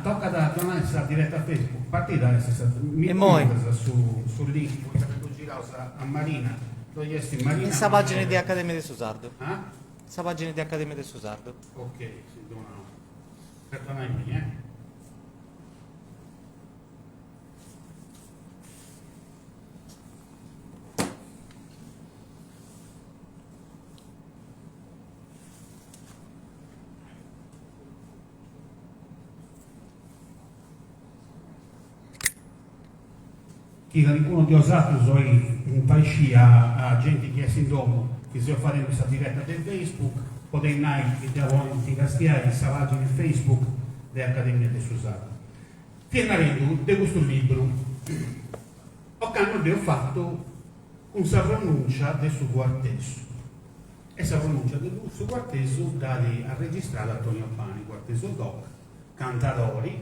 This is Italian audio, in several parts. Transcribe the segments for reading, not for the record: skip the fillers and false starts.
Tocca da donare questa diretta a Facebook, partita mi sul link, poi capito girare a Marina, togliesti Marina. Questa pagina di Accademia di Susardo. Questa pagina di Accademia di Susardo. Ok, si donano. Perdonami, Chi qualcuno di osato un paese a gente che è in domo, che si fare questa diretta del Facebook, potete andare di castiare in pagina Facebook dell'Accademia di Susardo. Tornando di questo libro, ho fatto una pronuncia del suo quartesso. E questa pronuncia del suo quartesso da a registrare Antonio Pani, quartesso doc, cantatori,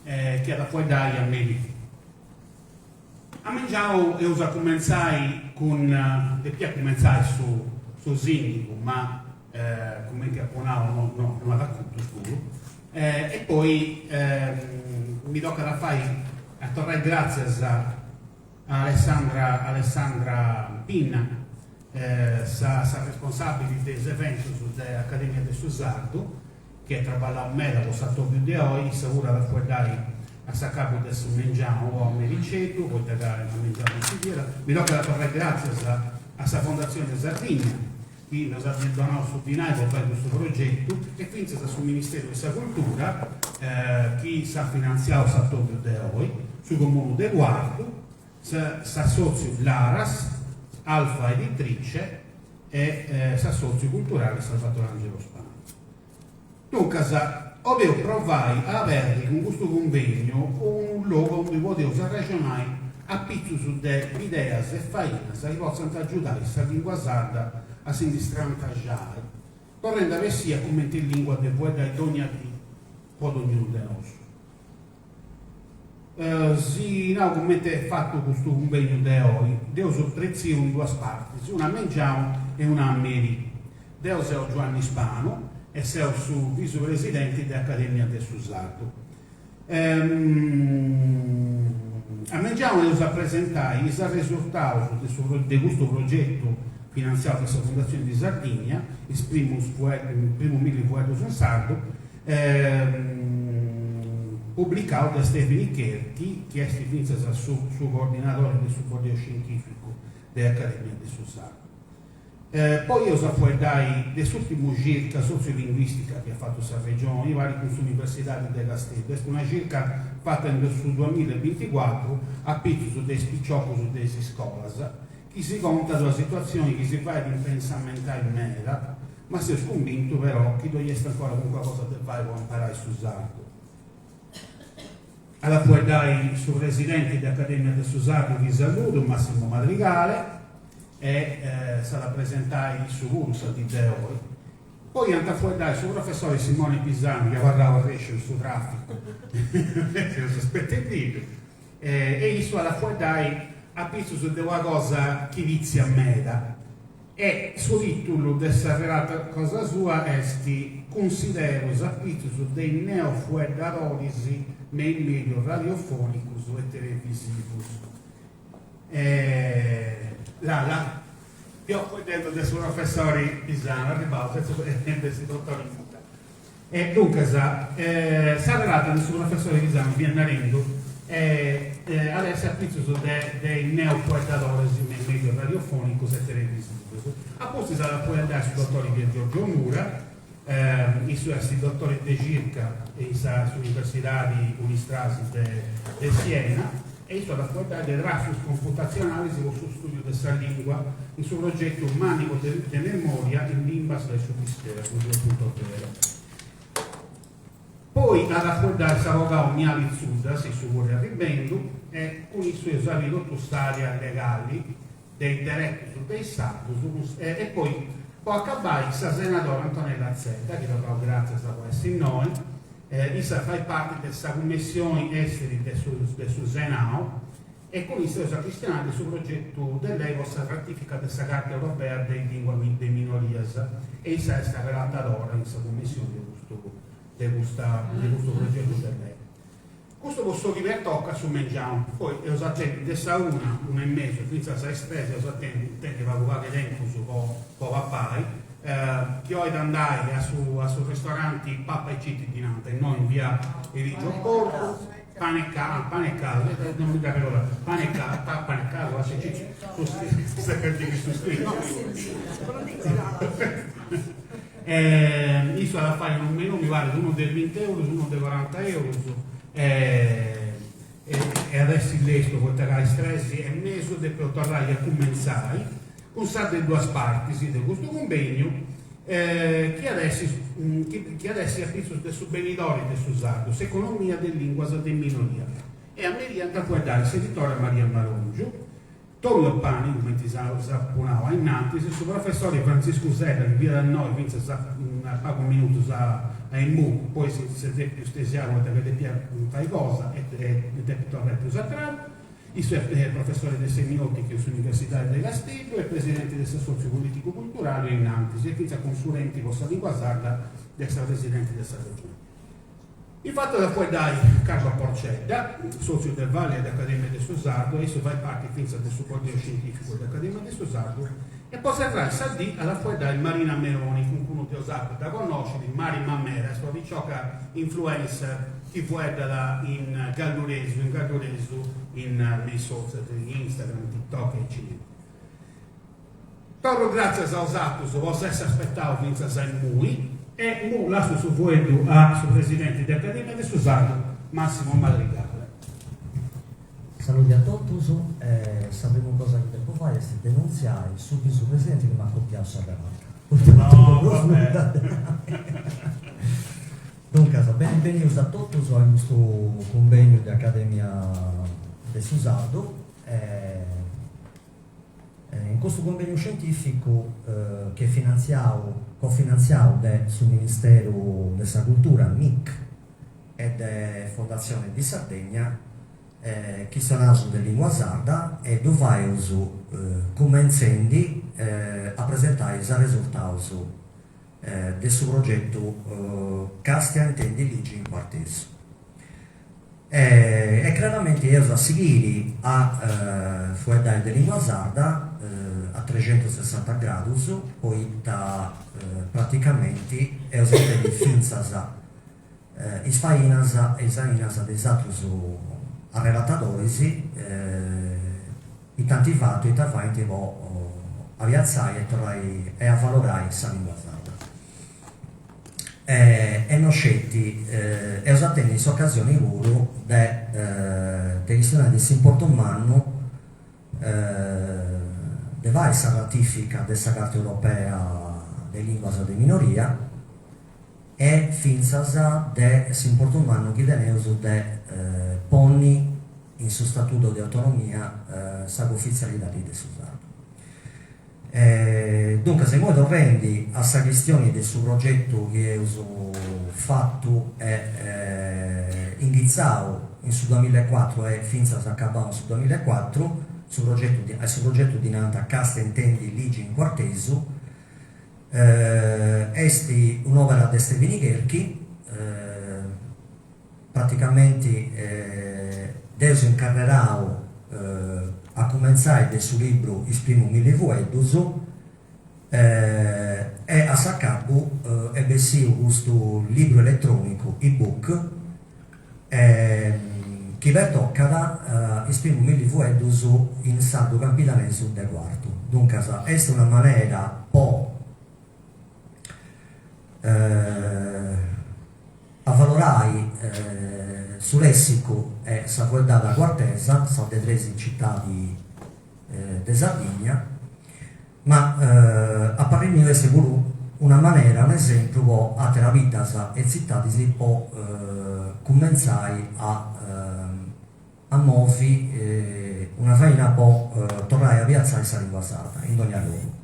che da poi dai a me. A mangiare e usa cominciare con su Zindico, ma come che apponavo non la racconto solo. E poi mi tocca da fare a tornare grazie a Alessandra Pinna, sa responsabile degli eventi dell'Accademia di Susardo, che lavora a me da Sattorio di oggi, sa ora da fuori dare a capo del mangiamo o a Mericeto, poi da dare a mangiare in Siviera. Mi tocca da fare grazie a questa fondazione Sardegna, che nos ha donato su Dinai per fare questo progetto, e quindi sul Ministero della Cultura, che sa finanziato Sattorio di oggi, sul Comune del Guardo, sa socio l'Aras, Alfa Editrice e sa socio culturale Salvatore Angelo Spano. Dunque, avevo provato a avere con questo convegno un luogo dove potevo ragionare a pizzo su delle idee e faine che possono aiutare questa lingua sarda a si distrantagiare, per rendere sia come in lingua che può dare ogni po' ognuno di noi. Come è fatto questo convegno di oggi, devo sottrezio in due parti, una a Mengiamo e una a Meri. Devo sei Giovanni Spano e sei su vicepresidente dell'Accademia del Susardo. A Mengiamo devo presentare il risultato di questo progetto finanziato dalla Fondazione di Sardegna, il primo milipoeto sul sardo, pubblicato da Stefani Cherchi, che è il suo coordinatore del supporto scientifico dell'Accademia di Susardo. Poi io so dai dell'ultimo circa sociolinguistica che ha fatto questa regione, i vari corsi universitari del Castello. Questa è una circa fatta sul 2024 a pizzo su dei spicciocchi su delle scuole, che si conta sulla situazione che si fa di pensamentare in mera, ma si è convinto però che dovreste ancora con qualcosa da fare per imparare su Susardo. Alla poi dai sul residente dell'Accademia del Susardo vi saluto, Massimo Madrigale, e sarà presentare il suo corso di Deoi. Poi andrà fuori dai sul professore Simone Pisani che parlava a Resce sul traffico, e il suo alla fuori dai a pizzo su una cosa che inizia a meda, e sul titolo della relata cosa sua è considero a pizzo su dei neofuedarolisi nei medio radiofonicus e televisivus. Io poi dentro del suo professore Pisano arrivato del dottore in muta. E dunque sa relata del suo professore Pisano viene adesso a pizzo su dei neofuedarolisi nei medio radiofonicus e televisivus. Apposto sarà poi andare sul dottore Giorgio Mura, i suoi dottori di circa sull'Università di Unistrasi di Siena, e il suo facoltà di Erasmus computazionale sul suo studio della lingua, il suo progetto Manico de Memoria in Limbas del suo mistero 2.0. Poi ad affrontare Savogao Miali Zuda, si vuole arrivendo, e con i suoi usati dottostaria legali dei diretti su dei status, e poi può accabbare il senatore Antonella Zetta, che dovrà grazie a questo in noi, essa fa parte della commissione esteri del suo Senao, e con isso si cristianare sul progetto dell'EVOS ratifica della Carta Europea dei lingua dei minorias e in sé sta relatore in questa commissione di questo progetto dell'EVOS. Questo posso dire tocca su Mengiamo, poi esattamente dessa una e mezzo, quindi si è estesa esattamente va a guardare dentro su pappai, che ho da andare su ristoranti Papa e Citti di Nanta, e noi in via Eligio Porto, pane e caldo, non mi dà parola, pane e caldo, stai per dire su scritto, io sono da fare un menù, mi vale uno del 20 euro, uno del 40 euro, e adesso l'esto con i stressi e messo di tornare a cominciare con state due parti di questo convegno che adesso è preso del benidori del Susardo, economia delle lingue delle minorie e a me da poi dare il seditore Maria Malongio Tollo Pani, come ti sapponava innanzi, il suo professore Francisco Zeta che viene da noi, vince un poco minuti a IMU, poi si è più stesiamo perché fai cosa e torna più a il suo professore di semiotica all'Università di Castiglio e presidente del socio politico culturale in Nantes e quindi consulenti con la lingua sarda del presidente della regione. Il fatto da poi dai Carlo Porcella, socio del Valle dell'Accademia del Susardo, esso fa parte del supporto scientifico dell'Accademia del Susardo, e poi serrà il Saldì alla poi dai Marina Meloni, con cui ti ho usato da conoscere, Mari Mamera, sua ciocca influencer che guarda in Galluresu, nei social, in Instagram, TikTok e cinema. Torno grazie a usato, se vostro essere aspettato finza sai mui, e mu lascio su voi a suo presidente dell'Accademia del Susardo, Massimo Madrigale. Saluti a tutti, sapremo cosa che devo fare, è denunziare subito il presidente che mi ha copiato la No, vabbè. Dunque, benvenuti a tutti a questo convegno di Accademia del Susardo. In questo convegno scientifico che è cofinanziato sul Ministero della Cultura, MIC, e della Fondazione di Sardegna, che sono della lingua sarda e dove cominciando a presentare i risultati del suo progetto Castia intendi Ligi in Quarteso. E chiaramente io a seguire a fuori di lingua sarda a 360 gradi, poi praticamente è usata di finza isfainas esatus a relatatori i tanti fatti e tanti a piazzare e a valorare la lingua sarda. E non scetti e usate in questa occasione loro degli studenti si importa un anno della ratifica della Carta Europea delle lingue di minoria e finza si importa un anno che teneuso poni in suo statuto di autonomia sa ufficialità di Susardo. Dunque, se noi tornendi a questa questione del suo progetto che ho fatto e indizzato in su 2004 e finza si accabato sul 2004 sul progetto di Nanta Casta intendi Ligi in Quarteso esti un'opera di Stevini Cherchi praticamente deso incarnerato a cominciare del suo libro Il primo mille vuedos e a Saccabu ebbe sì questo libro elettronico ebook che vi tocca Il primo mille vuedos in sardo capitanese del quarto. Dunque è una maniera a valorare su lessico e sa guardata quartesa, sa de tre città di Sardegna, ma a parere mio è sicuro una maniera, un esempio, a la vita e città si può cominciare a muovere una faina può tornare a piazzare questa lingua sarda in ogni luogo.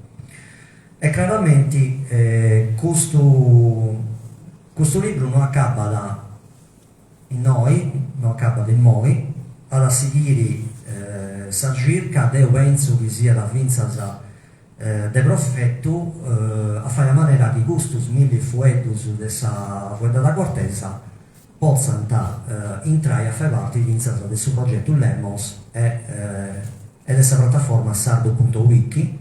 E chiaramente questo libro non accaba da in noi, non accaba di noi, alla seguire sa circa deu penso che sia la finza de profetto a fare maniera che custos mille fuetus de sa fueda da Cortesa possano entrare a fare parte di del suo progetto Lemos e dessa piattaforma sardo.wiki,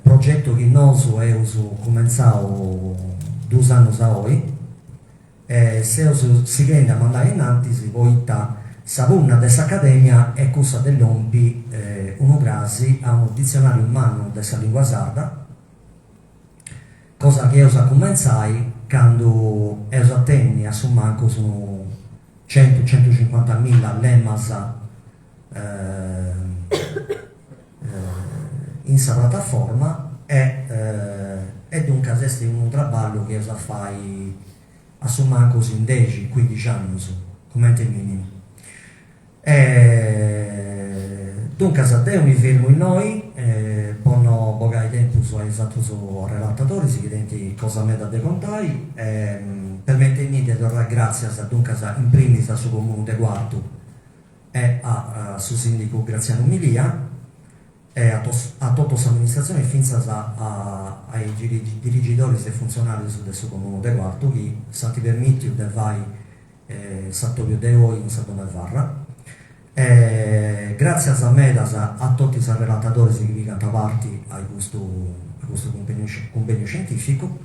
progetto che noi abbiamo cominciato 2 anni a oggi, e se si viene a mandare in avanti si poi sa punna dessa accademia è cosa dell'ompi uno grasi a un dizionario umano dessa lingua sarda, cosa che io cominciai quando io attenni a sommanco su 100-150.000 lemmas in sa piattaforma e dunque questo è un lavoro che io fai a sommanco in 10-15 anni come minimo. Dunque se te mi fermo in noi buono bogai tempo su esatto su relatori si chiedenti cosa me da de contai permettetemi di dare grazie a dunque in primis al suo comune de Quartu e a suo sindaco Graziano Milia e a tutta l'amministrazione finza ai dirigitori e funzionari del suo comune de Quartu che santi permitti del vai Sattorio de Oi in Satone Varra. Grazie a Medas a tutti i relatori che vi canta parte a questo convegno scientifico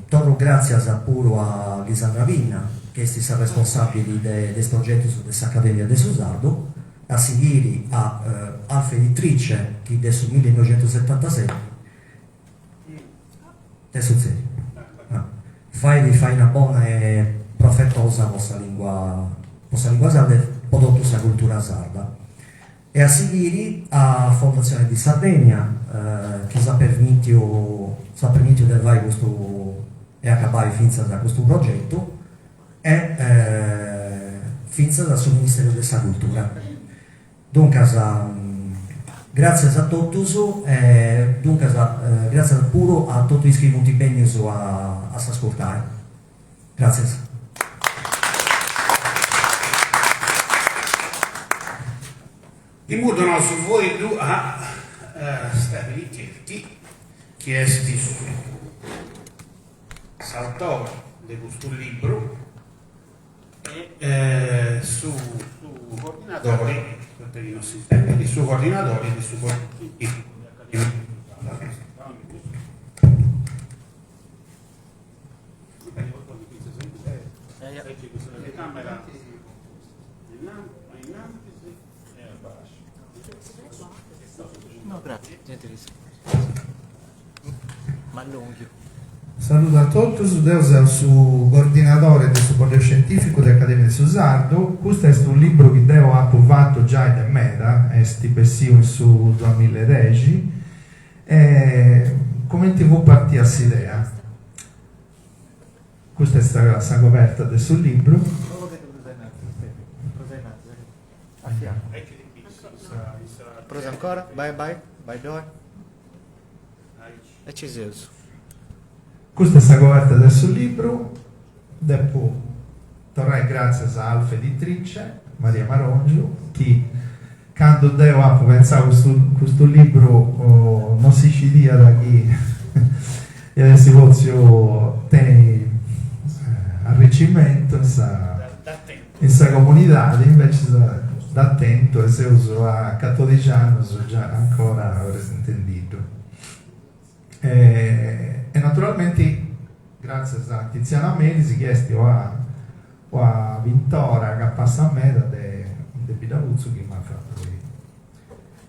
torno grazie pure a Lisandra Vigna che è stata responsabile del progetto su questa Accademia del Susardo, a seguire a Alfa Editrice che è sul 1977 adesso fai una buona e profetosa vostra lingua sarda prodotto sa cultura sarda e a seguire a Fondazione di Sardegna che sa permesso di fare questo e acabare finza da questo progetto e finza dal suo Ministero della Cultura. Dunque grazie a tutti dunque grazie pure a tutti i iscritti bene a ascoltare. Grazie. Invito su voi due a stabilirti chiesti su Saltore di questo libro e su coordinatori per i nostri tempi, su coordinatori di supporto. No, grazie, gentilissimo. Ma lungo. Saluto a tutti, sono su coordinatore del supporto scientifico dell'Accademia di Susardo. Questo è un libro che devo approvato già in meta, è stipessivo su 2010. Come ti vuoi partire a questa idea? Questa è la coperta del suo libro. A fianco. Prosa ancora? Vai dove? E ci sei. Questa è la coperta del suo libro. Dopo tornai grazie a Alfa Editrice, Maria Marongio, che quando devo pensare questo libro non si scidia da chi e adesso voglio tenere arricchimento in questa comunità, invece da attento e se uso a 14 anni so già ancora intendito e naturalmente grazie a Tiziana Melisi chiesti o a Vintora che passa a me da De Pidavuzzo che mi ha fatto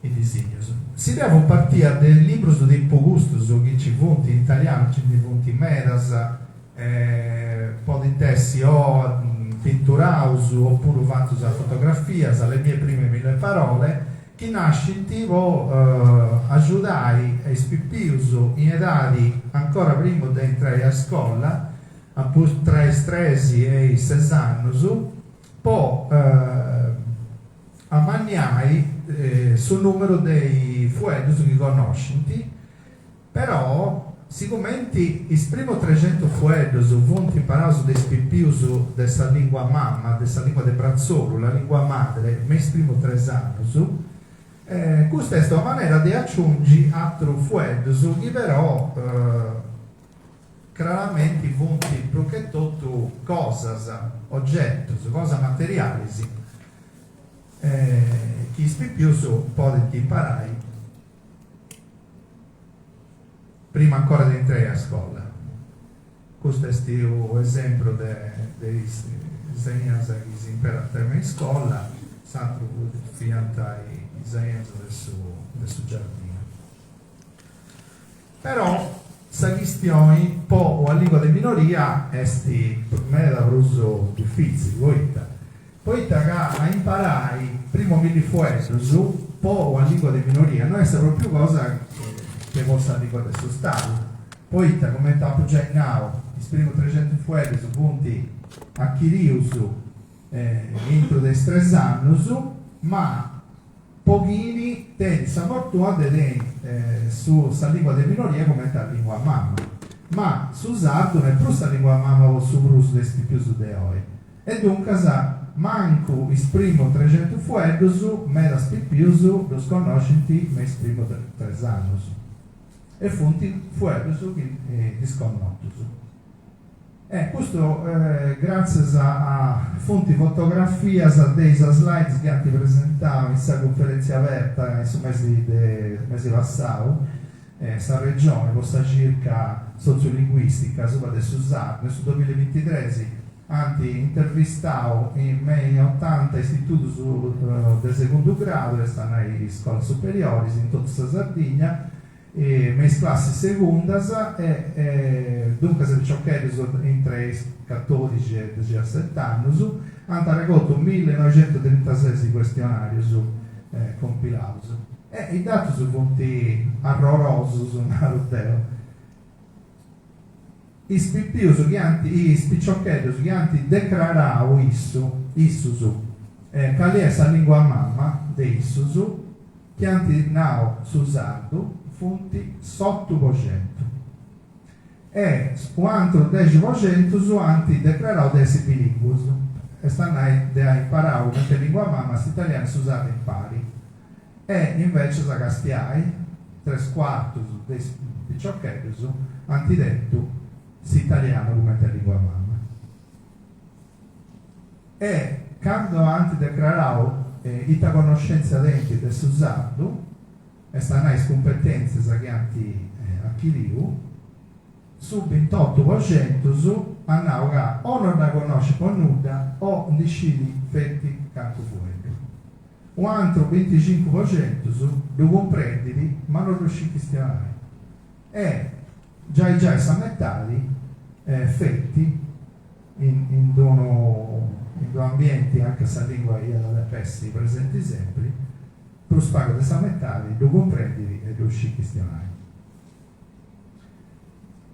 i disegni si deve partire del libro su dei gusto su che ci fonti in italiano ci fonti medas po' di testi o Pinturhouse oppure fatto la fotografia, le mie prime 1000 parole, che nasce in tipo aiutare i spippius in etadi ancora prima di entrare a scuola, appunto tra i 13 e i 16 anni, poi a mangiare sul numero dei fuetti che conosci, però sicuramente il primo 300 fuedos vont imparato dei pipius dessa lingua mamma, dessa lingua de brazzolo, la lingua madre, mes primo 3 anni, questa è una maniera di aggiungere altro fuedos, che però chiaramente vont più che tutto cosas, oggetti, cose materiali, che i pipius possono imparare prima ancora di entrare a scuola. Questo è un esempio dei insegnanti che si imparano in scuola, sanno fiantare i insegnanti del suo giardino. Però, questa questione, poi, la lingua di minoria, è per me davvero difficile, poi a imparare prima mille fuesos, poi la lingua di minoria, non è proprio cosa che possa ricordare questo stato. Poi, come ho già detto, i primi 300 fueros punti a Chirius entro dei 3 anni, ma pochini tenti la fortuna di su questa lingua di minoria come la lingua mamma. Ma su sardo non è più la lingua mamma o su bruso dei più su de oi. E dunque, manco i primi 300 fueros, me la pipius, lo sconoscenti, me i primi 3 anni. E fonti fueros che disconnotus. Questo grazie a fonti fotografie, a dei slides che hanno presentato in questa conferenza aperta in mese passato, questa regione, questa circa sociolinguistica, sopra del Susardo, nel 2023 hanno intervistato in 80 istituti del secondo grado che stanno in scuole superiori in tutta la Sardegna, mes classi secondas dunque se ciò che tra i 14 e 17 anni hanno raccolto 1936 questionari compilati e i dati sono venuti arrorosi su Naruteo. I spippiusi che hanno i spicciocchetti che hanno declarato issusu qual è la lingua mamma di issusu che hanno nato su sardo fonti sotto 200 e quanto 10% hanno declarato dei bilinguos e stanno a imparare una lingua mamma italiana si usata in pari e invece la castiai 3/4 dei picciochetti hanno detto l'italiano come lingua mamma e quando hanno declarato la conoscenza denti del Susardo e stanno le competenze che hanno acquisito, su 28% hanno o non la conosce con nulla o decidi fetti canto fuori. Un altro 25% lo comprendi ma non riesci a questionare. E già sono metadi fetti in due ambienti, anche se la lingua è da pesti presenti sempre, tu spago di samettari, lo comprendi e riesci a questionare.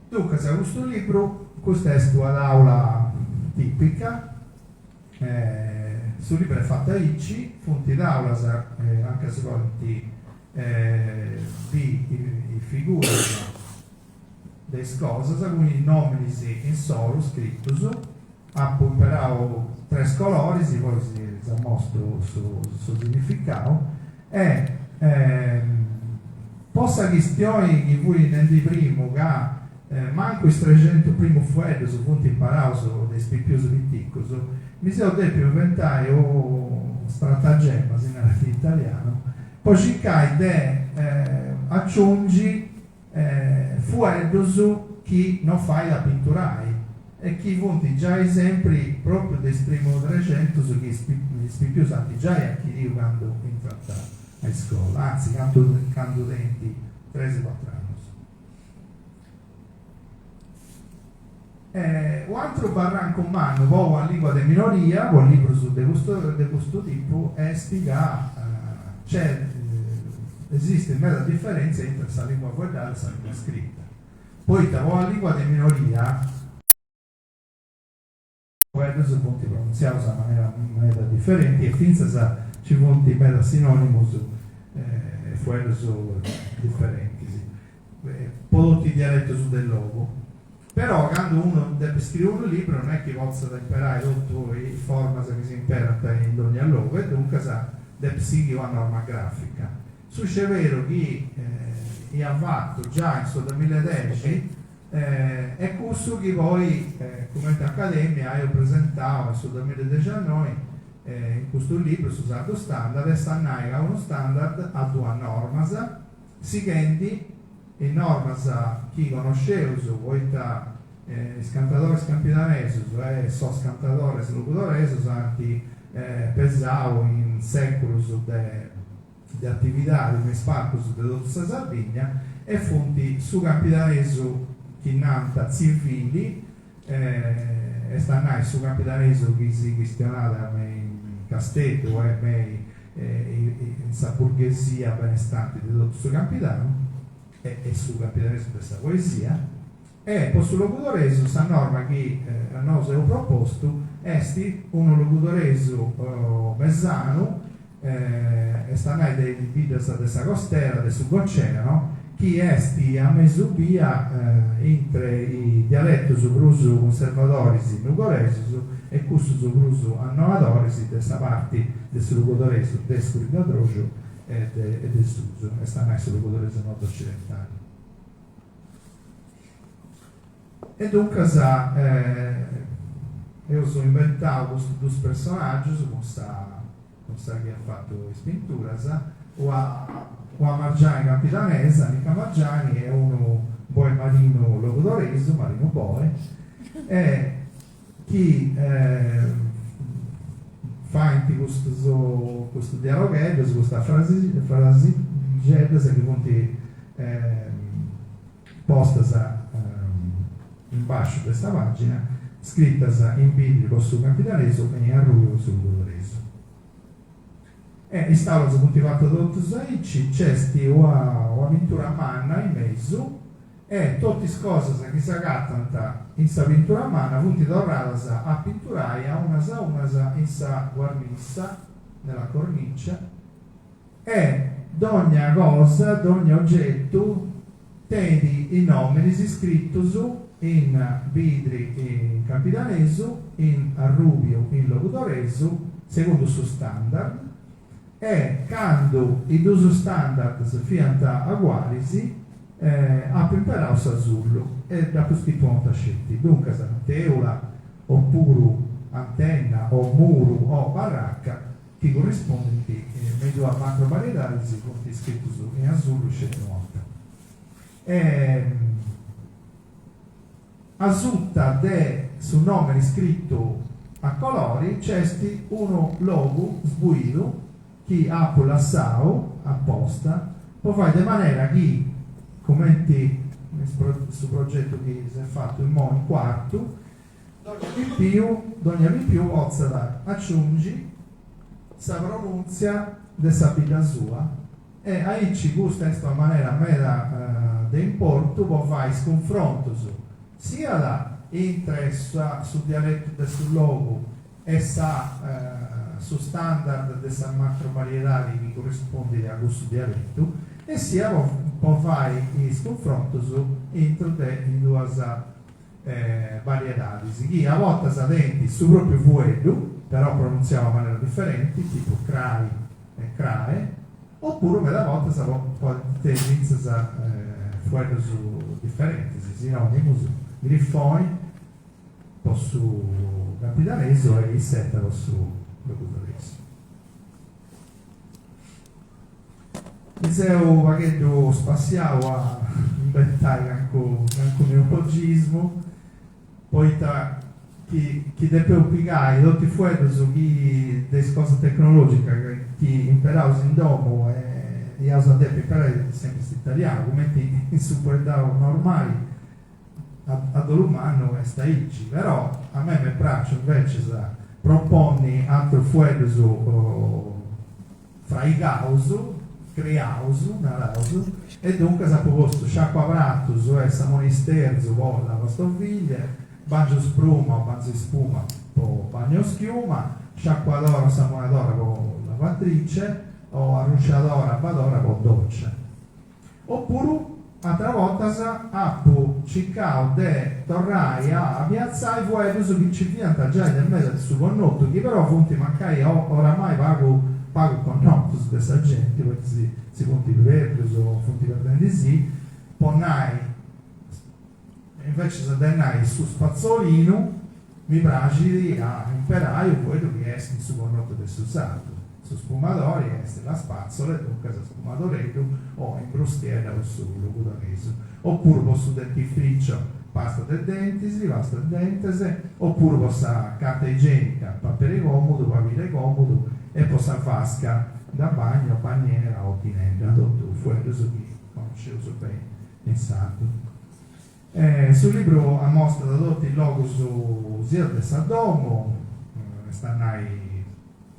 Dunque, se questo libro, questo è un'aula tipica, sul libro è fatta ICI, fonti d'aula, anche se volenti di figure delle cose, quindi nomini in solo, scritto, ha imparato 3 colori, poi si mostro sul significato, e possa questioni che voi nel primo che manco i 300 primo fuori su punti imparato dei spicchiosi viticos mi sono detto inventare un stratagemma in italiano poi cercai di aggiungi fuedos chi non fai la pinturai e chi punti già esempi proprio del primo 300 su chi gli spicchiosi già è acquirito quando in trattato a scuola, anzi, canto denti 3-4 anni. Un altro barranco umano, poi la lingua di minoria, un libro di questo tipo, è spiegare, esiste una differenza tra la lingua guardata e la lingua scritta. Poi, la lingua di minoria, si può pronunciare in maniera differente e finché ci punti per sinonimi fuori differenti. prodotti dialetto su del logo. Però quando uno deve scrivere un libro non è che possa imparare tutto il forma che si impara in ogni logo, e dunque deve seguire una norma grafica. Succede vero che ha fatto già in suo 2010 è questo che poi come accademia io presentavo nel suo 2019 in questo libro su usato standard, e stanno a uno standard a due normas seguenti in normas chi conosceva voi da scantatori scampidanesi e so scantatori locutoresi anti pesavo in secoli di attività di spacco su della Sardegna e fonti su campidanesi che nanta civili e stanno su campidanesi che si questionava in Castello e in sa borghesia benestante di tutto questo capitano e sul capitanesimo di questa poesia, e poi sul locutoreso sta norma che a noi ho proposto esti uno locutoreso mesano e sta dei video di questa costera del suboceano che esti a mesubia tra i dialetti sobruso conservatori nugoreso e questo sobruso annovatori di questa parte del locutoreso del scurigadrojo e del suso e sta sul locutoreso nord-occidentale. E dunque io sono inventato questi due personaggi con sta che ha fatto le spinture o a Margiani capitanese, Nica Margiani è uno boe marino locutoreso, marino boe, e chi fa in questo dialoghetto, questa frase che conti posta in basso di questa pagina, scritta in vidrio su capitaneso e in arruolo sul locutoreso. E instalo su coltivato tutto Zaici, c'è o avventura manna in mezzo e tutte le cose che si agattano in questa avventura manna punti dorata a pinturare a una in sa guarnissa nella cornice e ogni cosa, ogni oggetto tiene i nomi scritto su in vidri in capitaneso, in arrubio in locutoreso secondo il suo standard. E quando i due standard si fianta uguali ha imparato l'azzurro e da scritto un tascetti dunque se teula oppure antenna o muro o baracca ti corrisponde che meglio a macro varietà si conti scritto su in azzurro c'è nota asutta de su nome scritto a colori c'è uno logo sbuito chi ha l'assao apposta poi fai di maniera che commenti sul progetto che si è fatto in quarto ogni di più ozza aggiungi sa pronunzia della vita sua e a ci gusta in questa maniera mera di importo poi fai sconfronto sia da interessa sul dialetto del sul logo e sa su standard della macro varietà che corrisponde a questo dialetto e sia poi fai il confronto entro in due varietà che a volte sa denti su proprio vuedo però pronunziamo in maniera differente tipo crai e crae oppure a volte sa poi inizia fuori su differenti sinonimi griffoni posso capitaneso e il setta posso locutoreso. Dicevo paghetto spaziale a inventare anche il neopogismo, poi chi deve obbligare tutti fuori su chi delle cose tecnologiche chi imparava in domo e io deve imparare sempre italiano, come in superdato normali ad l'umano è staici, però a me mi piace invece proponi altro fuori fra i causu creausu, narausu e dunque si è proposto sciacquavrattus e samonisterzo con la vostroviglia bagno spruma o bagno spuma o bagno schiuma sciacquadora o samonadora con lavatrice o arrucciadora badora con doccia oppure altra volta appu cercavo di tornare a piazzare fuori su che ci vantaggiare del mezzo su connotto che però fonti magari oramai pago connotto su questa gente perché si fonti per o fonti per prendere ponnai invece se dennai su spazzolino mi piace a imparare quello che è su connotto del usato su spumatori è la spazzola dunque su spumadoretto o in brustiera o su locutoreso oppure posso dentifricio pasta del dentisi, pasta del dentese oppure posso carta igienica papere comodo, papire comodo e posso fasca da bagno, bagnera o pinella tutto fuori su chi conoscevo su bene pensato sul libro ha mostrato tutti il logo su sia del Sadomo stanno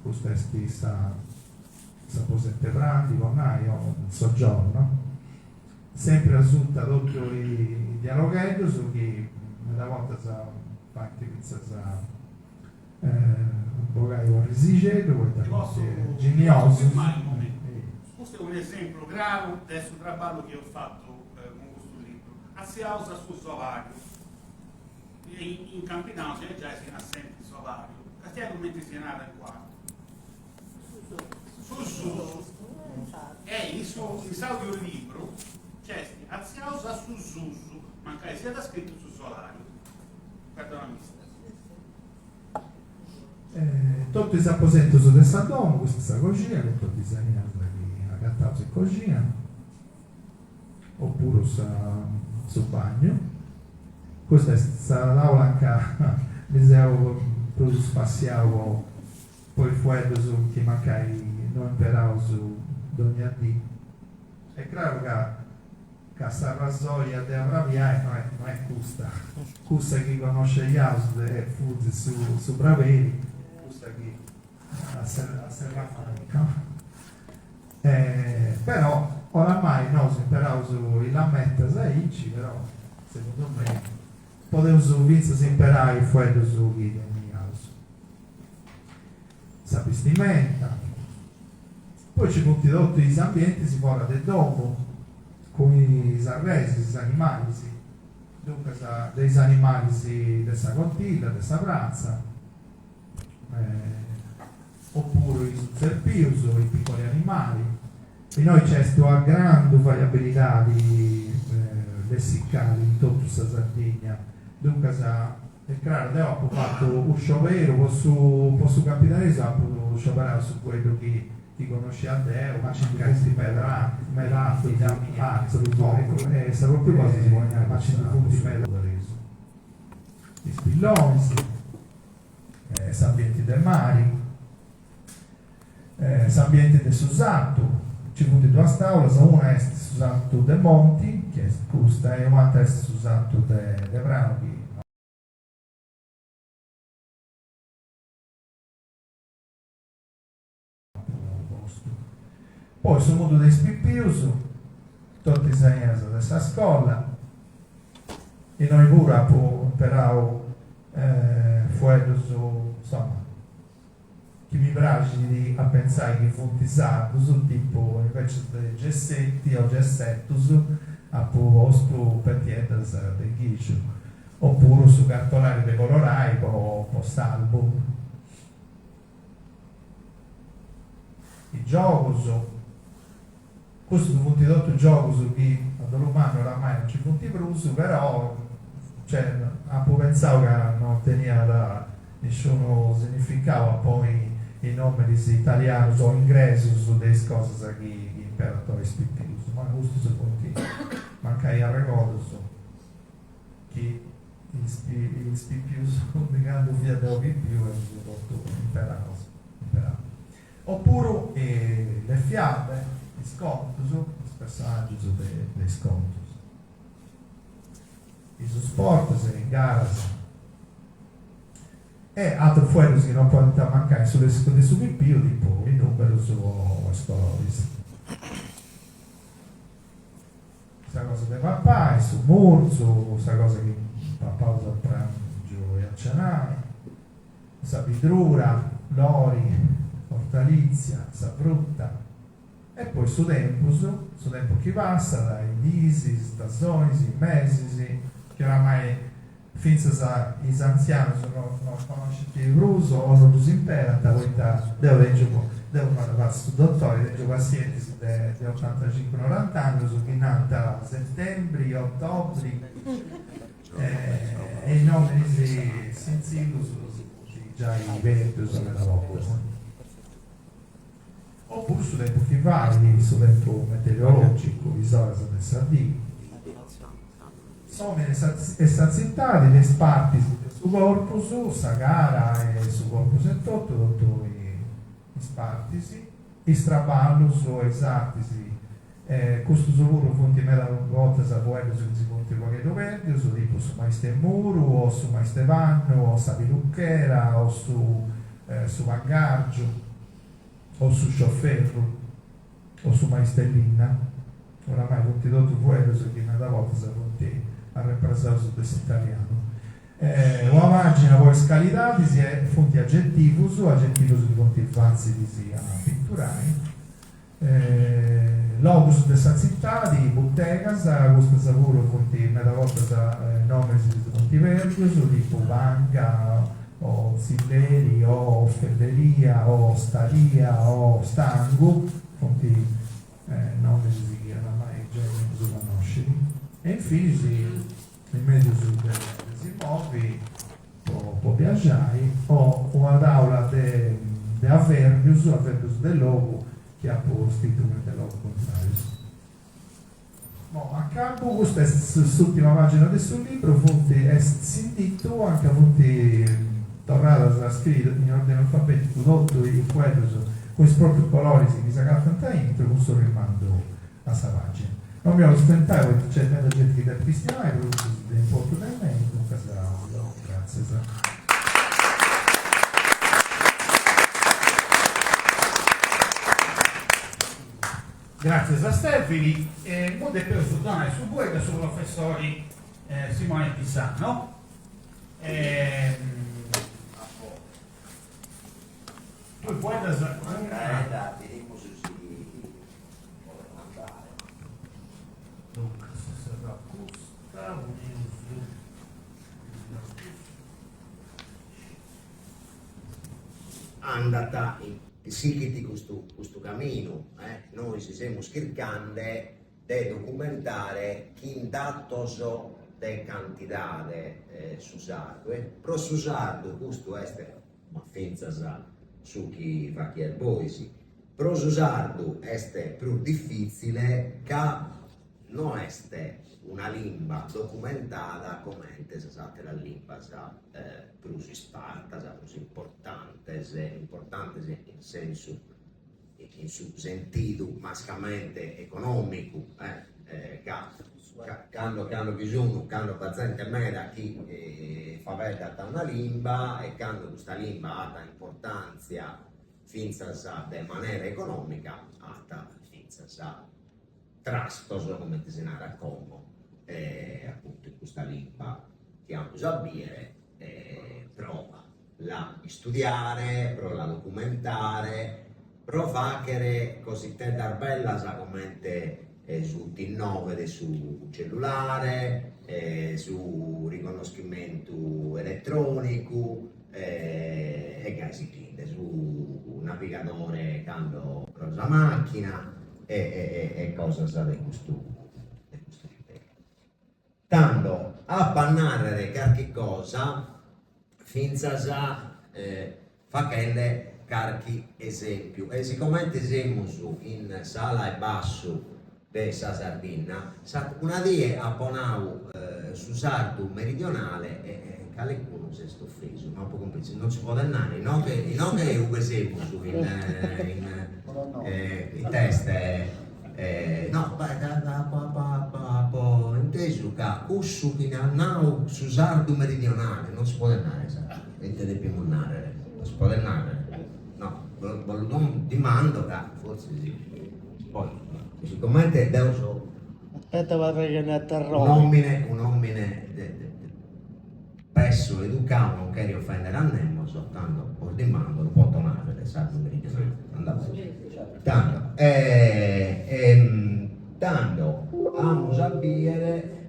questa è stessa posente brandi con il soggiorno sempre risulta tutto i dialoghetti su che una volta fatti bogai o risigedo Posso genioso confermare un momento? Questo è un esempio grave del lavoro che ho fatto con questo libro. Si usa sul sovario. In Campinano c'è già si assente il sovario. Castiamo mentre si nada in quarto. Su. In saudio libro c'è si usa su Zuzu, magari sia da scritto sul solario. Perdonami. Tutto il apposento su del Sadomo, questa cucina, tutto il disegno di agattato in cucina, oppure sul bagno. Questa è l'aula che mi stavo spaziavo poi fuori su che magari non imparavo su ogni dì. È chiaro che questa rasoia della bravia non è questa chi conosce gli house e fuzzi su Braveri, questa chi a Serrafranica. Però oramai no, si imparavo su il lametta saici, però secondo me potevo su vince si imparare fuori su chi del mio house. Sa vestimenta. Poi ci punti tutti gli ambienti si parla del dopo con i arresi, gli animali, dunque dei animali della cortile, della pranza, oppure i zerpius, i piccoli animali. E noi c'è questa grande variabilità di lessicali in tutta questa Sardegna, dunque è chiaro che ho fatto un sciopero, posso capitare esatto, scioperare su quello che ti conosci a te, ma c'è questi melati, sta proprio cosa si vuole ma c'è punti melati, gli spilloni, s'ambienti del mare, s'ambienti del Susanto, ci punti due tavole, una è Susanto dei Monti, che è questa, e un'altra è Susanto dei Braghi. Poi sul mondo dei spippius, tutti i segni di questa scuola, e noi pure però fuori su, insomma, chi mi piace a pensare che fontisato su tipo invece dei gessetti o gessettus a posto per dietro del ghicio, oppure su cartolari dei colorai o post-album. I giochi questo è un tutto il gioco su chi all'umano oramai non ci punti bruso, però cioè, pensavo che non tenia nessuno significato poi i nomi italiani o inglesi su delle cose che imperatori spicchiusi, ma questo si punti manca a ricordo su che gli spicchiusi negando via da più e soprattutto imperato. Oppure le fiabe scontos, os personagens de scontos. E os portos em garas e altro fuori che non può mancare sulle scuole subipio tipo i numeri su stories. Questa cosa del papà, su Murzo, questa cosa che papà usa il pranzo e a cenare, questa bidrura, lori, ortalizia, questa frutta. e poi su tempo che passa, dai mesi, stagioni, mesi, che oramai finché i anziani non conoscono il russo o non lo imparano, devo fare questo dottore, dei pazienti di 85-90 anni, su finita a settembre, ottobre, e i nomi sensibili già i vecchi sono la volta. Oppure su tempo che vai, su tempo meteorologico, visore del Sardini. Sono esercitati le parti su corpus, sa gara e su corpus e tutto i spartisi, i straballus o esattisi, questo sicuro fonti mera volta sa vuoi su si fonti qualche doverio, su tipo su Maiste Muru o su Maiste Vanno o sa Pilucchera o su Vangaggio o su Sciofferro o su Maistellina, oramai fonti tutto vuoi su chi una volta sa fonti a rappresentare su questo italiano. Una pagina poi scalitati si è fonti aggettivus di fonti falsi di sia pitturai, locus de sazittati, bottegas, questo sapore fonti meta volta sa nome di fonti verdius, tipo banca o silleri o ferreria o staria o stango, fonti nome di chi oramai già non si conosci. E infine il medio dei immobili può viaggiare o un'aula di avverbius del logo che ha posto il logo contrario. A capo quest'ultima pagina del suo libro fonte è sentito anche fonte tornata a scrivere in ordine alfabetico tutto il quadro con i propri colori si sa tanta intro con solo il mando a questa pagina. Non mi ho spentato perché c'è tanta gente che è cristiana e produce importo da me, comunque sarà grazie. Grazie a Stefani. Ora per tornare su voi su professori Simone Pisano. Tu puoi dunque, se sarà questa, andata sì che di questo cammino, noi ci siamo cercando di documentare chi dato de cantidade su sardo, però su sardo questo è una finza su chi fa chi è boisi, però su sardo è più difficile che non è una lingua documentata come la lingua più sparta, più importante in sentido mascamente economico, che hanno bisogno, che hanno paziente media chi fa vedere una lingua e che hanno questa lingua ha importanza finza in maniera economica, ha finza trastoso come disegnare a Como, appunto in questa lingua che hanno sapere, prova la studiare, prova la documentare, prova a fare cosiddette arbella come sul T9 sul cellulare, su riconoscimento elettronico e così via, su navigatore che hanno la macchina e cose di questo tipo. Tanto a pannare qualche cosa finza fa che qualche esempio e siccome siamo in sala e basso di Sardegna, una die a Ponau su sardo meridionale e qualcuno si è offeso, ma poi non si può dannare, non che usiamo su in test, no, inteso che questo che hanno su sardo meridionale non si può dannare, non si può dannare, no, non dimando che forse sì, poi siccome devo Aspetta, guarda che ne atterrò. un omine presso educato non che offendere a Nemo soltanto ordinando lo può tornare del sardo meridionale, andate tanto dando a sapere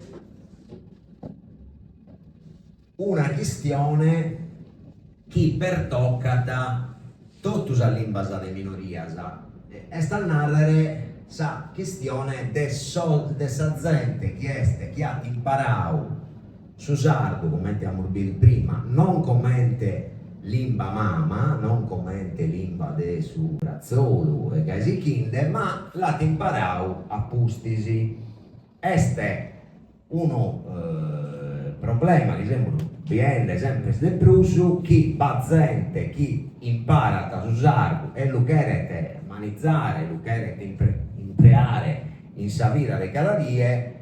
una questione che pertocca da tutte le lingue de minoria e sta a narrare sa questione de sa gente che ha imparato su sardo come abbiamo detto prima, non come limba mama, non come limba de su razzolo e casi kinde, ma l'ha imparato a pustisi. Este uno problema, diciamo, viene sempre del prusu, chi va gente, chi impara a usare e lo cherete manizzare, lo cherete impreare in sa vita de cada die,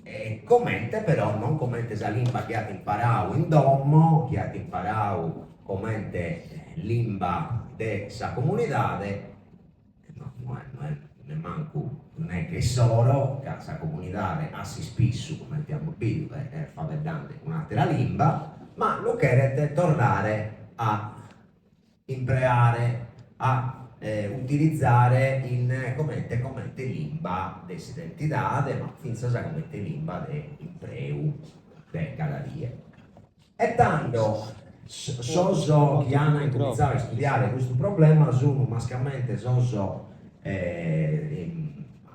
e commente però non commente sa limba che ha imparato in domo, che ha imparato commente limba de sa comunità, no, non è che solo che sa comunità ha si spesso, come abbiamo visto, fa vedere un'altra lingua, ma lo cherete tornare a impreare, a utilizzare in commente lingua dell'identità, ma finza sa commente lingua dell'impreu del cada dia. E tanto sono che hanno iniziato a studiare questo problema sono mascalmente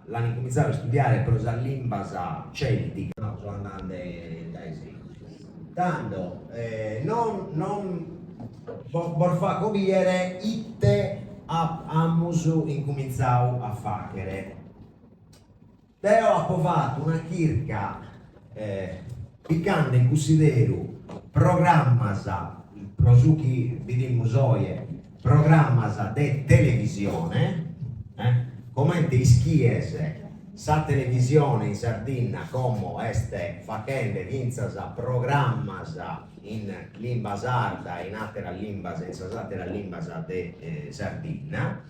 l'hanno iniziato a studiare prosa lingua celtica, no, sono andando tanto non vor fa copiere itte ammusu incominciau a fare. Deo ha fatto una chirca piccante in considero programma prosuchi di musoie programma de televisione come in schiese sa televisione in Sardegna come este facende vinzas programmas in lingua sarda in altra lingua senza altra lingua de Sardegna.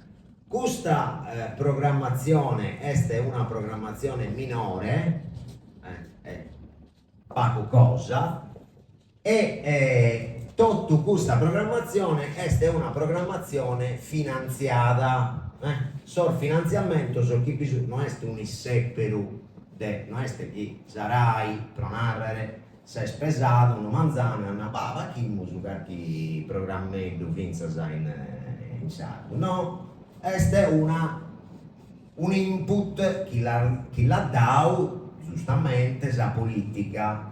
Questa programmazione è una programmazione minore poco cosa e tutta questa programmazione è una programmazione finanziata. Sor finanziamento so chi non è un isseppero non è chi sarai pronarre se è spesato una manzana una bava chi musica chi programmando finza in sardo no è un input chi l'ha dato giustamente sa politica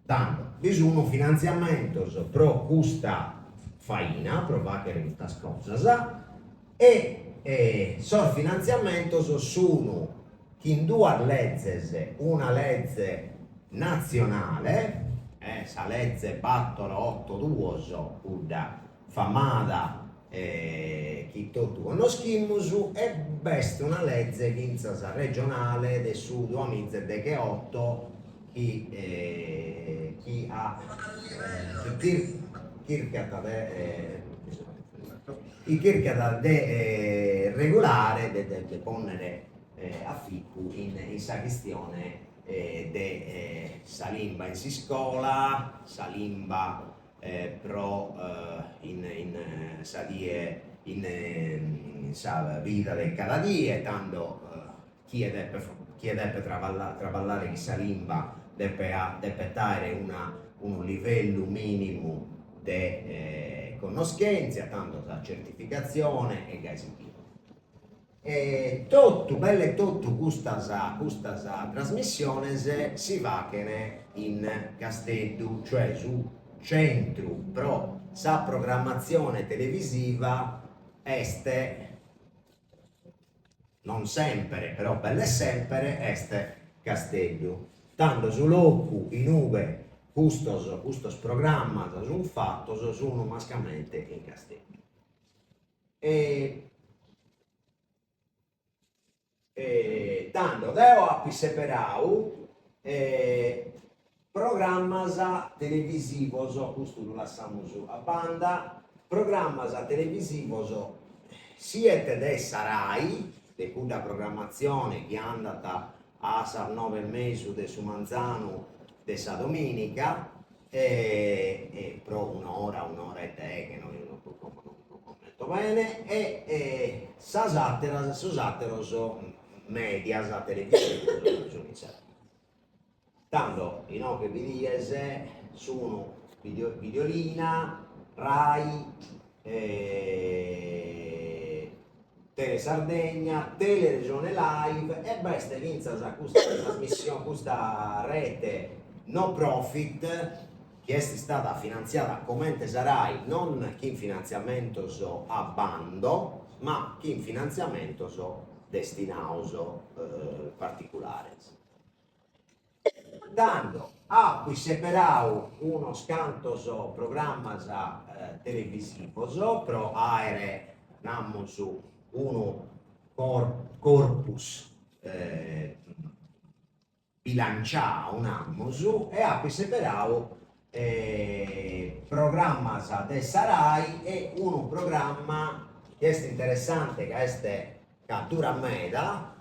tanto bisogna un finanziamento pro questa faina pro fare questa cosa e sor finanziamento sono in due leggi, una legge nazionale, sa legge 482 una famata che tutti conosciamo e besta una legge vinzasa regionale del sud Onizze de che 8 chi ha i cerca di regolare, di ponere a fico in sa questione di sa lingua in si scuola, sa lingua pro in sa die in sa vita del cada dia, tanto chi deve travallare in sa lingua deve dare un livello minimo di conoscenza, tanto la certificazione e così via. E tutto, belle tutto questa trasmissione si va in Castello, cioè su centro pro sa programmazione televisiva este non sempre, però belle sempre este Castello. Tanto su locu in ube Custos programmas sono fatti sono mascalmente in Castello. Tanto deo a separau programmas televisivos, questo lo lasciamo a banda, programmas televisivos siete de Sarai, di quella programmazione che è andata a 9 mesi de su Manzano de sa domenica e pro un'ora e te che noi non bene, e s'usatteros medias a televisione. Tanto in occhi bidiese sono Videolina, Rai, Tele Sardegna, Teleregione Live e beste vinza questa trasmissione, questa rete no profit che è stata finanziata come Rai, non chi in finanziamento a bando, ma chi in finanziamento destinato particolare. Dando a cui separau uno scantoso programma televisivo pro aere nammo su uno corpus bilanciao nammo su e a cui separau programma de Sarai e uno programma che è interessante che è cattura meda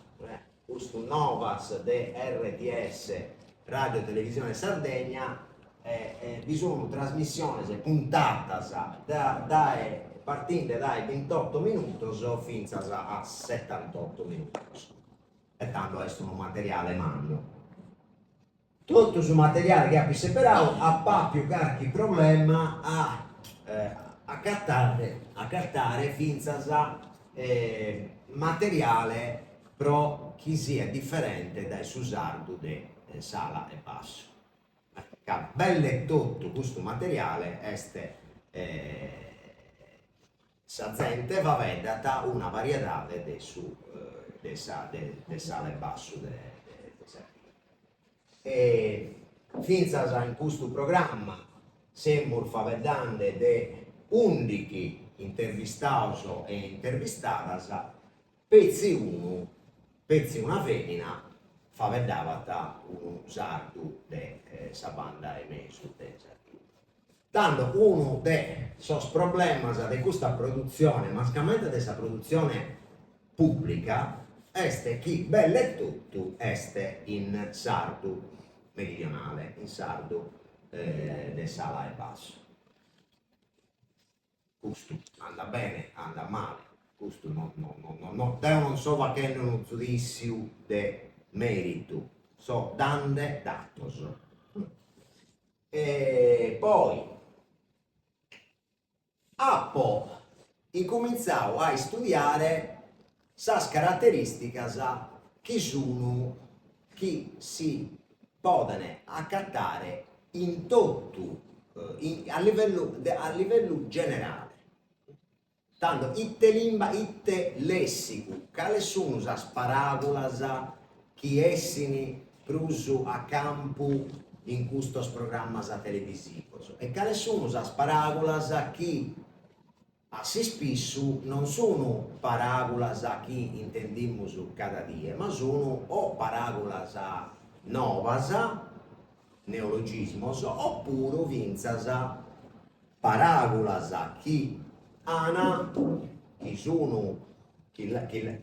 questo Novas de RTS Radio Televisione Sardegna vi sono trasmissioni puntata partendo dai 28 minuti fino a 78 minuti e tanto è un materiale magno tutto su materiale che ha separato a più carichi problema a cattare fino a materiale pro chi sia differente dai susardo di Sala e Basso. Belle tutto questo materiale sa gente va vedata una varietà di Sala e Basso e finza in questo programma siamo vedendo di 11 intervistati e intervistate pezzi una femmina fa vedava un sardo di sa banda e messo tanto uno dei problemi di questa produzione mascamente di questa produzione pubblica è che belle tutto è in sardo meridionale in sardo di Sala e Basso questo anda bene anda male questo non so che non giudizio di merito so dande datos e poi incominciavo a studiare sas caratteristiche chi sono chi si possono accattare in tutto a livello generale tanto itte limba itte lessico quali sono sas parabolas chi essini prusu a campo in questi programmi televisivi e quali sono sas parabolas chi assai spesso non sono parabolas chi intendiamo cada dia ma sono o parabolas novas neologismos oppure vinzas parabolas chi ana chi sono chi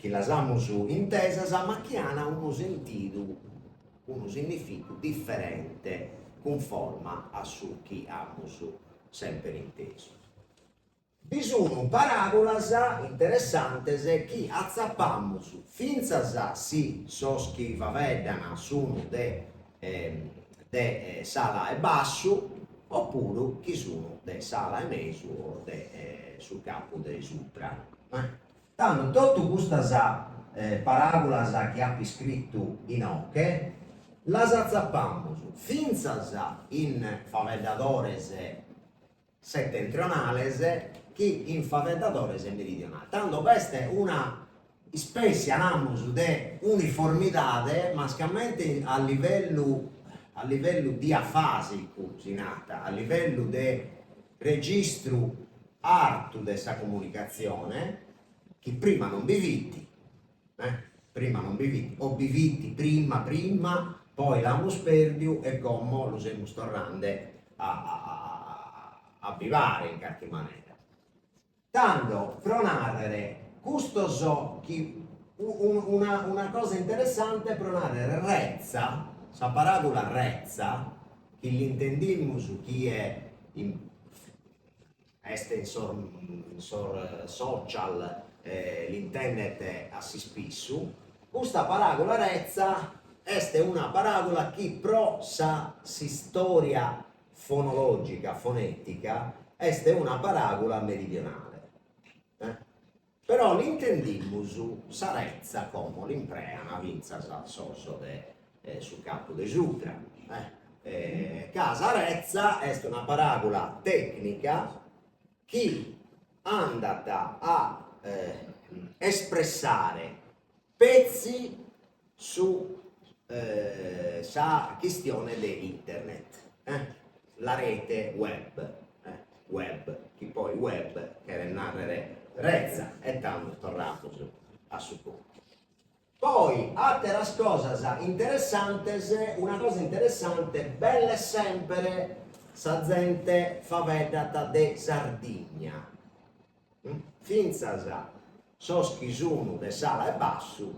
las amos intesas ma chi hanno uno sentito uno significato differente conforme a su chi amos sempre inteso vi sono parabolas interessanti che azzappamos finza si soschiva vedano sono de Sala e Basso oppure chi sono de Sala e Mesu o sul capo dei Supra tanto tutte queste parabolas che ha scritto in ocche las azzappamos finza in favedadores settentrionales che in favedadores meridionali tanto questa è una specie di uniformità mascalmente a livello diafasico a livello di registro arto di questa comunicazione che prima non vivitti o vivitti prima poi l'amos perdiu e come lo siamo tornando a vivere in qualche maniera tanto pronare questo una cosa interessante pronare rezza sa parabola rezza che l'intendimmo su chi è este in social, l'internet assi spissu, questa paragola rezza è una paragola che pro sa si storia fonologica, fonetica, è una paragola meridionale. Però l'intendimus sarezza come l'impreana vinza sa soso sul campo de Sucra. Casa rezza è una paragola tecnica che andata a espressare pezzi su sa questione di internet, la rete web, che poi web che narrare rezza e tanto tornato a su punto. Poi altra cosa interessante, una cosa interessante, bella sempre sa gente fa vedata de Sardigna. Finza so schisuno de sala e basso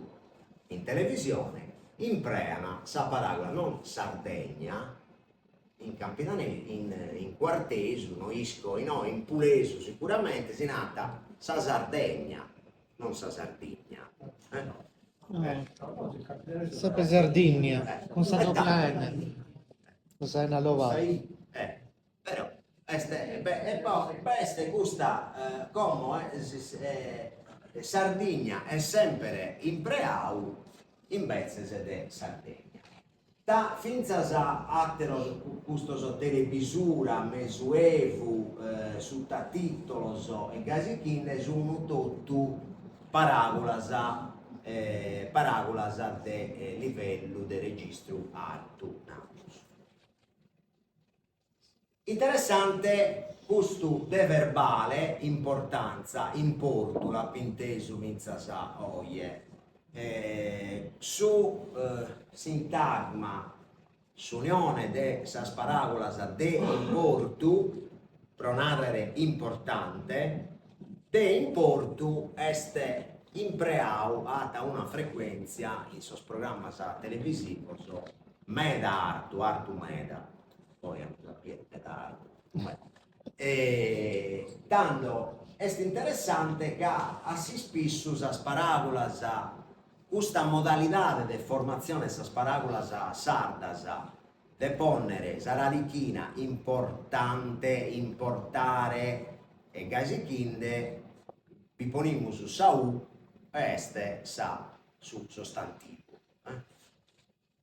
in televisione impreana sa paragola non Sardegna in Campidanese, in Quartesu, in Pulesu sicuramente si nata sa Sardegna, non sa Sardigna. Sempre Sardegna, con San Plane, con San Lovà. Però e poi questa gusta come Sardigna è sempre in preau invece de Sardegna. Da finza sa attero questo televisura mesuevu su titolo e gasichine sono tutto paragolas de livello de registro alto. Interessante questo de verbale importanza importo la pintesu minza sa oie su sintagma s'unione de sas paragolas de importu pro narrere importante de importu este impreau ata una frequenza in sos programmas televisivos meda artu meda poi dando è interessante che assi spesso sas paragolas questa modalità di formazione sas paragolas sardas de ponere sararichina importante importare e gasichinde vi ponimus sa u este sa su sostantivo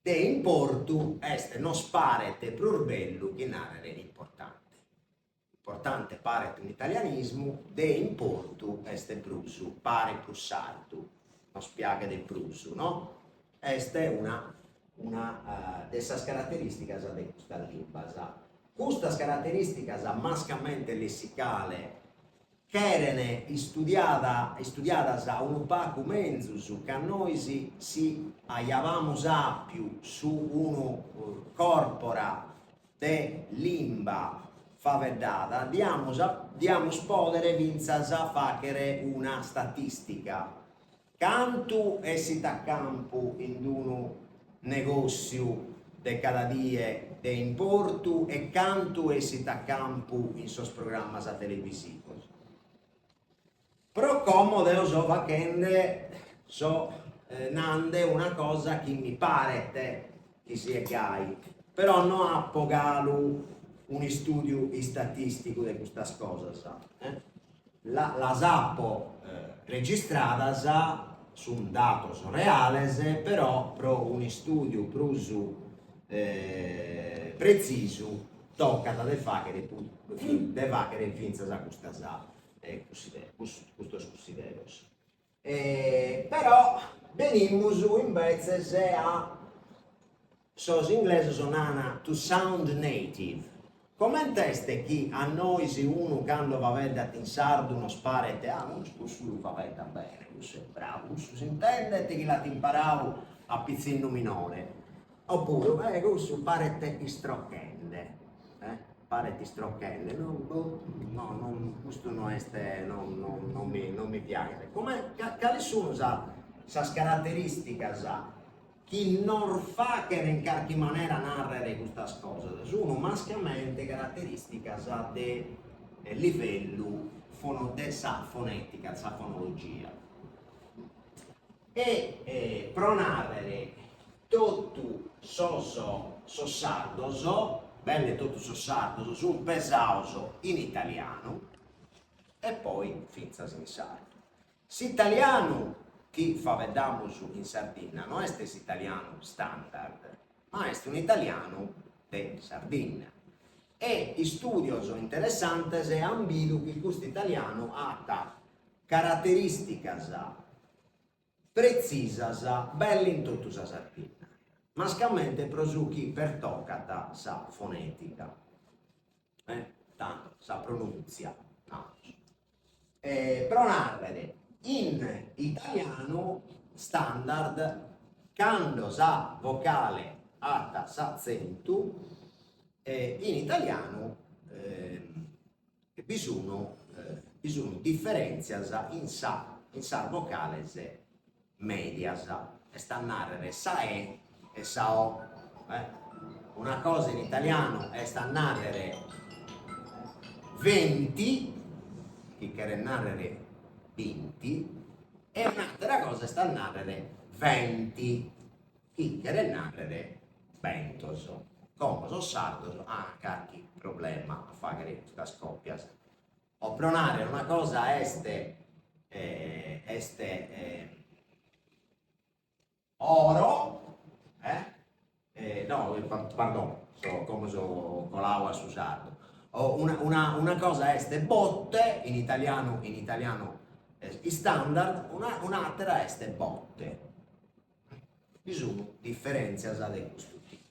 de importu este nos parete plurbellu che narrere importante paret un italianismo de importu este prusu pare plus sardu nos piaga del prusu no este una de esas características de questa lingua questas caratteristiche mascamente lessicale che erano studiadas a un pacu menzus che noi si aiavamo più su uno corpora de limba faveddata diamo spodere vinzas a facere una statistica cantu essit a campo in uno negozio de cada die de importu e cantu essit a campo in sos programmas televisivos. Però comodo so facende nande una cosa che mi pare che sia gai, però non ha pogalu un studio statistico di queste cose. La sappo registrata su un dato reales, però pro un studio prusu preciso tocca da facere finza a questa questo consideros. Però venimus invece a sos inglesi sonana to sound native. Come teste chi a noi si uno quando va vedere in sardo uno sparete non lo va vedere bene, questo è bravo, si intende che la ti imparavo a pizzino minore. Oppure questo parete istrocchende. Pareti strocchelle, questo non mi piace. Come quali sono queste caratteristiche che non fa che in qualche maniera narrare queste cose? Sono mascamente caratteristiche livello della fonetica, della fonologia. E pronarre tutto so sardoso, belle tutto so sardoso, su un pesauso in italiano e poi finza in sardo. S'italiano che fa vedamo su in Sardegna non è stesso italiano standard, ma è un italiano di Sardegna. E gli studiosi interessanti hanno visto che questo italiano ha caratteristiche precise, belle in tutta la Sardegna, ma scamente prosuchi per toccata sa fonetica, tanto sa pronunzia. Pronarvere in italiano standard quando sa vocale atta s'accento in italiano bisogno differenzias in sa vocales medias e sta a narrare sa e sa o. Una cosa in italiano è sta a narrare 20, chi quiere narrare 20, e un'altra cosa sta a narrare 20, chi quiere narrare 20. Come sono sardo, qualche problema a fare questa scoppia. O pronare una cosa oro, no, pardon, come so con l'acqua su sardo. O una cosa botte, in italiano standard, un'altra botte. Bisogna differenze di questo tipo.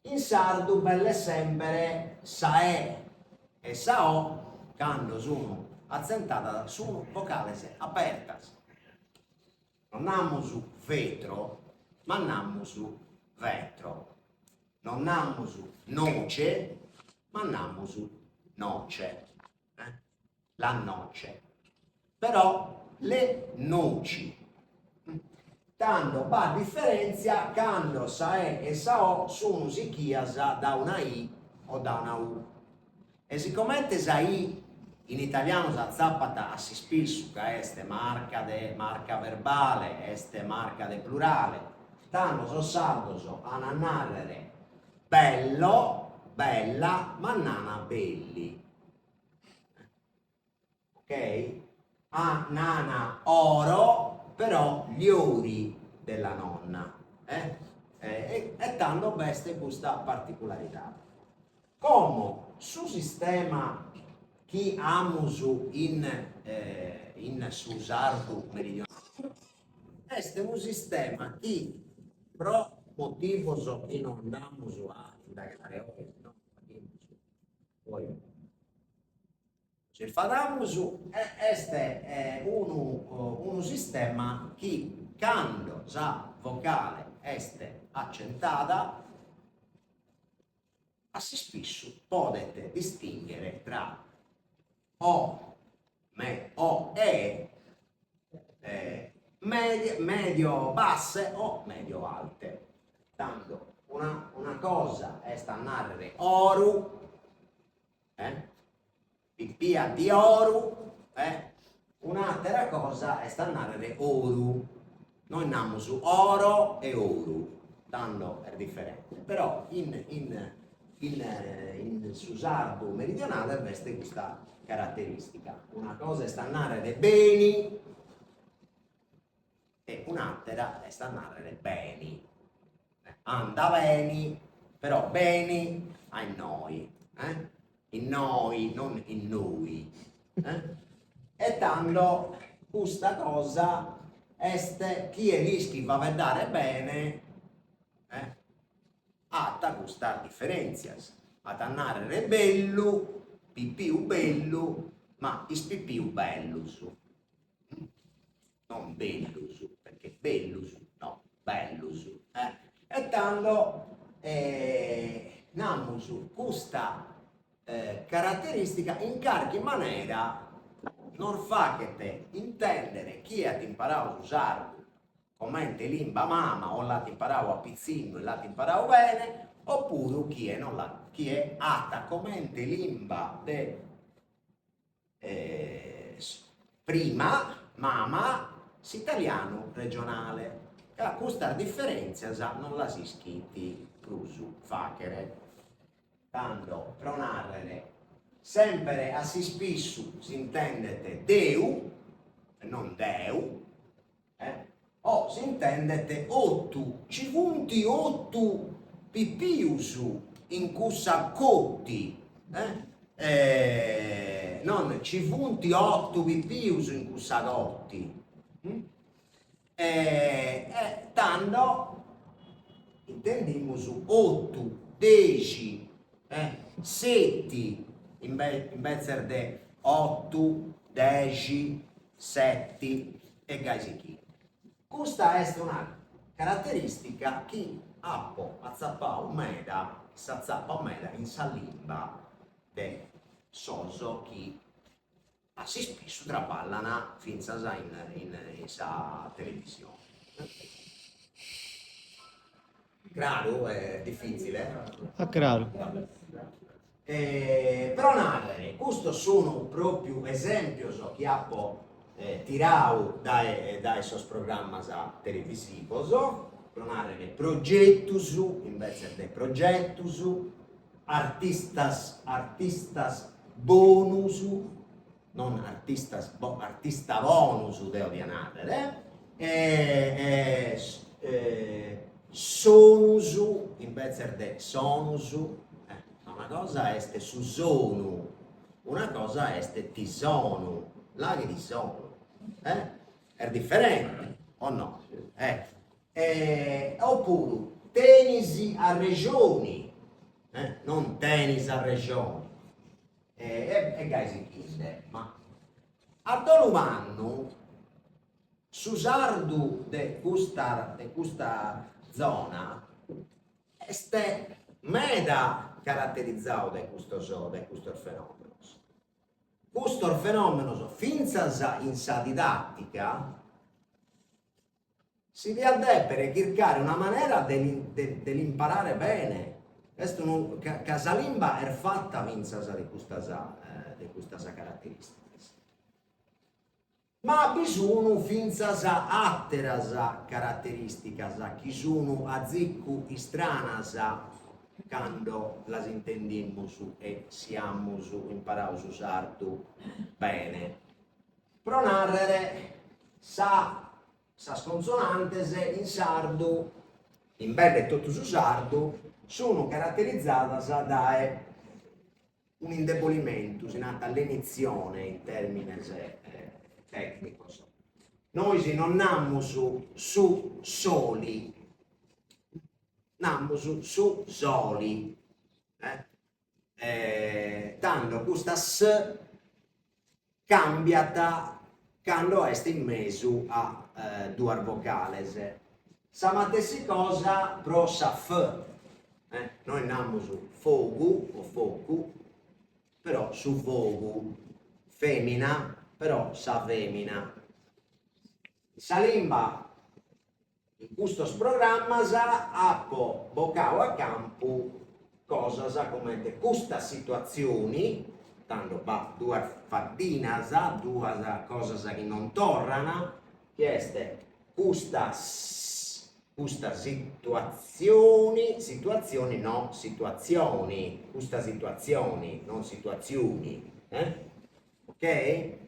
In sardo belle sempre sa e sa o quando sono accentate su vocali aperte. Non andiamo su vetro, ma andiamo su vetro. Non andiamo su noce, ma andiamo su noce. La noce. Però le noci. Tanto va differenzia quando sa e sa o sono sichias da una I o da una U. E siccome sa I in italiano sa zappata a si spesso che este marca verbale, este marca de plurale, tanto so sardo a narrare bello, bella, ma nana belli. Ok? A nana oro, però gli ori della nonna, e tanto veste questa particolarità. Come su sistema che amusu in su sardo meridionale, è un sistema che pro motivo che non andiamo a indagare oggi, no? Poi se facciamo su è un sistema che quando la vocale è accentata assai spesso potete distinguere tra o, medio basse o medio alte. Tanto una cosa è sta narrare oro, pipia di oro, un'altra cosa è sta narrare oro. Noi andiamo su oro e oro, tanto è differente. Però su sardo meridionale veste questa caratteristica. Una cosa è sta narrare beni e un'altra è sta narrare beni. Anda beni, però beni a noi, in noi, non in noi. E tanto questa cosa è chi è rischi va a vedere bene, atta questa differenzia. A narrare bello, pipiu bello, ma ispipiu bellus. Non bellus, perché bellus, no, bellus. E tanto andiamo su questa caratteristica in qualche maniera non fa che te intendere chi ha imparato a usare come lingua mamma o l'ha imparato a pizzino e l'ha imparato bene, oppure chi è atta come lingua prima, mama, s'italiano regionale. Questa differenza non la si scritti prusu facere. Tanto pronarrere sempre a si spissu si intendete deu e non deu, o si intendete ottu, ci punti ottu pipiusu in cussa cotti, non ci punti ottu pipiusu in cussa cotti. Tanto intendimus ottu, 10, 7 invece di 8, 10, 7 e gaisichi. Questa è una caratteristica che appo azzappau meda, s'azzappa meda in salimba de soso che si spesso traballano finza in sa televisione. Claro, è difficile. Ah, chiaro. Però nagare, questo sono proprio esempio che ho tirato dai sos programmi televisivi, però nagare progettus, invece di progettus, artistas bonus, non artista bonus devo dire, sonus, invece di sonus, una cosa è su sono, una cosa è ti sono, là che ti sono, è differente o no? Oppure tenisi a regioni, non tennis a regioni, e gaisi chinde, ma a Dolumanno su sardu de questa zona este meda caratterizzato da questo fenomeno. Questo fenomeno, finza in sa didattica, si deve per cercare una maniera dell'imparare bene. Casa limba è fatta finza di questa caratteristica. Ma bisogna finza altre caratteristiche che sono a ziccu istranas quando las intendimus e siamo imparato sardu bene. Pro narrere sas consonantes in sardu, in bello e tutto su sardu, sono caratterizzate da un indebolimento, si nata l'inizione in termini tecnico. Noi non nammo su soli, nammo su soli, tanto questa s cambiata quando è in mezzo a due vocales. Sa stessa cosa pro sa f, noi nammo su fogu o focu, però su fogu, femmina, però sa femmina. Sa limba in questo programma appo bocao a campo cose come queste situazioni, tanto due fattinas, due cose che non tornano, che è questa situazioni no situazioni, questa situazioni non situazioni, ok?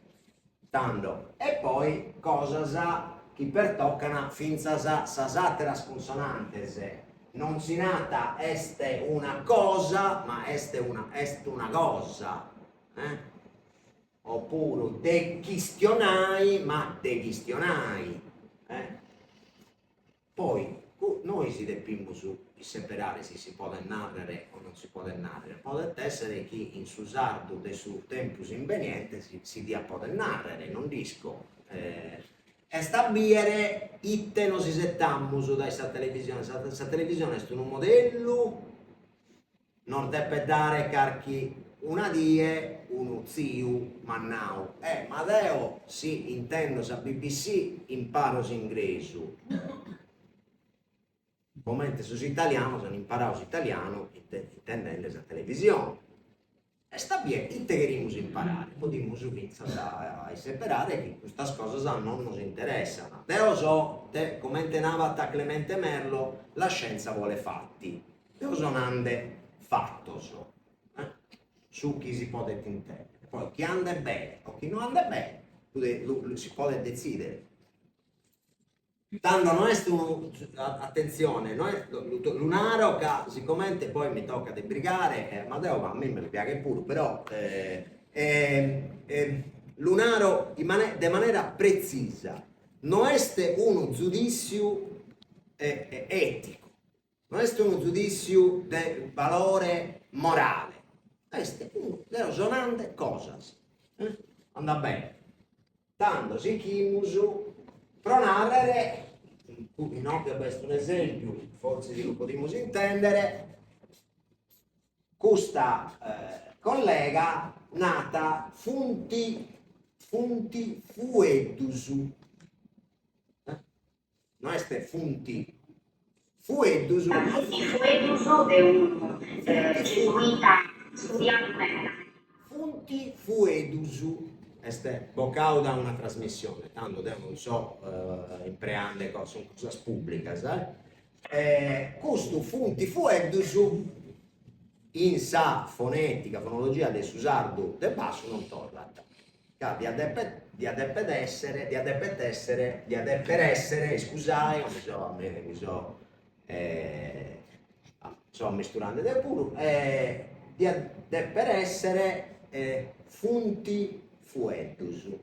Tanto e poi cose che pertoccano finza sas altre consonantes, non si nata este una cosa ma este una cosa, oppure dechistionai ma dechistionai, poi noi si deppimmo separare se si può narrare o non si può narrare. Può essere che in su sardo de su tempus inveniente si dia può narrare, non disco. E stabilire itte non si settammo da questa televisione. Questa televisione è un modello, non deve dare carchi una die, uno zio, mannau. Ma deo si intendo sa BBC imparo inglese. Come su italiano sono imparato italiano intendendo la televisione. E sta bene, e te queremos imparare, podemos a separare che queste cose non ci interessano. Te lo so, come tenava Clemente Merlo, la scienza vuole fatti. Te so nande fatto so, su chi si può intendere. Poi chi anda bene o chi non anda bene, si può decidere. Tanto non è attenzione, non è lunaro che siccome poi mi tocca di brigare, Matteo a me mi piace pure, però lunaro di maniera precisa, non è uno giudizio etico, non è uno giudizio di valore morale, è una sonante cosa, anda bene, tanto si chiuso. Pro narrare, no, che è un esempio, forse lo potremmo intendere, questa collega nata funti fuedusu, non è funti fuedusu, Funti fuedusu è un gesuita studiato bene. Funti fuedusu. Este boccao da una trasmissione, tanto non so in preande sono cose pubbliche, questo funti fuedusu in sa fonetica, fonologia del susardo del basso non torna. Di adepper essere, scusate, sto misturando del puro, di adepper essere funti fuedusu,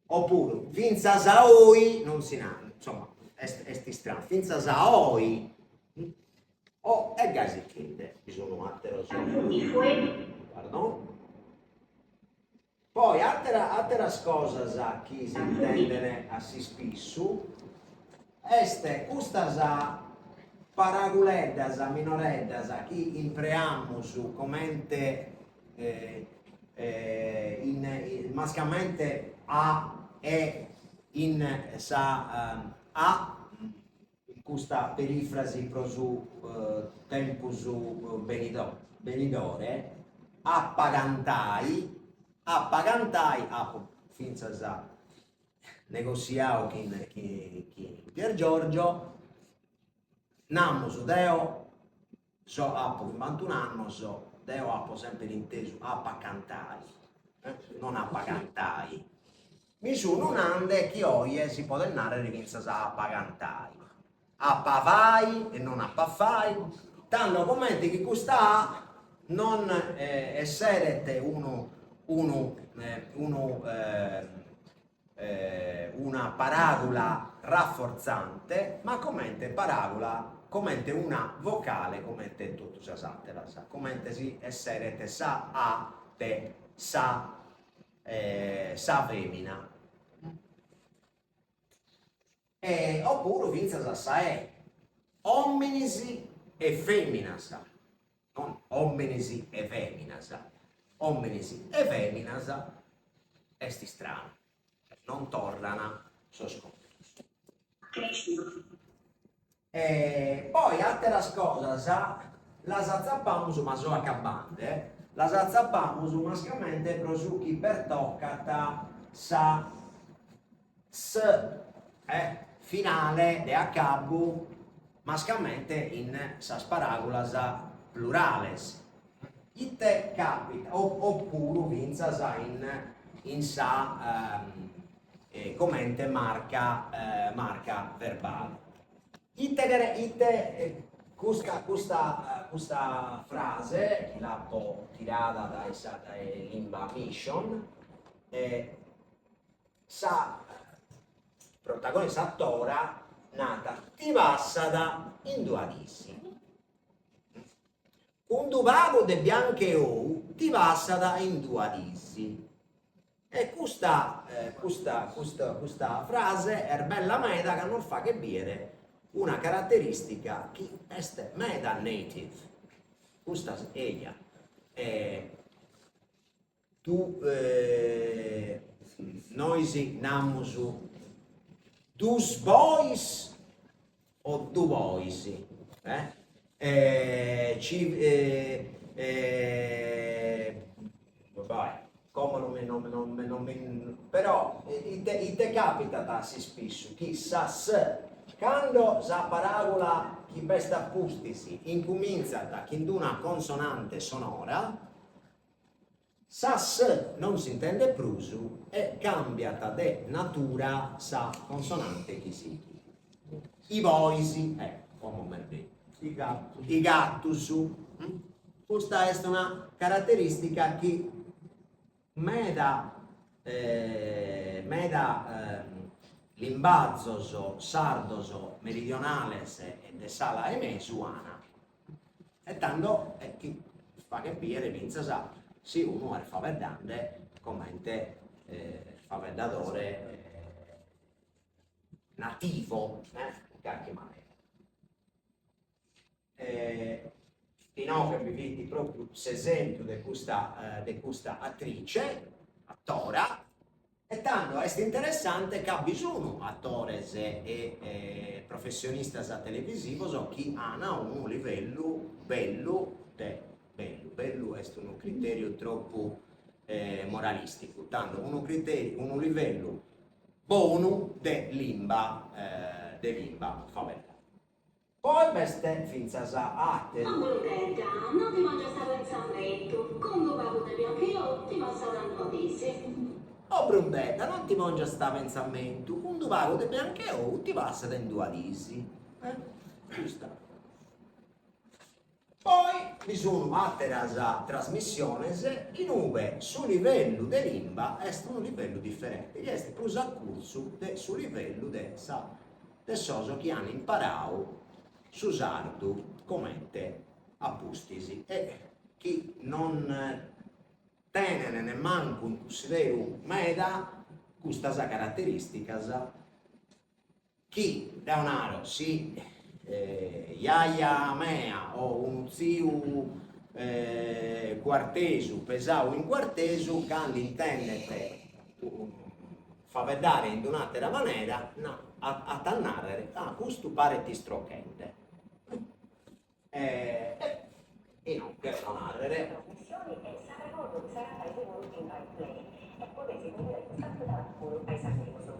oppure finza saoi non si nato, insomma è strano, finza saoi o è gasichinde, bisogna altro pardon. Poi altre cose che si intendono a si spesso este questa paraguleddas minoreddas che impreamus commente mascamente a e in sa a questa perifrasi prosu tempus benidore appagantai finza sa negoziao chi Pier Giorgio namus deo so appo 21 anni so deo appo sempre inteso appacantai non appagantai mi sono un ande che oggi si può narrare che finza sa appagantai appavai e non appafai tanto commenti che questa non essere una parabola rafforzante, ma commente parabola, commente una vocale, commente tutto sa satera, commente si essere sa a te sa femmina. Oppure vinza sa è hominis e femminas, non hominis e femminas, hominis e femminas esti strano, non tornano so scontos. Poi altre cose la zappamos ma so accabande, la zappamos mascamente prosucchi per toccata sa finale de accabu mascalmente in sas parabolas plurales. Ite capita, oppure vinza sa in sa commente marca verbale. Questa frase, che l'ha tirata da Limba Mission, sa protagonista attora nata tivassada in duadissi. Un duvago de bianche ou tivassada in duadissi. E questa frase è bella meda che non fa che dire una caratteristica che è meda native. Questa è ella. Noi namus dus bois o du bois, Vabbè, come però te capita si spesso chi sa se quando sa paragola chi besta appustisi incomincia da chi una consonante sonora sa se non si intende prusu e cambiata de natura sa consonante chi si i voisi come merda i gattus. Questa è una caratteristica che meda limbazzoso, sardoso, meridionales e de sala e mesuana. E tanto chi fa capire pensa sa se uno è favedante commente favedatore nativo in qualche maniera. Inoltre vi vedi proprio l'esempio di questa attrice, attora, e tanto è interessante che ha bisogno attori e professionisti televisivi che hanno un livello bello è un criterio troppo moralistico, tanto un livello buono di limba favela. Poi queste finza sa Non volete, non ti mangia sta pensamento, quando pago te anche io ti passa tanto disi. Oh Brumbetta, non ti mangia sta pensamento, quando pago te anche io ti passa tanto disi. Giusto. Poi vi sono altre trasmissioni in cui sul livello di limba è un livello differente, è più a corso sul livello di soso che hanno imparato su sardo come appustisi e chi non tiene nemmeno in considero meda questa caratteristica chi da un aro si iaia mea o uno zio quartesu pesau in quartesu quando intende fa vedere in un'altra maniera no, a tannare questo pare ti strocchente e non che narrare trasmissioni e Saragogo sarà evoluto in Rai Play e potete vedere questo spettacolo paesaggistico.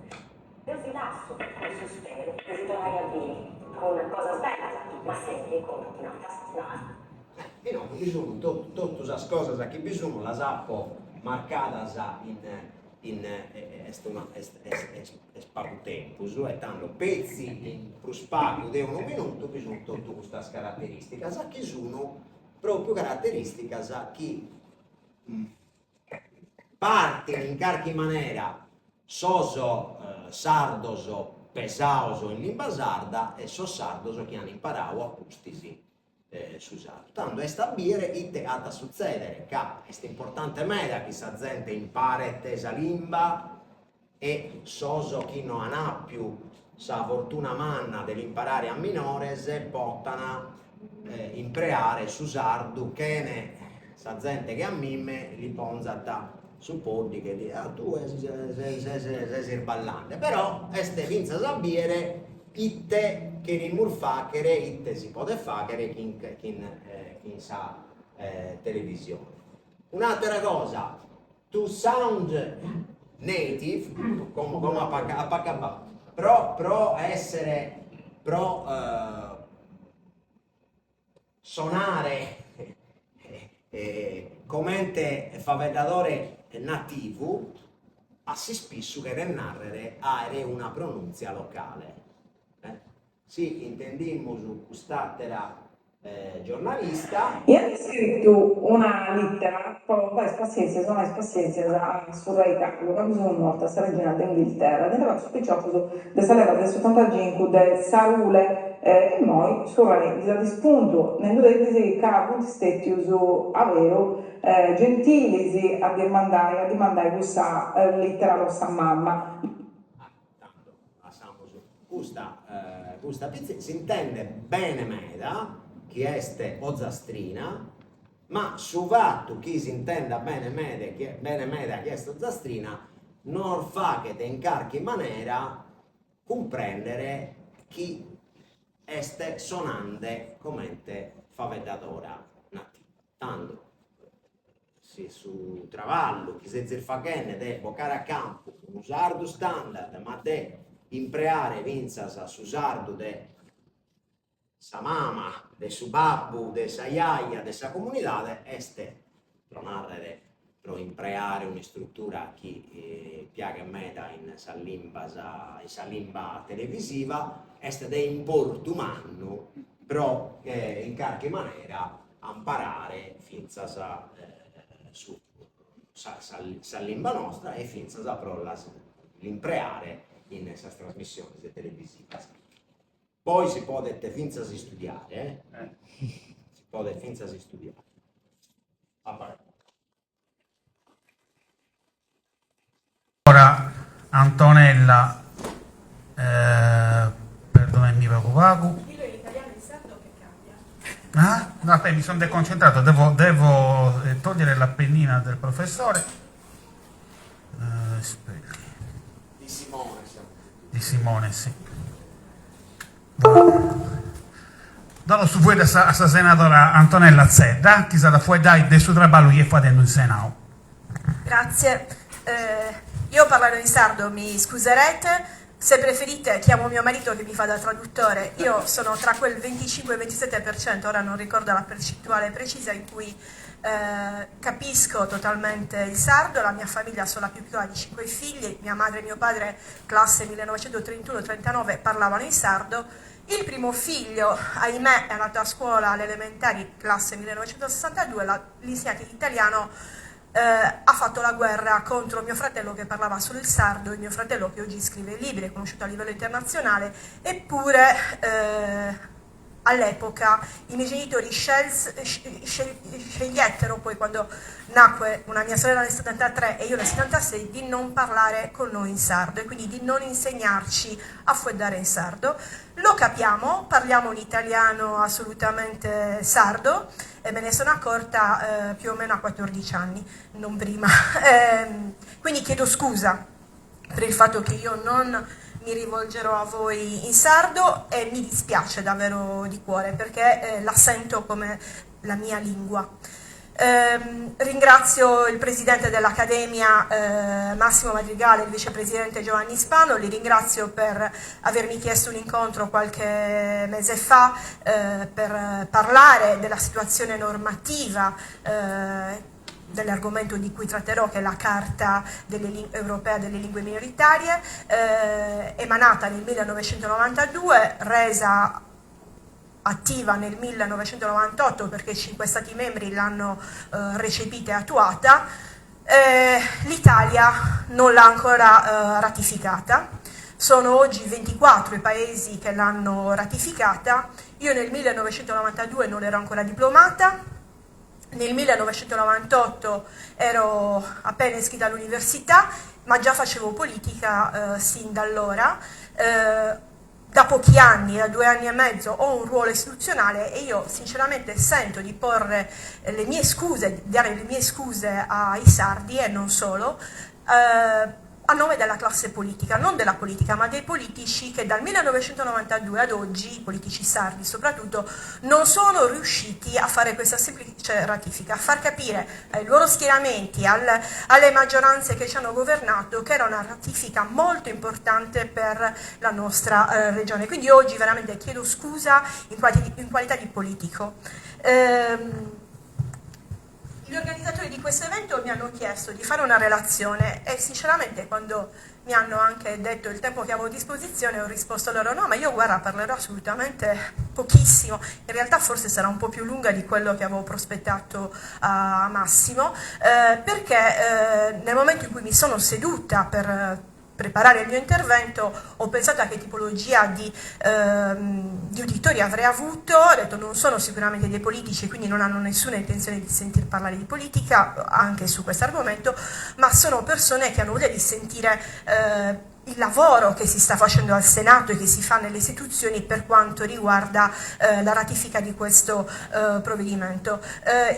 Così lasso, con spero, che si tornai a dire con cosa sbella, ma sempre con notas. E no, bisogna tutte queste cose che bisogna la sappo marcata in poco tempo, e tanto pezzi in prospacchio di un minuto bisogna tutte queste caratteristiche, che sono proprio caratteristiche che partono in qualche maniera soso sardoso, pesauso in lingua sarda e so sardoso che hanno imparato a pustisi su sardo. Tanto è stabile e a succedere che è importante mera che sa gente impara tesa lingua e soso chi non ha più sa fortuna manna dell'imparare a minores portano impreare su sardo che ne sa gente che a mime li ponza su poddi che di tu sei ballante però este vinza sabire itte che in murfachere itte si può fare in sa televisione. Un'altra cosa to sound native come a pro essere suonare come favellatore nativo si spesso che narrare avere una pronunzia locale sì intendimmo su quest'altra giornalista io ho scritto una lettera poi spazienza su Rai Carlo che sono morta sta regina d'Inghilterra ed era sospicioso di saleva del 75 del Sarule e noi su Rai di spunto nel vedete che punti stetti su avero gentili a dimandare questa lettera alla sua mamma questa pizza si intende bene meda che este ozastrina ma su fatto chi si intenda bene meda che est ozastrina non fa che te in qualche maniera comprendere chi este sonante commente favedadora nati. Tanto se su travallo chi se zirfagene de bocare a campo un sardo standard ma de impreare vinzas su sardo de sa mama, de su babbu, de sa iaia, de sa comunità este tronare pro impreare una struttura chi piaga meta in sa limba televisiva este de importumanno pro in qualche maniera imparare finza sa limba nostra e finza sa pro l'impreare in queste trasmissioni televisive. Poi si può finza si studiare, si può finza si studiare. Ora Antonella, perdonami Pacu. Ah? No, aspetta, mi sono deconcentrato, devo togliere la pennina del professore. Di Simone, sì. Dallo su voi a sta senadora Antonella Zedda, che da fuori dai del suo traballo che fa in Senato. Grazie. Io parlerò in sardo, mi scuserete. Se preferite chiamo mio marito che mi fa da traduttore. Io sono tra quel 25-27%, ora non ricordo la percentuale precisa, in cui capisco totalmente il sardo. La mia famiglia sono la più piccola di 5 figli, mia madre e mio padre, classe 1931-39, parlavano in sardo. Il primo figlio, ahimè, è andato a scuola alle elementari, classe 1962, l'insegnante di italiano ha fatto la guerra contro mio fratello che parlava solo il sardo, e mio fratello che oggi scrive libri, è conosciuto a livello internazionale, eppure all'epoca i miei genitori scegliettero, poi quando nacque una mia sorella nel 73 e io nel 76, di non parlare con noi in sardo e quindi di non insegnarci a fueddare in sardo. Lo capiamo, parliamo un italiano assolutamente sardo e me ne sono accorta più o meno a 14 anni, non prima. Quindi chiedo scusa per il fatto che io non mi rivolgerò a voi in sardo e mi dispiace davvero di cuore perché la sento come la mia lingua. Ringrazio il presidente dell'Accademia Massimo Madrigale e il vicepresidente Giovanni Spano, li ringrazio per avermi chiesto un incontro qualche mese fa per parlare della situazione normativa dell'argomento di cui tratterò, che è la Carta europea delle lingue minoritarie, emanata nel 1992, resa attiva nel 1998 perché 5 Stati membri l'hanno recepita e attuata. L'Italia non l'ha ancora ratificata, sono oggi 24 i paesi che l'hanno ratificata. Io nel 1992 non ero ancora diplomata, nel 1998 ero appena iscritta all'università, ma già facevo politica sin da allora. Da pochi anni, da 2 anni e mezzo, ho un ruolo istituzionale e io sinceramente sento di porre le mie scuse, di dare le mie scuse ai sardi e non solo, a nome della classe politica, non della politica ma dei politici che dal 1992 ad oggi, i politici sardi soprattutto, non sono riusciti a fare questa semplice ratifica, a far capire ai loro schieramenti, alle maggioranze che ci hanno governato che era una ratifica molto importante per la nostra regione. Quindi oggi veramente chiedo scusa in qualità di politico. Gli organizzatori di questo evento mi hanno chiesto di fare una relazione e sinceramente quando mi hanno anche detto il tempo che avevo a disposizione ho risposto loro no, ma io guarda parlerò assolutamente pochissimo, in realtà forse sarà un po' più lunga di quello che avevo prospettato a Massimo, perché nel momento in cui mi sono seduta per preparare il mio intervento ho pensato a che tipologia di uditori avrei avuto, ho detto non sono sicuramente dei politici quindi non hanno nessuna intenzione di sentir parlare di politica anche su questo argomento, ma sono persone che hanno voglia di sentire il lavoro che si sta facendo al Senato e che si fa nelle istituzioni per quanto riguarda la ratifica di questo provvedimento.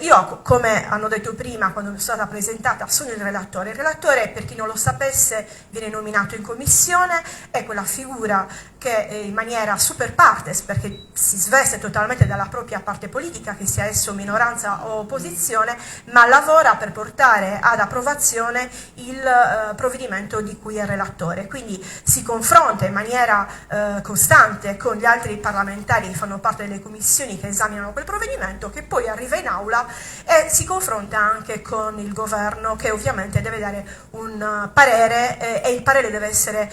Io, come hanno detto prima, quando è stata presentata, sono il relatore. Il relatore, per chi non lo sapesse, viene nominato in commissione, è quella figura che in maniera super partes, perché si sveste totalmente dalla propria parte politica, che sia esso minoranza o opposizione, ma lavora per portare ad approvazione il provvedimento di cui è relatore. Quindi si confronta in maniera costante con gli altri parlamentari che fanno parte delle commissioni che esaminano quel provvedimento, che poi arriva in aula e si confronta anche con il governo, che ovviamente deve dare un parere e il parere deve essere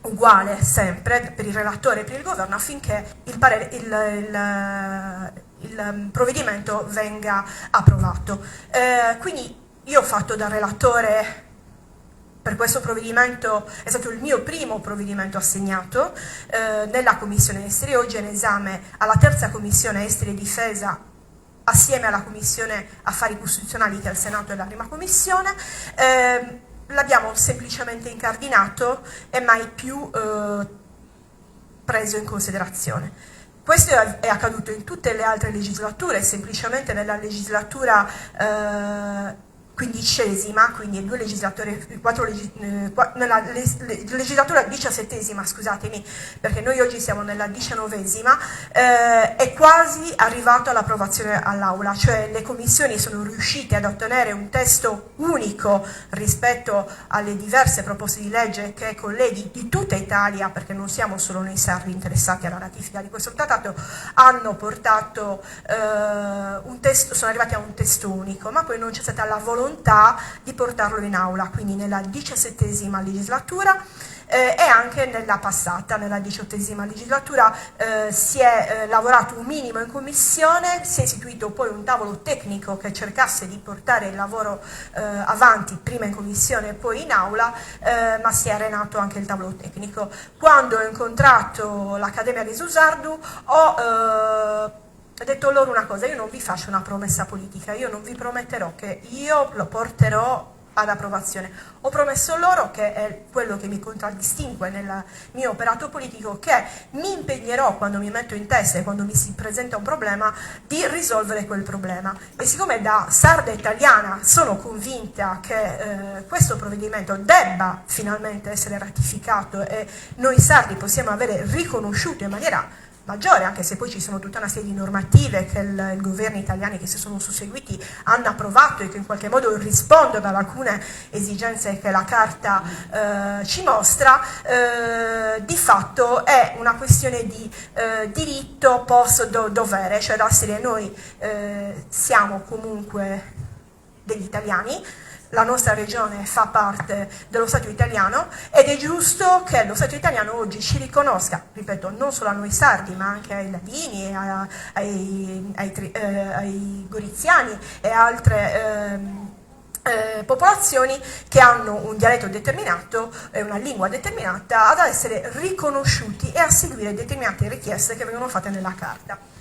uguale sempre per il relatore e per il governo, affinché il provvedimento venga approvato. Quindi io ho fatto da relatore per questo provvedimento, è stato il mio primo provvedimento assegnato nella Commissione Esteri, oggi è in esame alla terza Commissione Esteri e Difesa, assieme alla Commissione Affari Costituzionali, che è al Senato è la prima commissione. L'abbiamo semplicemente incardinato e mai più preso in considerazione. Questo è accaduto in tutte le altre legislature, semplicemente nella legislatura quindicesima, quindi nella legislatura diciassettesima, scusatemi, perché noi oggi siamo nella 19esima, è quasi arrivato all'approvazione all'Aula, cioè le commissioni sono riuscite ad ottenere un testo unico rispetto alle diverse proposte di legge che colleghi di tutta Italia, perché non siamo solo noi sardi interessati alla ratifica di questo trattato, hanno portato un testo, sono arrivati a un testo unico, ma poi non c'è stata la volontà di portarlo in aula, quindi nella 17esima legislatura e anche nella passata, nella 18esima legislatura si è lavorato un minimo in commissione, si è istituito poi un tavolo tecnico che cercasse di portare il lavoro avanti, prima in commissione e poi in aula, ma si è arenato anche il tavolo tecnico. Quando ho incontrato l'Accademia di Susardu ho detto loro una cosa: io non vi faccio una promessa politica, io non vi prometterò che io lo porterò ad approvazione. Ho promesso loro, che è quello che mi contraddistingue nel mio operato politico, che mi impegnerò, quando mi metto in testa e quando mi si presenta un problema, di risolvere quel problema. E siccome da sarda italiana sono convinta che questo provvedimento debba finalmente essere ratificato e noi sardi possiamo avere riconosciuto in maniera maggiore, anche se poi ci sono tutta una serie di normative che i governi italiani che si sono susseguiti hanno approvato e che in qualche modo rispondono ad alcune esigenze che la Carta ci mostra, di fatto è una questione di diritto post dovere, cioè da serie noi siamo comunque degli italiani, la nostra regione fa parte dello Stato italiano ed è giusto che lo Stato italiano oggi ci riconosca, ripeto, non solo a noi sardi ma anche ai ladini, ai goriziani e altre popolazioni che hanno un dialetto determinato e una lingua determinata, ad essere riconosciuti e a seguire determinate richieste che vengono fatte nella Carta.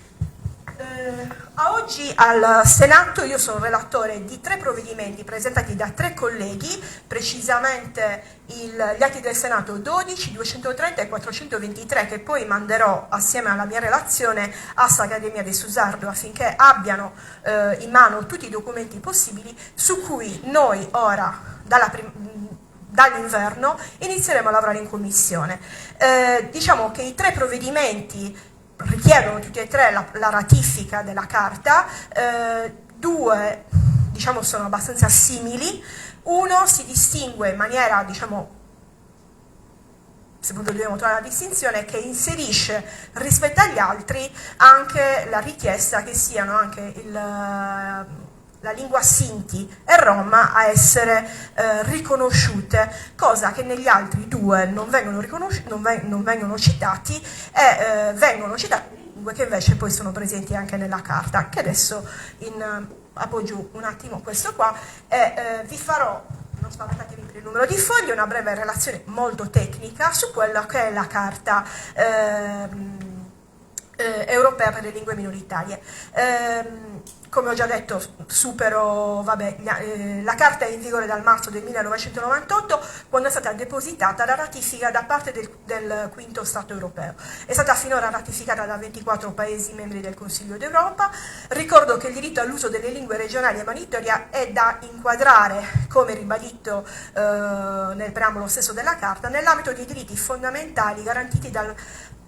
A oggi al Senato io sono relatore di 3 provvedimenti presentati da 3 colleghi, precisamente gli atti del Senato 12, 230 e 423, che poi manderò assieme alla mia relazione all'Accademia di Susardu affinché abbiano in mano tutti i documenti possibili, su cui noi ora, dall'inverno, inizieremo a lavorare in commissione. Diciamo che i 3 provvedimenti richiedono tutti e 3 la ratifica della Carta, 2 diciamo sono abbastanza simili, uno si distingue in maniera, diciamo, se proprio dobbiamo trovare la distinzione, che inserisce rispetto agli altri anche la richiesta che siano anche la lingua Sinti e Rom a essere riconosciute, cosa che negli altri 2 non vengono citati e vengono citati lingue che invece poi sono presenti anche nella Carta, che adesso appoggio un attimo questo qua e vi farò, non spaventatevi per il numero di foglie, una breve relazione molto tecnica su quella che è la Carta europea per le lingue minoritarie. come ho già detto, la carta è in vigore dal marzo del 1998, quando è stata depositata la ratifica da parte del quinto Stato europeo. È stata finora ratificata da 24 Paesi membri del Consiglio d'Europa. Ricordo che il diritto all'uso delle lingue regionali e minoritarie è da inquadrare, come ribadito nel preambolo stesso della Carta, nell'ambito dei diritti fondamentali garantiti dal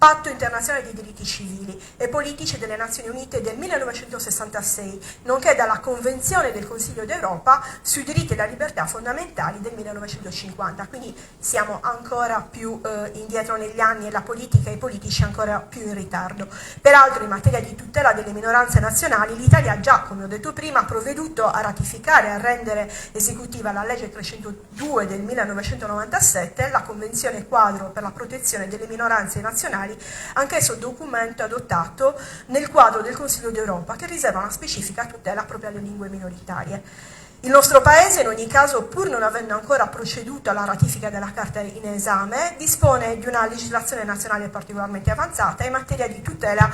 Patto internazionale dei diritti civili e politici delle Nazioni Unite del 1966, nonché dalla Convenzione del Consiglio d'Europa sui diritti e le libertà fondamentali del 1950. Quindi siamo ancora più indietro negli anni e la politica e i politici ancora più in ritardo. Peraltro in materia di tutela delle minoranze nazionali l'Italia ha già, come ho detto prima, provveduto a ratificare e a rendere esecutiva la legge 302 del 1997, la Convenzione quadro per la protezione delle minoranze nazionali, anch'esso documento adottato nel quadro del Consiglio d'Europa che riserva una specifica tutela proprio alle lingue minoritarie. Il nostro Paese, in ogni caso, pur non avendo ancora proceduto alla ratifica della Carta in esame, dispone di una legislazione nazionale particolarmente avanzata in materia di tutela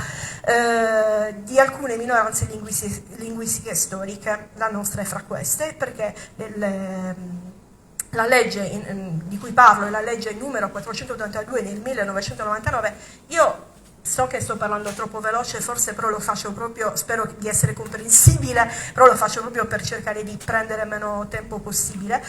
di alcune minoranze linguistiche storiche. La nostra è fra queste, perché la legge di cui parlo è la legge numero 482 del 1999. Io so che sto parlando troppo veloce, forse però lo faccio proprio, spero di essere comprensibile, però lo faccio proprio per cercare di prendere meno tempo possibile.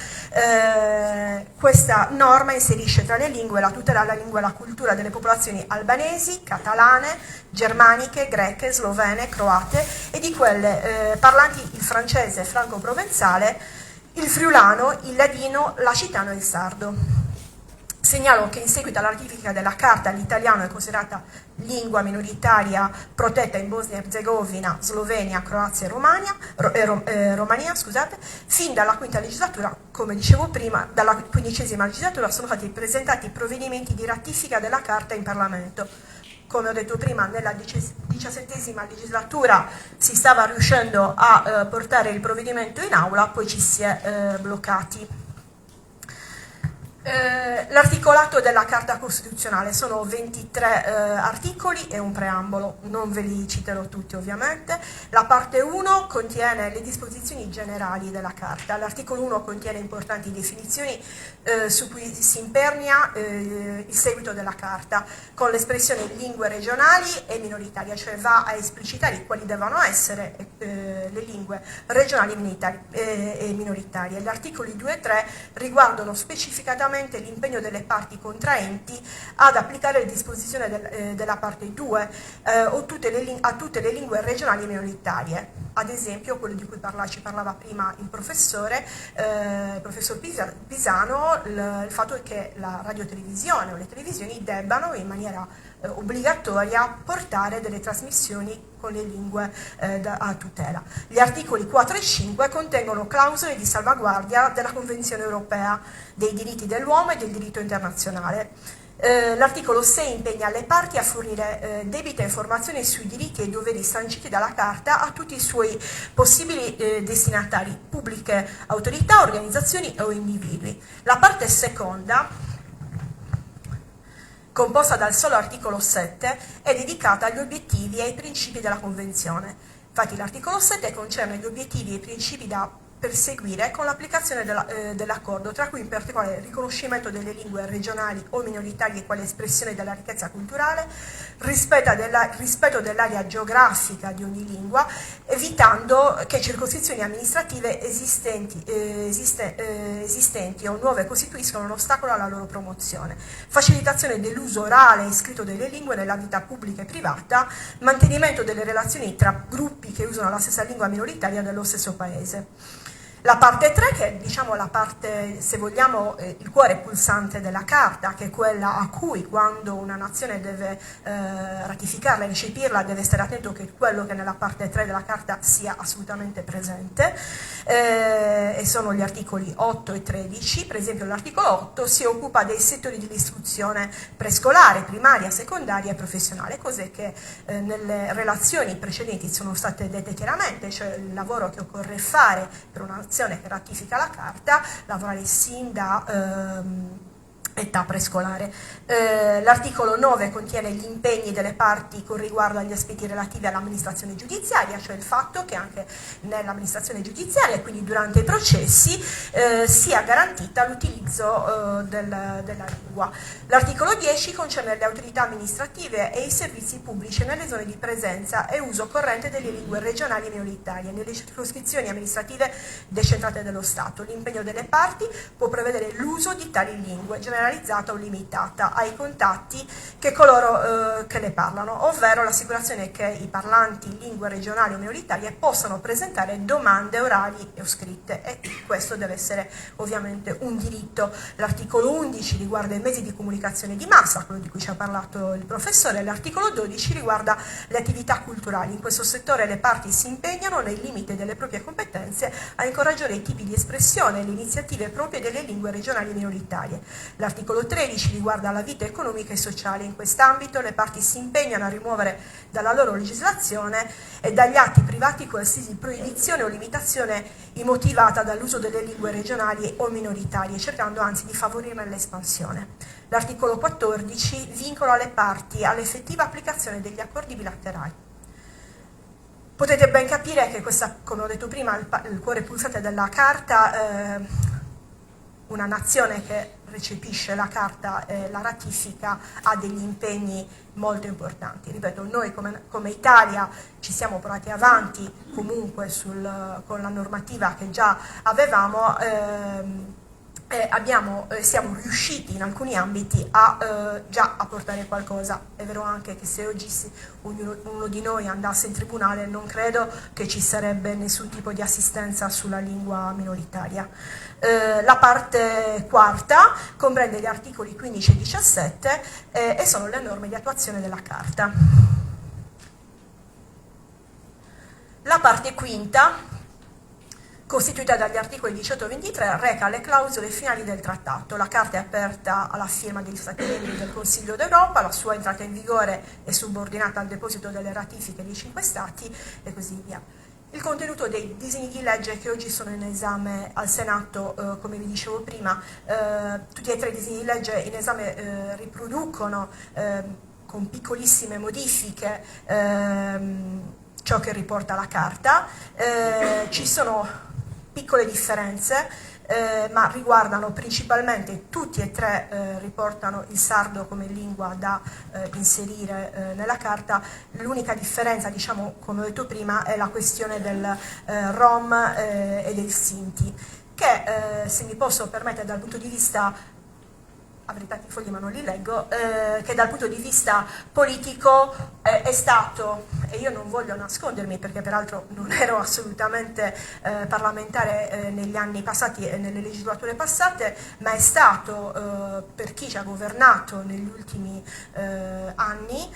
Questa norma inserisce tra le lingue la tutela della lingua e la cultura delle popolazioni albanesi, catalane, germaniche, greche, slovene, croate e di quelle parlanti il francese franco-provenzale, il friulano, il ladino, l'acitano e il sardo. Segnalo che in seguito alla ratifica della Carta l'italiano è considerata lingua minoritaria protetta in Bosnia e Erzegovina, Slovenia, Croazia e Romania, fin dalla quinta legislatura, come dicevo prima, dalla 15ª legislatura sono stati presentati provvedimenti di ratifica della Carta in Parlamento. Come ho detto prima, nella 17ª legislatura si stava riuscendo a portare il provvedimento in aula, poi ci si è bloccati. L'articolato della Carta Costituzionale sono 23 articoli e un preambolo, non ve li citerò tutti ovviamente. La parte 1 contiene le disposizioni generali della Carta. L'articolo 1 contiene importanti definizioni su cui si impernia il seguito della Carta, con l'espressione lingue regionali e minoritarie, cioè va a esplicitare quali devono essere le lingue regionali e minoritarie. Gli articoli 2 e 3 riguardano specificatamente l'impegno delle parti contraenti ad applicare le disposizioni della parte 2 a tutte le lingue regionali e minoritarie. Ad esempio, quello di cui ci parlava prima il professor Pisano, il fatto che la radiotelevisione o le televisioni debbano in maniera obbligatoria portare delle trasmissioni con le lingue a tutela. Gli articoli 4 e 5 contengono clausole di salvaguardia della Convenzione europea dei diritti dell'uomo e del diritto internazionale. L'articolo 6 impegna le parti a fornire debite informazioni sui diritti e i doveri sanciti dalla Carta a tutti i suoi possibili destinatari, pubbliche autorità, organizzazioni o individui. La parte seconda, composta dal solo articolo 7, è dedicata agli obiettivi e ai principi della Convenzione. Infatti l'articolo 7 concerne gli obiettivi e i principi da perseguire con l'applicazione dell'accordo, tra cui in particolare il riconoscimento delle lingue regionali o minoritarie quale espressione della ricchezza culturale, rispetto dell'area geografica di ogni lingua, evitando che circoscrizioni amministrative esistenti o nuove costituiscano un ostacolo alla loro promozione, facilitazione dell'uso orale e scritto delle lingue nella vita pubblica e privata, mantenimento delle relazioni tra gruppi che usano la stessa lingua minoritaria dello stesso paese. La parte 3, che è diciamo la parte, se vogliamo, il cuore pulsante della Carta, che è quella a cui quando una nazione deve ratificarla e recepirla deve stare attento che quello che nella parte 3 della Carta sia assolutamente presente, e sono gli articoli 8 e 13. Per esempio l'articolo 8 si occupa dei settori dell'istruzione prescolare, primaria, secondaria e professionale, cose che nelle relazioni precedenti sono state dette chiaramente, cioè il lavoro che occorre fare per una che ratifica la Carta, lavorare sin età prescolare. L'articolo 9 contiene gli impegni delle parti con riguardo agli aspetti relativi all'amministrazione giudiziaria, cioè il fatto che anche nell'amministrazione giudiziaria e quindi durante i processi sia garantita l'utilizzo della lingua. L'articolo 10 concerne le autorità amministrative e i servizi pubblici nelle zone di presenza e uso corrente delle lingue regionali e minoritarie nelle circoscrizioni amministrative decentrate dello Stato. L'impegno delle parti può prevedere l'uso di tali lingue, generalizzata o limitata ai contatti che coloro che le parlano, ovvero l'assicurazione che i parlanti lingue regionali o minoritarie possano presentare domande orali o scritte, e questo deve essere ovviamente un diritto. L'articolo 11 riguarda i mezzi di comunicazione di massa, quello di cui ci ha parlato il professore. L'articolo 12 riguarda le attività culturali. In questo settore le parti si impegnano, nei limiti delle proprie competenze, a incoraggiare i tipi di espressione e le iniziative proprie delle lingue regionali e minoritarie. L'articolo 13 riguarda la vita economica e sociale. In quest'ambito le parti si impegnano a rimuovere dalla loro legislazione e dagli atti privati qualsiasi proibizione o limitazione immotivata dall'uso delle lingue regionali o minoritarie, cercando anzi di favorirne l'espansione. L'articolo 14 vincola le parti all'effettiva applicazione degli accordi bilaterali. Potete ben capire che questa, come ho detto prima, il cuore pulsante della Carta, una nazione che recepisce la Carta e la ratifica ha degli impegni molto importanti. Ripeto, noi come Italia ci siamo portati avanti comunque con la normativa che già avevamo, siamo riusciti in alcuni ambiti già a portare qualcosa. È vero anche che se oggi uno di noi andasse in tribunale non credo che ci sarebbe nessun tipo di assistenza sulla lingua minoritaria. La parte quarta comprende gli articoli 15 e 17 e sono le norme di attuazione della Carta. La parte quinta, costituita dagli articoli 18 e 23, reca le clausole finali del trattato. La Carta è aperta alla firma degli Stati membri del Consiglio d'Europa, la sua entrata in vigore è subordinata al deposito delle ratifiche dei 5 Stati e così via. Il contenuto dei disegni di legge che oggi sono in esame al Senato, come vi dicevo prima, tutti e tre i disegni di legge in esame riproducono con piccolissime modifiche ciò che riporta la Carta. Ci sono piccole differenze, ma riguardano principalmente, tutti e tre riportano il sardo come lingua da inserire nella Carta. L'unica differenza, diciamo, come ho detto prima, è la questione del Rom e del Sinti, che se mi posso permettere dal punto di vista, avrei tanti fogli ma non li leggo, che dal punto di vista politico è stato, e io non voglio nascondermi perché peraltro non ero assolutamente parlamentare negli anni passati e nelle legislature passate, ma è stato per chi ci ha governato negli ultimi anni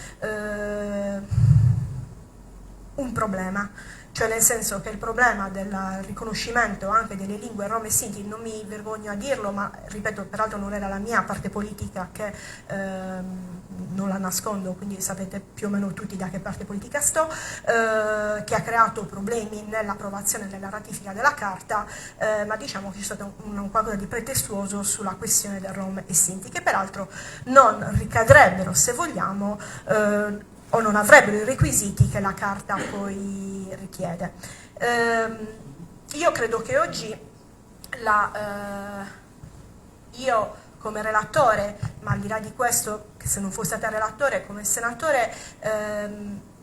un problema. Cioè nel senso che il problema del riconoscimento anche delle lingue rom e sinti, non mi vergogno a dirlo, ma ripeto, peraltro non era la mia parte politica che non la nascondo, quindi sapete più o meno tutti da che parte politica sto, che ha creato problemi nell'approvazione e nella ratifica della Carta, ma diciamo che c'è stato un qualcosa di pretestuoso sulla questione del rom e sinti, che peraltro non ricadrebbero, se vogliamo, o non avrebbero i requisiti che la Carta poi richiede. Io credo che oggi io come relatore, ma al di là di questo, che se non fossi stata relatore come senatore,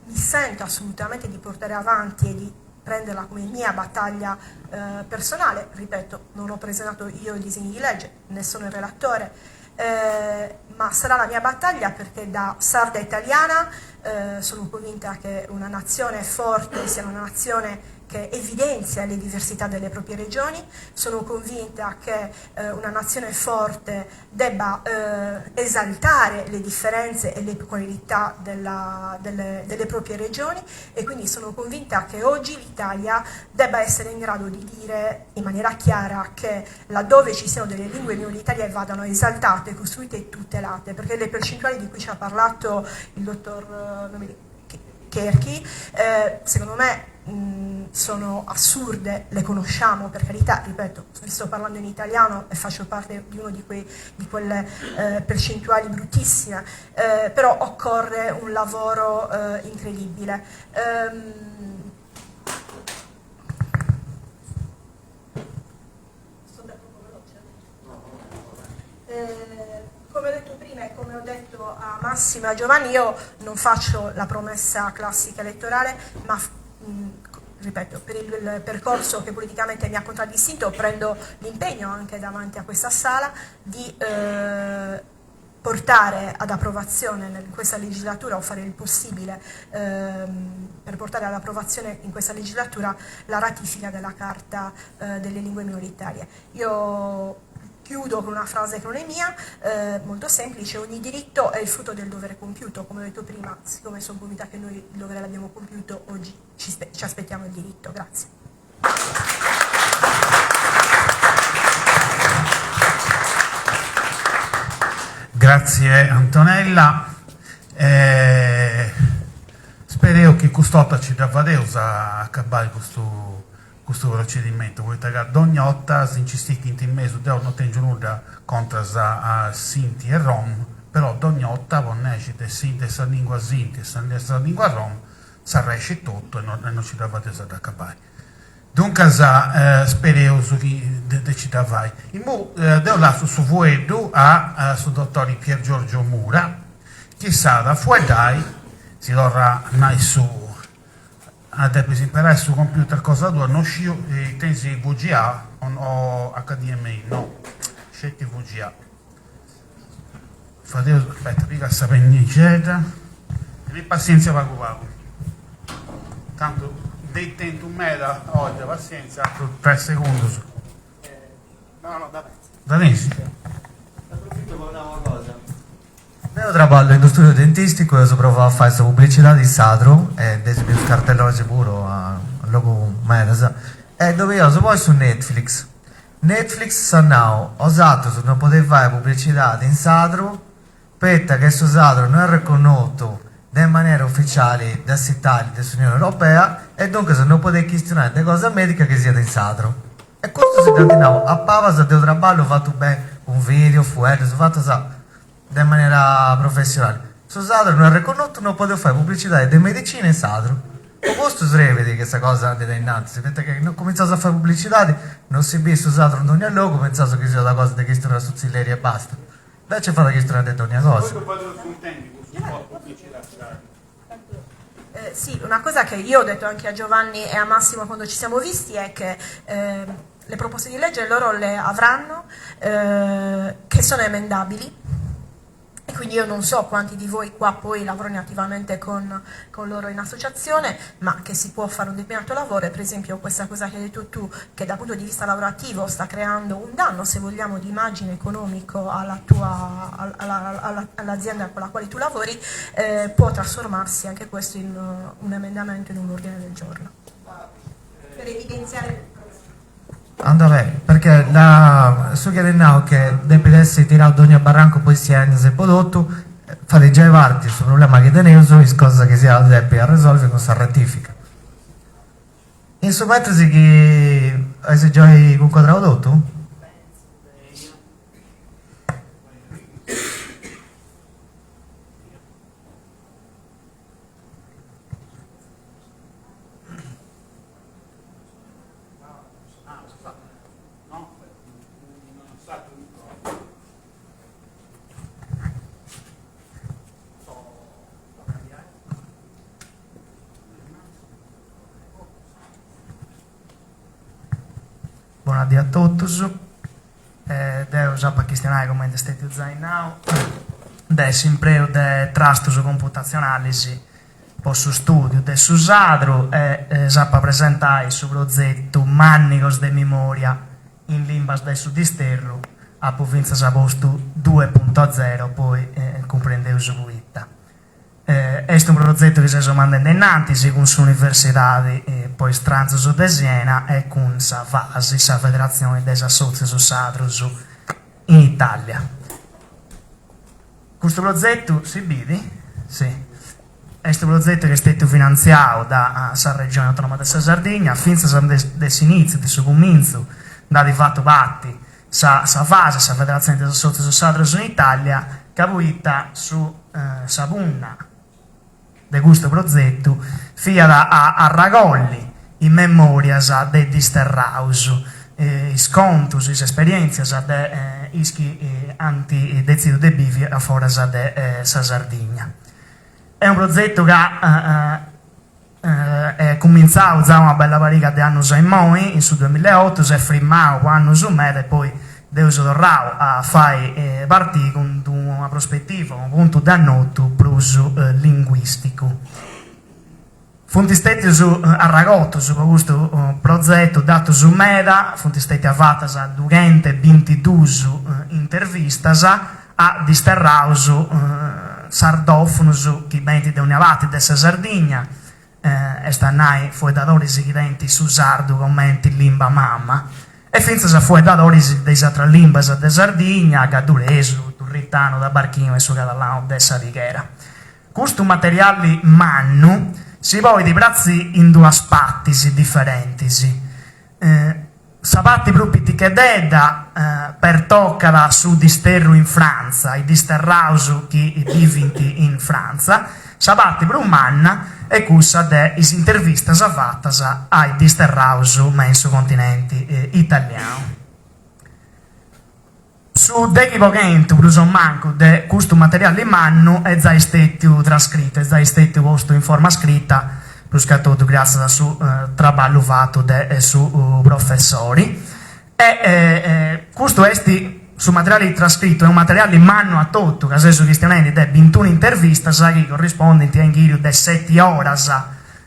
mi sento assolutamente di portare avanti e di prenderla come mia battaglia personale. Ripeto, non ho presentato io i disegni di legge, ne sono il relatore, ma sarà la mia battaglia perché da sarda italiana sono convinta che una nazione forte sia una nazione che evidenzia le diversità delle proprie regioni, sono convinta che una nazione forte debba esaltare le differenze e le peculiarità delle proprie regioni, e quindi sono convinta che oggi l'Italia debba essere in grado di dire in maniera chiara che laddove ci siano delle lingue minoritarie vadano esaltate, costruite e tutelate, perché le percentuali di cui ci ha parlato il dottor Kerchi, secondo me sono assurde, le conosciamo per carità, ripeto, sto parlando in italiano e faccio parte di uno di quelle percentuali bruttissime, però occorre un lavoro incredibile. Come ho detto prima e come ho detto a Massimo e a Giovanni, io non faccio la promessa classica elettorale, ma ripeto, per il percorso che politicamente mi ha contraddistinto prendo l'impegno anche davanti a questa sala di portare ad approvazione in questa legislatura, o fare il possibile per portare ad approvazione in questa legislatura la ratifica della Carta delle lingue minoritarie. Io chiudo con una frase che non è mia, molto semplice: ogni diritto è il frutto del dovere compiuto. Come ho detto prima, siccome sono convinta che noi il dovere l'abbiamo compiuto, oggi ci aspettiamo il diritto. Grazie. Grazie Antonella. Spero che quest'volta ci davvero acabare questo procedimento. Voi tagare ogni volta si insistite in mezzo non tengo nulla contro a Sinti e Rom, però ogni volta non esce Sinti e la lingua Sinti e la lingua Rom, si riesce tutto e non ci davvero ad acabare. Dunque spero che ci davvero. Devo lasciare su voi a su dottore Pier Giorgio Mura, che sarà fuori dai, si dovrà su adesso imparare su computer cosa due non scio e tensi VGA o HDMI, no, scegli VGA. Fate aspetta, mica sapere niente. E pazienza vago. Tanto dei tempo un meta oggi, pazienza, 3 secondi. No, da Nensi. Approfitto per una cosa. Io lavoro in studio dentistico e ho provato a fare questa pubblicità di Sadro e dei cartelloni sicuro a logo Medasa e dove io so poi su Netflix. Netflix sa now, osato se non poteva fare pubblicità in Sadro, petta che su Sadro non è riconosciuto in maniera ufficiale da Italia dell'Unione Europea e dunque se non poteva questionare le cose mediche che sia in Sadro. E questo si continua a Pavas del trabalho fatto bene un video, fuori, si fatto in maniera professionale. Su Sadro non è riconosciuto, non poteva fare pubblicità di medicina in Sadro. O questo si vede che questa cosa è innanzi, perché che non cominciato a fare pubblicità, non si vede su Sadro non è logo, pensavo che sia una cosa di questione da suzzilleria e basta. Invece fa la questione di ogni cosa. Sì, una cosa che io ho detto anche a Giovanni e a Massimo quando ci siamo visti è che le proposte di legge loro le avranno, che sono emendabili. E quindi io non so quanti di voi qua poi lavorano attivamente con loro in associazione, ma che si può fare un determinato lavoro. E per esempio questa cosa che hai detto tu, che dal punto di vista lavorativo sta creando un danno, se vogliamo, di immagine economico all'azienda con la quale tu lavori, può trasformarsi anche questo in un emendamento, in un ordine del giorno. Per evidenziare... Andrà bene, perché so che now che deve essere tirato ogni barranco poi si è se prodotto, fate già avanti sul problema che tenevo, è cosa che si deve risolvere con questa rettifica. Insomma, si che hai già con quadradotto? Buonasera a tutti, devo già questionare come state usando adesso imprego di trastos computazionali per su studio del Sadro e già per presentare il progetto Mannicos de Memoria in Limbas del Sudisterro a provincia Sabosto 2.0 poi comprende usuita. Questo è un progetto che si sta mandando innanzi con l'università e poi Stranzo di Siena e con la VASI, la Federazione dei Associati Sadro in Italia. Questo progetto si vede? Sì. questo progetto che è stato finanziato da Regione Autonoma della Sardegna, fin dall'inizio, del suo comincio, da di fatto batti, sa fase, sa Federazione dei Soci Sadros in Italia, che ha avuto su Sabunna di questo progetto, fia a Ragolli, in memoria dei disterraus, i scontus, le esperienze de ischi anti-decido de bivi a fora de Sardegna. È un progetto che è cominciato già una bella pariga di anni in moi, in su 2008, si è firmato anni su me e poi devo tornare a fare partire con una prospettiva, un punto d'annotto plus linguistico. Funti stati a Ragotto su questo progetto dato su Meda, funti stati avvate durante 22 intervistas a disterraus sardofonus che venti da un'avati della Sardegna, e stanno fuori da loro che venti su sardo commenti limba mamma, e finza fuori da loro dei altre limba della Sardegna, Gaduresu, Turritano, da Barchino e su Catalano della Righera. Questo materiale mannu si poi di prezzi in due aspetti differenti. Sapatti proprio che dedda per toccare su disterro in Francia, i disterraus che vivinti in Francia, sapatti per un manna e cussa de is interviste fatte ai disterraus menso continente italiano. Su d'equivocamento, preso manco, di questo materiale in mano è già stato trascritto, è già stato posto in forma scritta, tutto grazie al suo lavoro fatto dai suoi professori. E questo è su materiale trascritto, è un materiale in mano a tutto, che adesso cristianamente è 21 interviste, che corrispondenti a un giro di 7 ore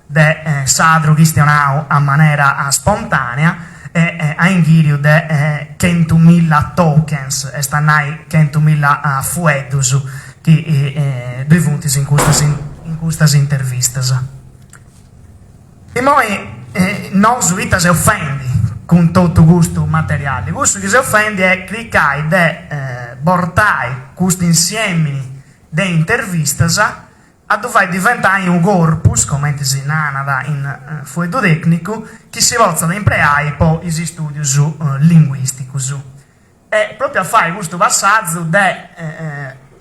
di sadro cristianao a maniera spontanea, e a ingirio di 100.000 tokens e stanno 100.000 fuetus che devuti in queste interviste. E poi non subito si offendi con tutto questo materiale. Questo che si offende è cliccare e portare questo insieme di interviste a dove diventare un corpus, come si nana in fuoco tecnico, che si volta da impreare poi gli studi linguistici. E proprio a fare questo passaggio di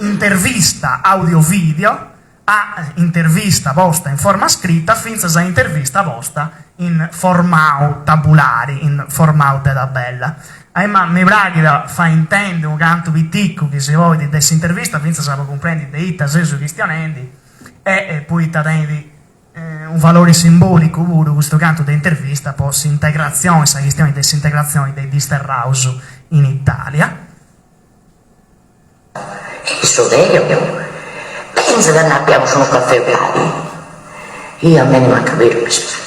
intervista audio-video a intervista posta in forma scritta, finché a intervista posta in formato tabulare, in formato di tabella. Ma mi praghi fa intendere un canto piccolo che si vuole di questa intervista, finché si può comprendere di ita sesu cristianendi, e poi tendi un valore simbolico pure questo canto di intervista per l'integrazione, la questione dell'integrazione dei disterraus in Italia. Questo vero, penso che ne abbiamo solo caffè uguali, io a me ne manca vero rispetto.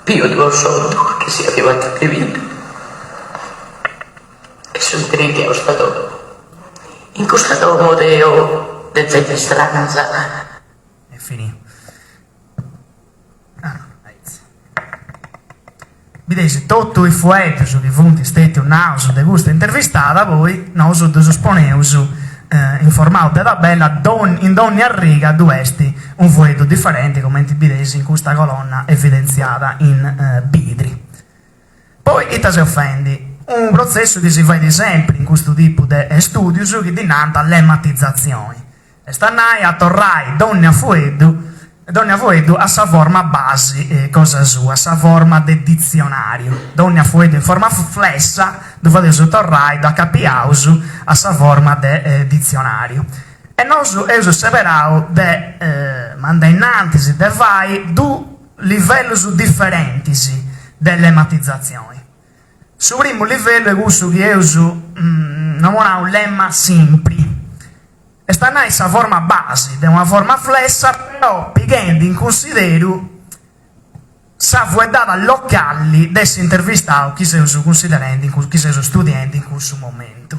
Io devo solo che sia più attivo e sono dritti allo Stato. In questo modo del gente strana è finito. Vedete, tutto il fuetto che funti stati un naso di questa intervistata, poi naso di sosponeus in formato di tabella, in ogni riga duesti un fuetto differente, come vedete in questa colonna evidenziata in bidri. Poi ita si offendi. Un processo che si fa di sempre in questo tipo di studi che dinanta l'ematizzazione. E stanai a torrai donne a fuedo a sa forma base, cosa sua, a sa forma del dizionario. Donne a fuedo in forma flessa, dove adesso torrai da capiausu a sa forma del dizionario. E noi abbiamo separato de manda innanzi de vai due livelli differenti dell'ematizzazione. Sul primo livello è questo che io non ho un lemma sempre. E sta nella forma base, è una forma flessa, però prendendo in considero sa data locali desse intervistato chi si considerando, chi si studiando in questo momento.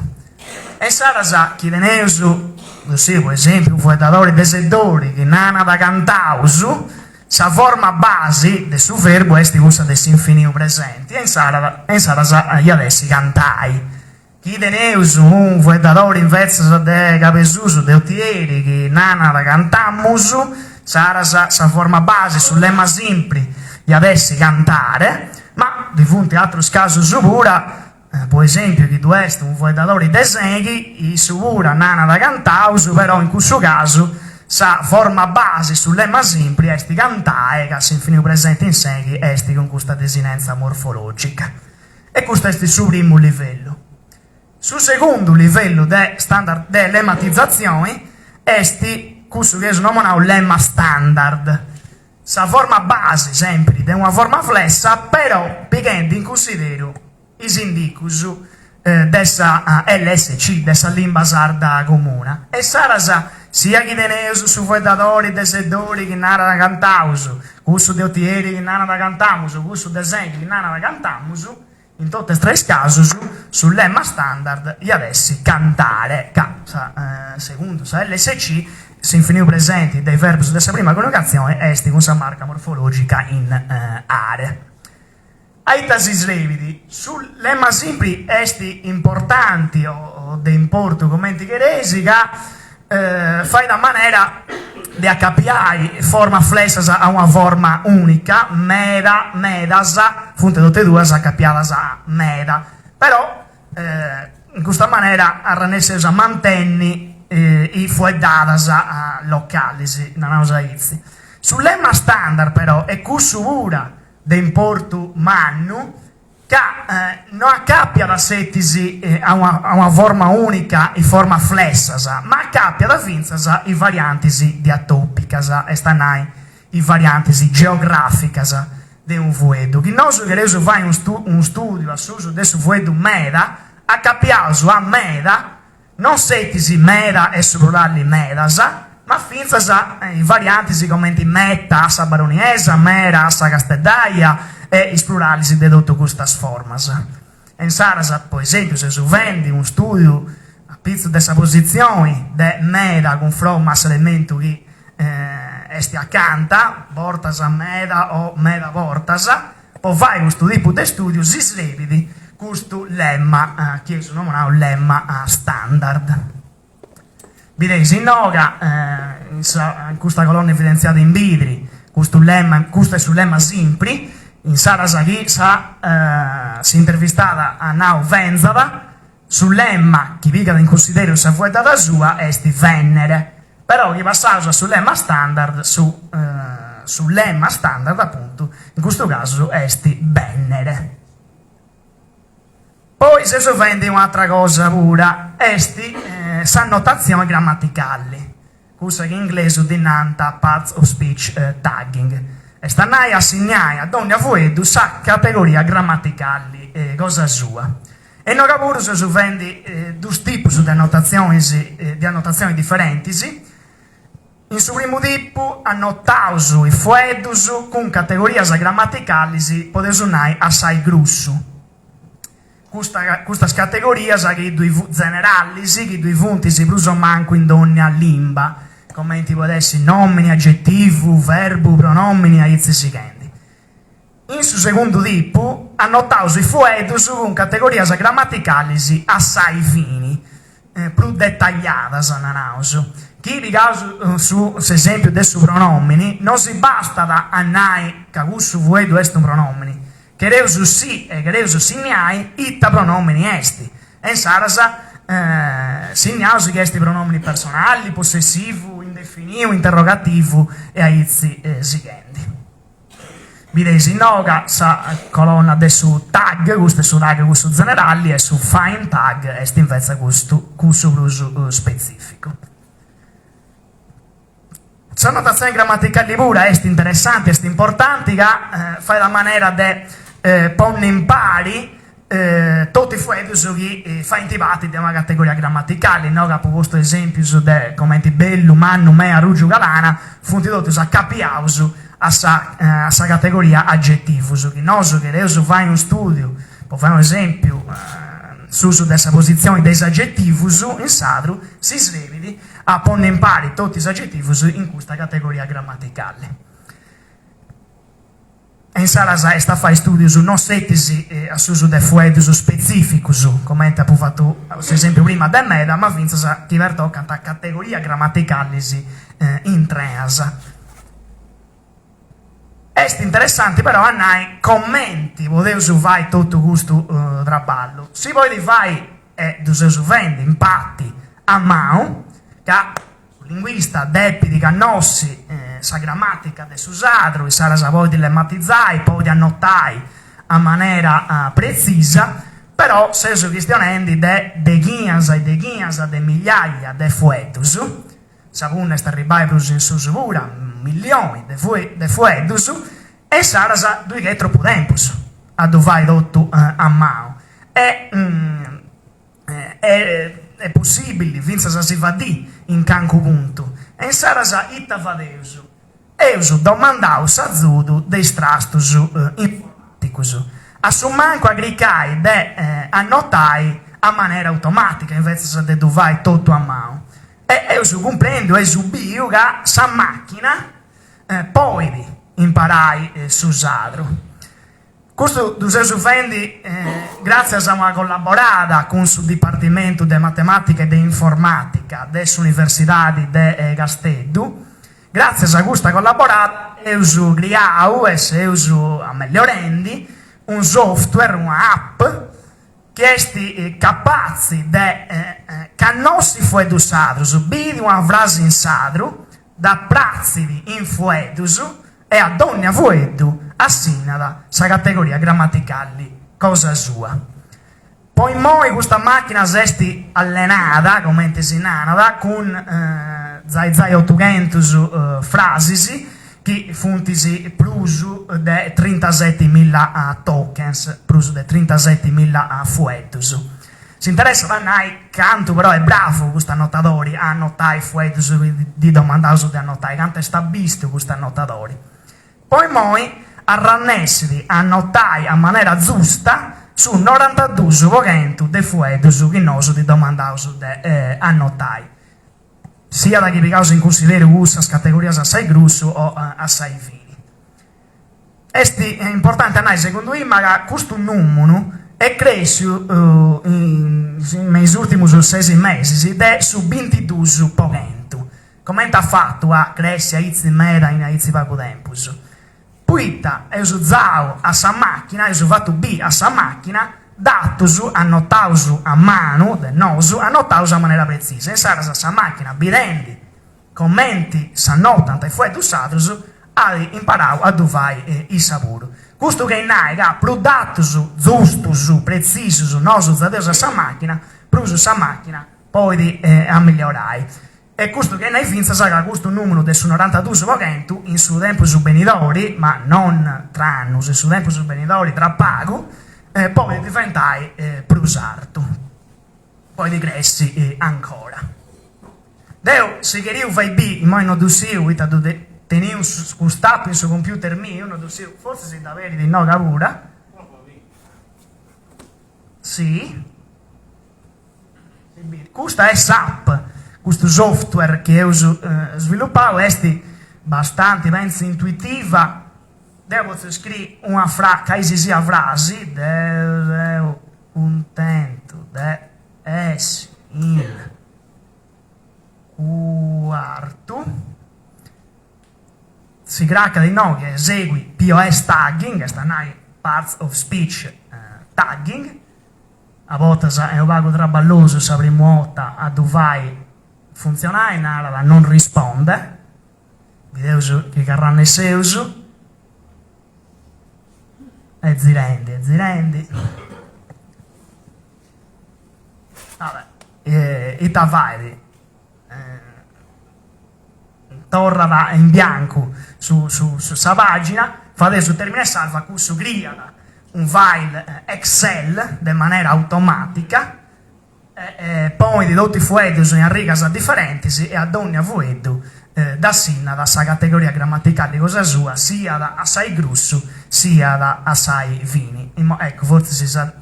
E sarà sa che teneusu, per esempio, un datore dei settori che nana da cantausu, sa forma base del suo verbo è questa del sinfinio presente, e in sarà sa gli adesso cantai. chi teneus un voedador invece de capesusu de ottieri che nana da cantammus, sarà sa forma base sul lemma simpli e adesso cantare, ma di fronte a altri casi pura, per esempio che tu est un voedador de seghi, su pura nana da cantaus, però in questo caso sa forma base sul lemma simpli esti cantare, che si infine presente in seghi esti con questa desinenza morfologica. E questo è il suo primo livello. Sul secondo livello de standard de lemmatizzazione esti questo che si nomina un lemma standard. Sa forma base sempre di una forma flessa, però pigliando in considero i indicus dessa LSC, dessa lingua sarda comune. E sarà sia chi teneus su voedatori de sedori che nana da cantaus, questo de ottieri che nana da cantamus, questo de segni che nana da cantamus, in tutti e tre casi sul lemma standard e adesso cantare, secondo sa LSC, si infiniu presenti dei verbi della prima coniugazione esti con sa marca morfologica in are. Aitasi slevidi, sul lemma simpli esti importanti o de importo commenti che resica, fai da maniera di capiare forma flessa a una forma unica, meda, medasa, fonte tutte e due sa capiata sa meda, però in questa maniera arranesse sa mantenni i fuedadas locali, non usa izzi. Sul lemma standard però è cussura de importo mannu che non accapia da settisi a una forma unica in forma flessa, ma accapia da finza i variantisi di atopica e stanai i variantisi geografica di un voedo. Chi non so che adesso fai un studio a suso adesso voedo meda, accappiaso a meda, non settisi meda e su plurali medasa, ma finza i variantisi commenti metta, assa baroniesa, mera, assa casteddaia, e i plurali di tutte queste forme. E in Saras, per esempio, se su vendi un studio a pizzo della posizione de meda con frommas elemento che esti accanto, portas a meda o meda portas, o fai questo tipo di studio, si slevidi questo lemma, che si nomina un lemma standard. Vedete, in noga, in questa colonna evidenziata in vidri, questo è sul lemma simpli. In Sarasaghi si intervistata a Nau Venzava sul lemma che viga in considero se vuoi data sua esti Venere, però chi passava sul lemma standard sul lemma standard appunto in questo caso esti Venere. Poi se si vende un'altra cosa pura esti s'annotazione grammaticali, cosa che in inglese dinanta parts of speech tagging. E stanai assegnai ad ogni avoedo sa categoria grammaticali cosa sua. E non capisco se si vende due tipi di annotazioni differenti. In suo primo tipo annotaus i fuedus con categorie grammaticali potessunai assai grossu. Queste categorie che due generali, che due punti si usano manco in ogni lingua. Commenti può essere nomini, aggettivo, verbo, pronomini, aizi seguenti. In su secondo tipo, annotaus i fuedus con categorie grammaticali assai fini, più dettagliate, nanaus. Chi ricaso su esempio del su pronomini, non si basta da annai che questo fuedo è un pronomini, che reusu sì e che reusu signai, itta pronomini esti. E in sarasa, signausi che esti pronomini personali, possessivo, indefinivo, interrogativo e aizi seguenti. Vedete in noga sa colonna de su tag, questo è su tag questo generali e su find tag est invece questo uso specifico. La notazione grammaticale pura è interessante, è importante, che fa la maniera di ponne in pari tutti i fuedus che fa intipati di una categoria grammaticale, no? Che ha proposto esempio de commenti bello, manno, mea, rugio, galana, funti tutti a capiaus a sa categoria aggettivus, che noso che adesso fai un studio, può fare un esempio su dessa posizione dei aggettivus in sadru, si slevidi a ponne in pari tutti gli aggettivus in questa categoria grammaticale. in Sarasa sta a fare studi non setisi su de fuedus specificus, come abbiamo fatto esempio prima da Meda, ma vinza ti vertocca a categoria grammaticalisi in treasa. Est interessante però annai commenti, volevo vai tutto questo traballo. Si poi vai e dusesu vendi impatti a mano, che linguista Deppi Cannossi, sa grammatica de Susadro, Sarasa voi di lemmatizzai, poi di annotai a maniera precisa, però se su questionendi de ghiasa e de ghiasa de migliaia de fuetus, savune sta ribai plus in susura, milioni de fuetus, e Sarasa due che è troppo tempus, a dovai dotto a mano. È possibile, vinza si va di in canco punto, e in Sarasa itta vadeusu. Eusu domandaus a Zudu dei strastus informaticus. A su manco agricai de annotai a maniera automatica, invece de duvai tutto a mano. E eusu comprendo e subio che sa macchina poi imparai s'usadro. Questo dusesu vendi grazie a una collaborata con il Dipartimento di Matematica e di Informatica dell'Università di Gasteddu. Grazie a questa collaborata uso Griau e se uso a migliorendi un software, un'app che è capace di cannossi fuedus sadrus, bidi una frase in sadru, da prazzi in fuedus e ad ogni fuedu assinata sa categoria grammaticali cosa sua. Poi moi questa macchina esti allenata, come si nanada, con zai 800 frasi che funtisi plus de 37.000 tokens, plus de 37.000 fuetus. Si interessa da noi canto però è bravo questo annotatori a annotare fuetus di domandato di annotare, canto è stabisto questo annotatori. Poi moi arrannessi a annotare a maniera giusta su 92% de fuetus che noso di domandato di annotare. Sia da chi vi causa in considero queste categorie assai grosse o assai fini. È importante a noi, secondo me, che questo numero è cresciuto negli ultimi 6 mesi su 22%. Come ha fatto a crescere a mera in poco tempo. Puita è usato a sa macchina, è usato B a sa macchina, dattosu, annotausu a mano, del nosu, annotausu a maniera precisa. In Sarasa sa macchina, birendi, commenti, s'annotano e fuetus sadrus, hai imparato a dovai il sapore. Questo che naiga, più dattosu, giustosu, precisosu, nosu, zadeus a sa macchina, più sa macchina, poi a migliorai. E questo che noi finza sa che questo numero del 92% in su tempo su benidori, ma non tra annus, in su tempo su benidori tra pago, poi diventai più sarto, poi digressi ancora. Deo, se che fai B, ma non dussiu, ita teniu un stap in suo computer mio, non dussiu, forse si da veri di no capura. Sì. Questa è SAP, questo software che ho sviluppato, è abbastanza intuitiva. Devo scrivere una frase, sia frasi, devo contento di essere in quarto. Si cracca di no che esegui POS tagging, che sta nei parts of speech tagging. A volte è un vago traballoso, se avremo a dovai funzionare, nada non risponde. Video che carranno e seuso. E zirendi. Vabbè, i tavai torna in bianco su sa pagina, fa adesso termine salva, questo crea un file Excel in maniera automatica, poi di tutti i fuetus in rigas differenti e ad ogni fuetu da sinna da sa categoria grammaticale cosa sua, sia da assai grosso sia da assai fini. Ecco, forse si sa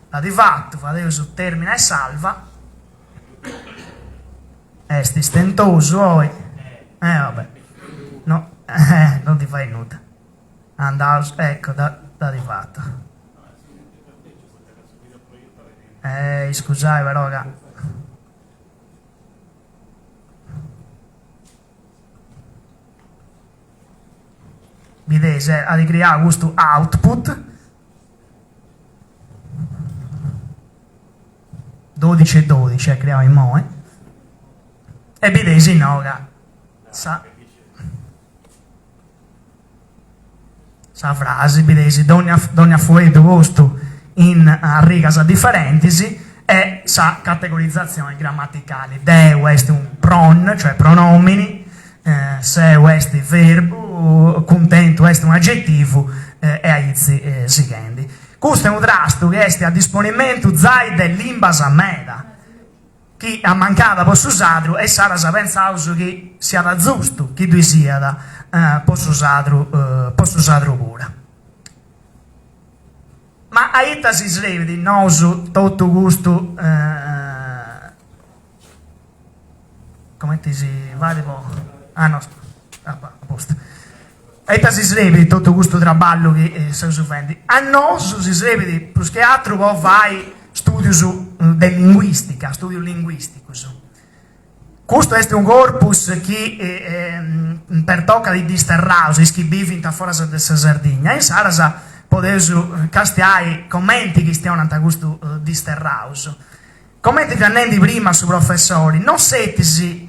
da di fatto, fa adesso termina e salva. Sti stentoso, vabbè, no, non ti fai nulla. Andavo, ecco, da rifatto. Scusate però, vedete, a ricreare questo output 12 e 12, creiamo in mo', e vedete, no, sa frase, vedete, donna fuori questo in righe differenti e sa categorizzazione grammaticale. De questo è un pron, cioè pronomini, se questo è verbo, contento questo è un aggettivo e aizi seguenti. Questo è un trasto che è a disponimento zai dell'imbasa meda, chi ha mancato posso usarlo e sarà pensare che sia da giusto che tu sia da posso usarlo pure. Ma a etta si scrive di noso tutto gusto come ti si va di po'? Ah no, a posto. A etta si scrive di tutto questo traballo che si suffendi. A noso si scrive di più che altro poi vai studio del linguistica, studio linguistico. Questo è un corpus che per tocca di disterrausi, che vive in fuori della Sardegna. In Sarasa potete castiare commenti che stiano a questo disterrauso. Commenti che hanno prima su professori, non setisi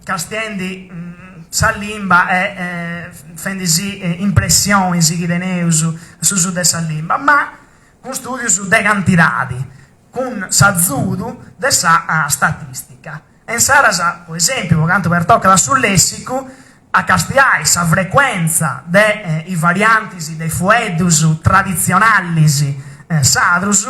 castiendi sa limba e fendisi impressioni che teneu su dessa limba, ma con studi su de quantitati, con s'azzudu dessa statistica. In Sarasa, per esempio, quanto per tocca sul lessico, a castiare sa frequenza dei varianti dei fuedus tradizionali sadrus,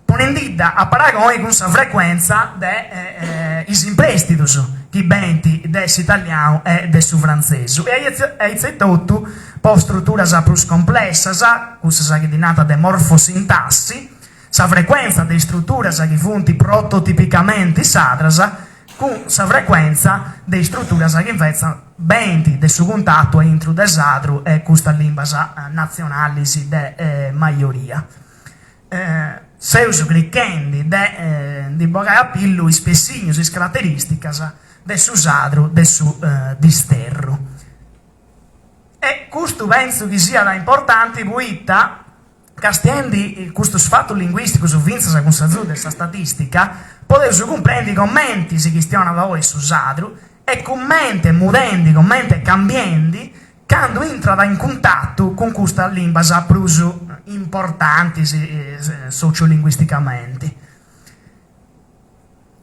ponendida a paragone con sa frequenza dei imprestitus che benti des italiano e des su francese. E innanzitutto po' struttura sa più complessa, questa sa che è nata de morfosintassi, sa frequenza delle strutture che funti prototipicamente sadrasa, con sa frequenza delle strutture che invece benti del suo contatto entro del sadru e questa lingua nazionale de maggioria. Se uso clicchendi di bogare a pillu i spessini, le caratteristiche del suo sadru, del suo disterro. E questo penso che sia importante poitta castiendi questo fatto linguistico su vinza con sa questa statistica potete comprendere i commenti che stiano da voi su sadru e commenti mudendi, commenti cambiandi quando entra in contatto con questa lingua più importanti sociolinguisticamente.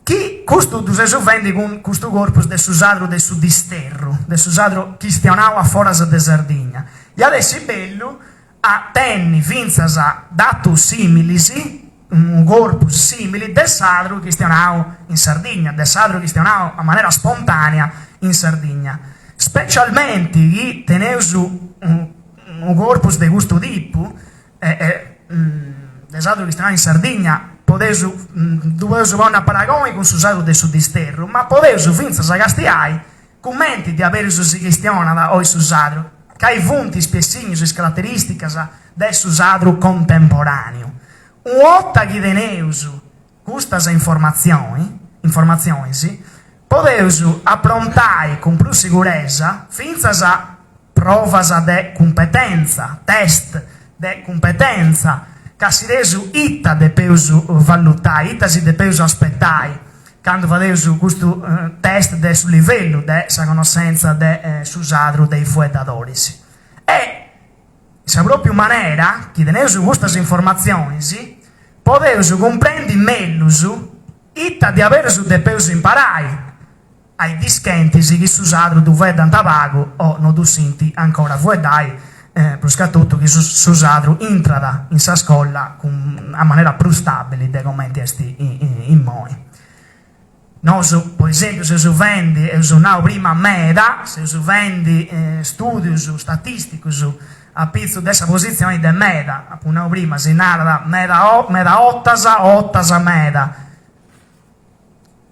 Chi questo si offende con questo corpus del susadro del suo disterro, del susadro che stiano a fuori de Sardegna. E adesso è bello a tenni finzas datus similisi, un corpus simile del sadro che stiano in Sardegna, del sadro che stiano a maniera spontanea in Sardegna. Specialmente chi teneu su un corpus di questo tipo, del sadro che stiano in Sardegna, dovete fare un paragone con il sadro del suo disterro, ma potete finzas a castiai commenti di avere su questione da oi su sadro, che hai punti spessini su caratteristiche del suo sadro contemporaneo. Un volta che teneu su queste informazioni sì, potete approntare con più sicurezza finzas a provas de competenza, test de competenza, che si resu itta de peso valutare, itta si de peso aspettare, quando fate su questo test del suo livello della conoscenza del susadro dei fuedatori. E in proprio maniera che tenete su queste informazioni potete comprendere meglio itta di avere su de peso imparare ai dischenti che susadro tu vedan tabaco o non tu senti ancora fuedai per tutto che susadro entra in sa scuola a maniera più stabile dei commenti in moi. Noi, per esempio, se si vende, prima meda, se si vende studi statistici a pizzo dessa posizione de meda, appunto prima si narra meda ottasa meda.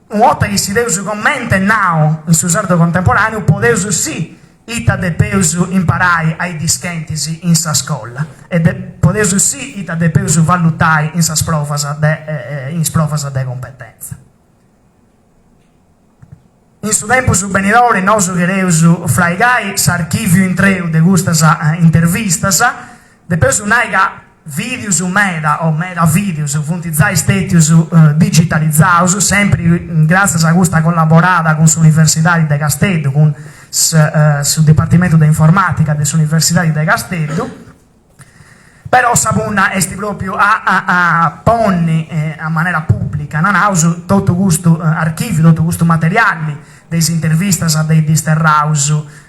Un volta che si deve commenta now in suo sardo contemporaneo, potete sì ita depeus imparai ai dischentisi in sa scolla e podesu sì ita depeus valutai in sa sprofasa de competenza. In su tempus benidore nosu chereus fraigai s'archiviu intreu de gustas intervistas, depeus naiga videos meda o meda videos funtizai stetius digitalizaus, sempre grazie a questa collaborata con l'Università di Castello, con sul Dipartimento di Informatica dell'Università di Castello, però sabunna esti proprio a ponni a maniera pubblica, non uso tutto questo archivio, tutto questo materiale delle interviste dei disterraus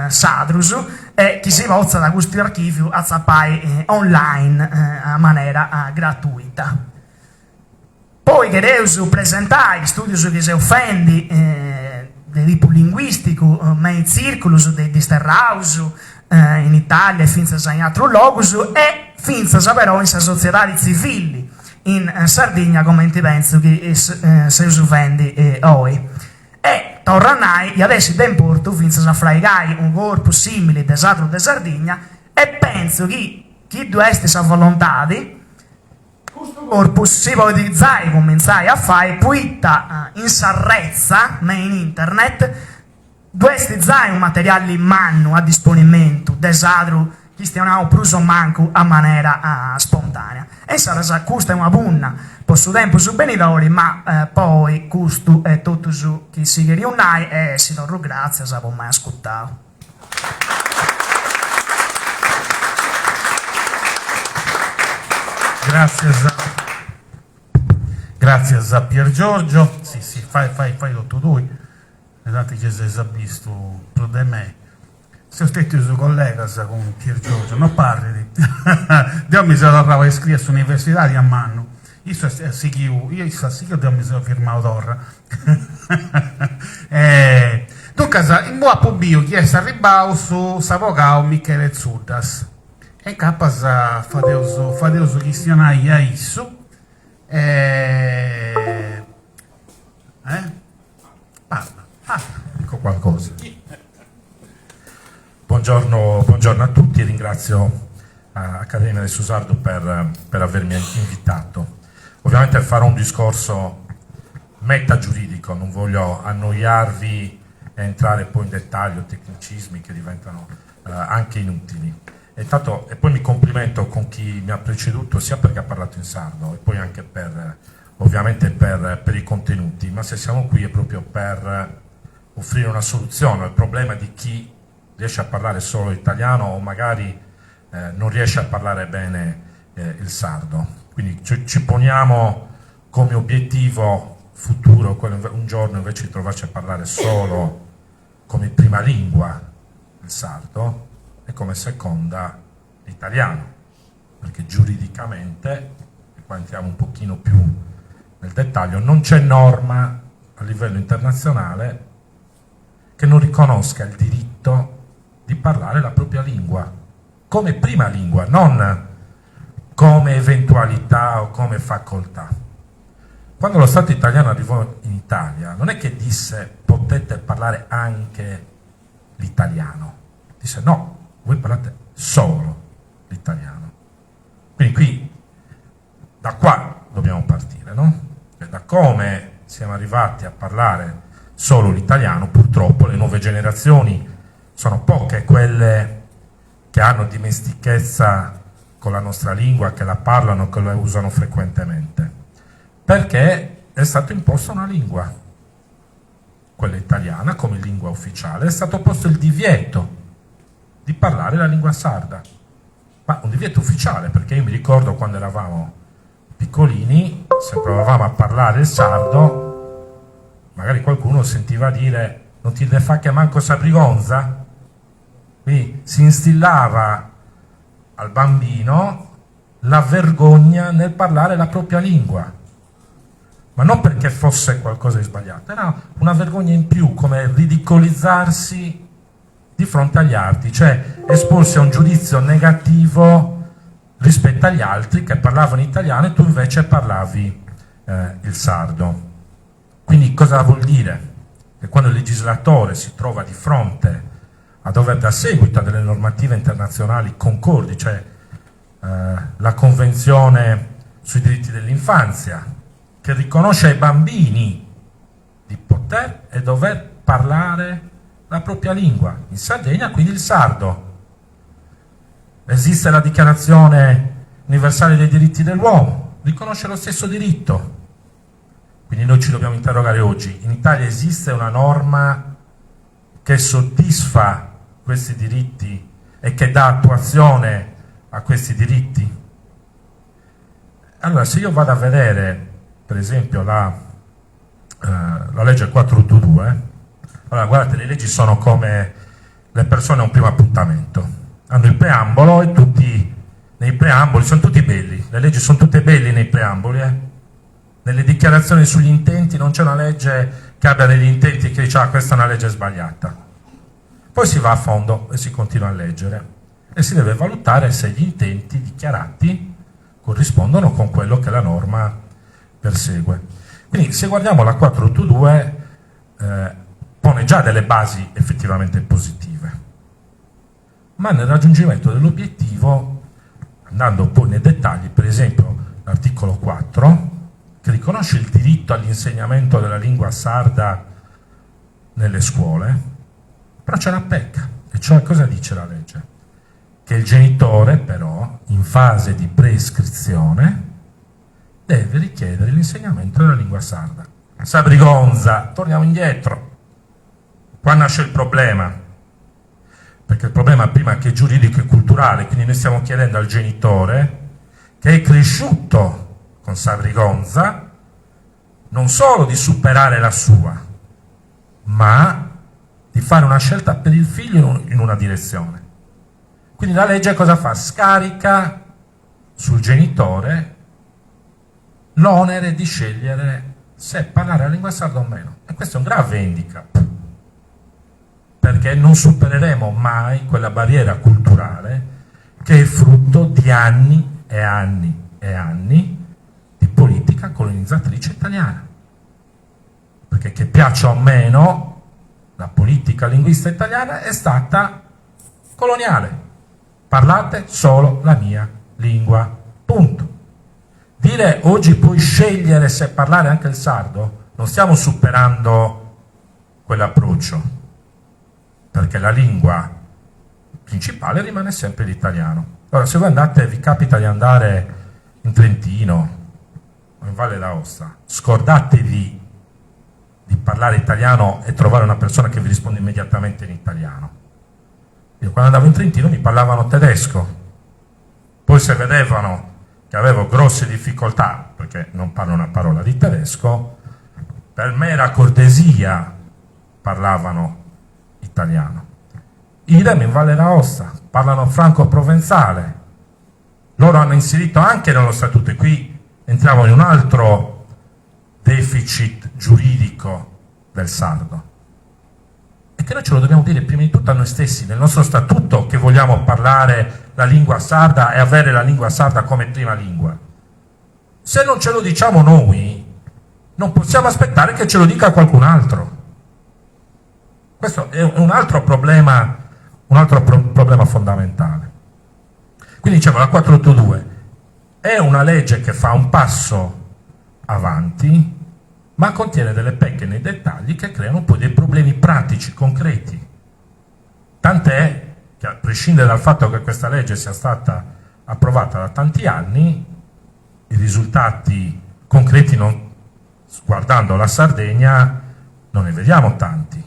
sadrus e chi si vozza da questo archivio a zappai online a maniera gratuita. Poi che deus presentai studios che si offendi di tipo linguistico nei circulus dei disterraus in Italia e finza in altro locus e finza però in società civili in Sardegna come ti penso che si offendi oggi. E tornai e adesso da importo finza a fraigai un corpo simile desatro de Sardegna e penso che chi due esti sa volontà di questo corpo si può utilizzare cominciare a fare puitta in sarrezza in internet due zai un materiale in mano a disponimento desatro chi stiamo pruso manco a maniera spontanea e sarà questa è una bunna posso tempo su benidori ma poi questo è tutto su chi si riunai e si torno grazie se non mai ascoltato. Grazie a Pier Giorgio. Sì, fai tutto tu. Vedete che si è visto più di me. Se ho detto i suoi colleghi con Pier Giorgio, non parli di Dio mi sono tornato a iscrivere all'università di Ammanno. Io so che Dio mi sono firmato torra. Dunque, in buona pubblico chi è arrivato su Savocao Michele Zuddas. E capas fadeus questionai a isso. Parla. Dico qualcosa. Buongiorno a tutti, ringrazio Accademia del Susardo per avermi invitato. Ovviamente farò un discorso metagiuridico, non voglio annoiarvi e entrare poi in dettaglio tecnicismi che diventano anche inutili. E poi mi complimento con chi mi ha preceduto sia perché ha parlato in sardo e poi anche ovviamente per i contenuti, ma se siamo qui è proprio per offrire una soluzione al problema di chi riesce a parlare solo italiano o magari non riesce a parlare bene il sardo. Quindi ci poniamo come obiettivo futuro un giorno invece di trovarci a parlare solo come prima lingua il sardo e come seconda l'italiano, perché giuridicamente, e qua entriamo un pochino più nel dettaglio, non c'è norma a livello internazionale che non riconosca il diritto di parlare la propria lingua come prima lingua, non come eventualità o come facoltà. Quando lo Stato italiano arrivò in Italia, non è che disse potete parlare anche l'italiano, disse no, voi parlate solo l'italiano. Quindi qui, da qua dobbiamo partire, no? E da come siamo arrivati a parlare solo l'italiano, purtroppo le nuove generazioni sono poche quelle che hanno dimestichezza con la nostra lingua, che la parlano, che la usano frequentemente, perché è stata imposta una lingua, quella italiana come lingua ufficiale, è stato posto il divieto di parlare la lingua sarda, ma un divieto ufficiale, perché io mi ricordo quando eravamo piccolini, se provavamo a parlare il sardo, magari qualcuno sentiva dire non ti ne fa che manco saprigonza, quindi si instillava al bambino la vergogna nel parlare la propria lingua, ma non perché fosse qualcosa di sbagliato, era una vergogna in più, come ridicolizzarsi di fronte agli altri, cioè esporsi a un giudizio negativo rispetto agli altri che parlavano italiano e tu invece parlavi il sardo. Quindi cosa vuol dire? Che quando il legislatore si trova di fronte a dover dar seguito a delle normative internazionali concordi, cioè la Convenzione sui diritti dell'infanzia, che riconosce ai bambini di poter e dover parlare la propria lingua, in Sardegna quindi il sardo. Esiste la Dichiarazione universale dei diritti dell'uomo, riconosce lo stesso diritto. Quindi noi ci dobbiamo interrogare oggi, in Italia esiste una norma che soddisfa questi diritti e che dà attuazione a questi diritti? Allora, se io vado a vedere, per esempio, la legge 482, allora guardate, le leggi sono come le persone a un primo appuntamento, hanno il preambolo e tutti nei preamboli sono tutti belli, le leggi sono tutte belle nei preamboli, Nelle dichiarazioni sugli intenti non c'è una legge che abbia degli intenti che dice ah, questa è una legge sbagliata. Poi si va a fondo e si continua a leggere e si deve valutare se gli intenti dichiarati corrispondono con quello che la norma persegue. Quindi se guardiamo la 482 pone già delle basi effettivamente positive, ma nel raggiungimento dell'obiettivo, andando poi nei dettagli, per esempio l'articolo 4 che riconosce il diritto all'insegnamento della lingua sarda nelle scuole, però c'è una pecca, e cioè cosa dice la legge? Che il genitore però in fase di prescrizione deve richiedere l'insegnamento della lingua sarda. Sabrigonza, torniamo indietro. Qua nasce il problema, perché il problema prima che giuridico e culturale, quindi noi stiamo chiedendo al genitore che è cresciuto con Sabrigonza non solo di superare la sua, ma di fare una scelta per il figlio in una direzione. Quindi la legge cosa fa? Scarica sul genitore l'onere di scegliere se parlare la lingua sarda o meno. E questo è un grave handicap, perché non supereremo mai quella barriera culturale che è frutto di anni e anni e anni di politica colonizzatrice italiana. Perché che piaccia o meno, la politica linguista italiana è stata coloniale. Parlate solo la mia lingua, punto. Dire oggi puoi scegliere se parlare anche il sardo, non stiamo superando quell'approccio, perché la lingua principale rimane sempre l'italiano. Allora, se voi andate, vi capita di andare in Trentino o in Valle d'Aosta, scordatevi di parlare italiano e trovare una persona che vi risponde immediatamente in italiano. Io quando andavo in Trentino mi parlavano tedesco, poi se vedevano che avevo grosse difficoltà, perché non parlo una parola di tedesco, per mera cortesia parlavano italiano. Idem in Valle d'Aosta, parlano franco-provenzale. Loro hanno inserito anche nello statuto, e qui entriamo in un altro deficit giuridico del sardo, e che noi ce lo dobbiamo dire prima di tutto a noi stessi, nel nostro statuto, che vogliamo parlare la lingua sarda e avere la lingua sarda come prima lingua. Se non ce lo diciamo noi, non possiamo aspettare che ce lo dica qualcun altro. Questo è un altro problema fondamentale. Quindi dicevo, la 482 è una legge che fa un passo avanti, ma contiene delle pecche nei dettagli che creano poi dei problemi pratici, concreti. Tant'è che, a prescindere dal fatto che questa legge sia stata approvata da tanti anni, i risultati concreti, guardando la Sardegna, non ne vediamo tanti.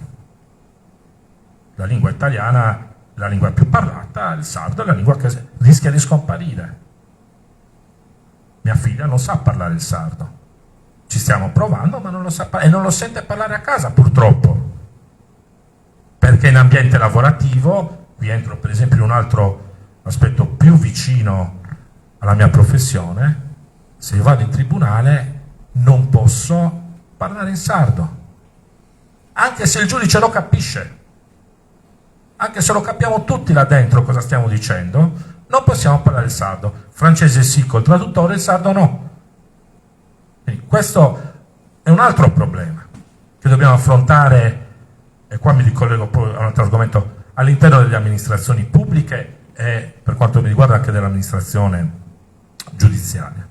La lingua italiana è la lingua più parlata, il sardo è la lingua che rischia di scomparire. Mia figlia non sa parlare il sardo. Ci stiamo provando, ma non lo sa e non lo sente parlare a casa, purtroppo. Perché in ambiente lavorativo, qui entro per esempio in un altro aspetto più vicino alla mia professione, se io vado in tribunale non posso parlare in sardo, anche se il giudice lo capisce, anche se lo capiamo tutti là dentro cosa stiamo dicendo, non possiamo parlare il sardo. Francese sì col traduttore, il sardo no. Quindi questo è un altro problema che dobbiamo affrontare, e qua mi ricollego poi a un altro argomento all'interno delle amministrazioni pubbliche e, per quanto mi riguarda, anche dell'amministrazione giudiziaria.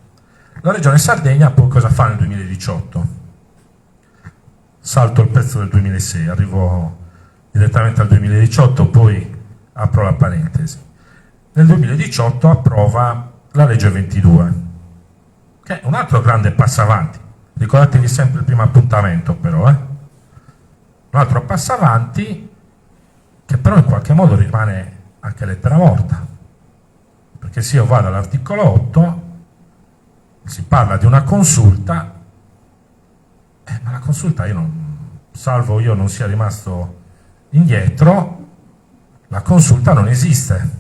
La Regione Sardegna poi cosa fa nel 2018? Salto il pezzo del 2006, arrivo direttamente al 2018, poi apro la parentesi. Nel 2018 approva la legge 22, che è un altro grande passo avanti. Ricordatevi sempre il primo appuntamento però, un altro passo avanti che però in qualche modo rimane anche lettera morta, perché se io vado all'articolo 8 si parla di una consulta, ma la consulta salvo io non sia rimasto indietro, la consulta non esiste.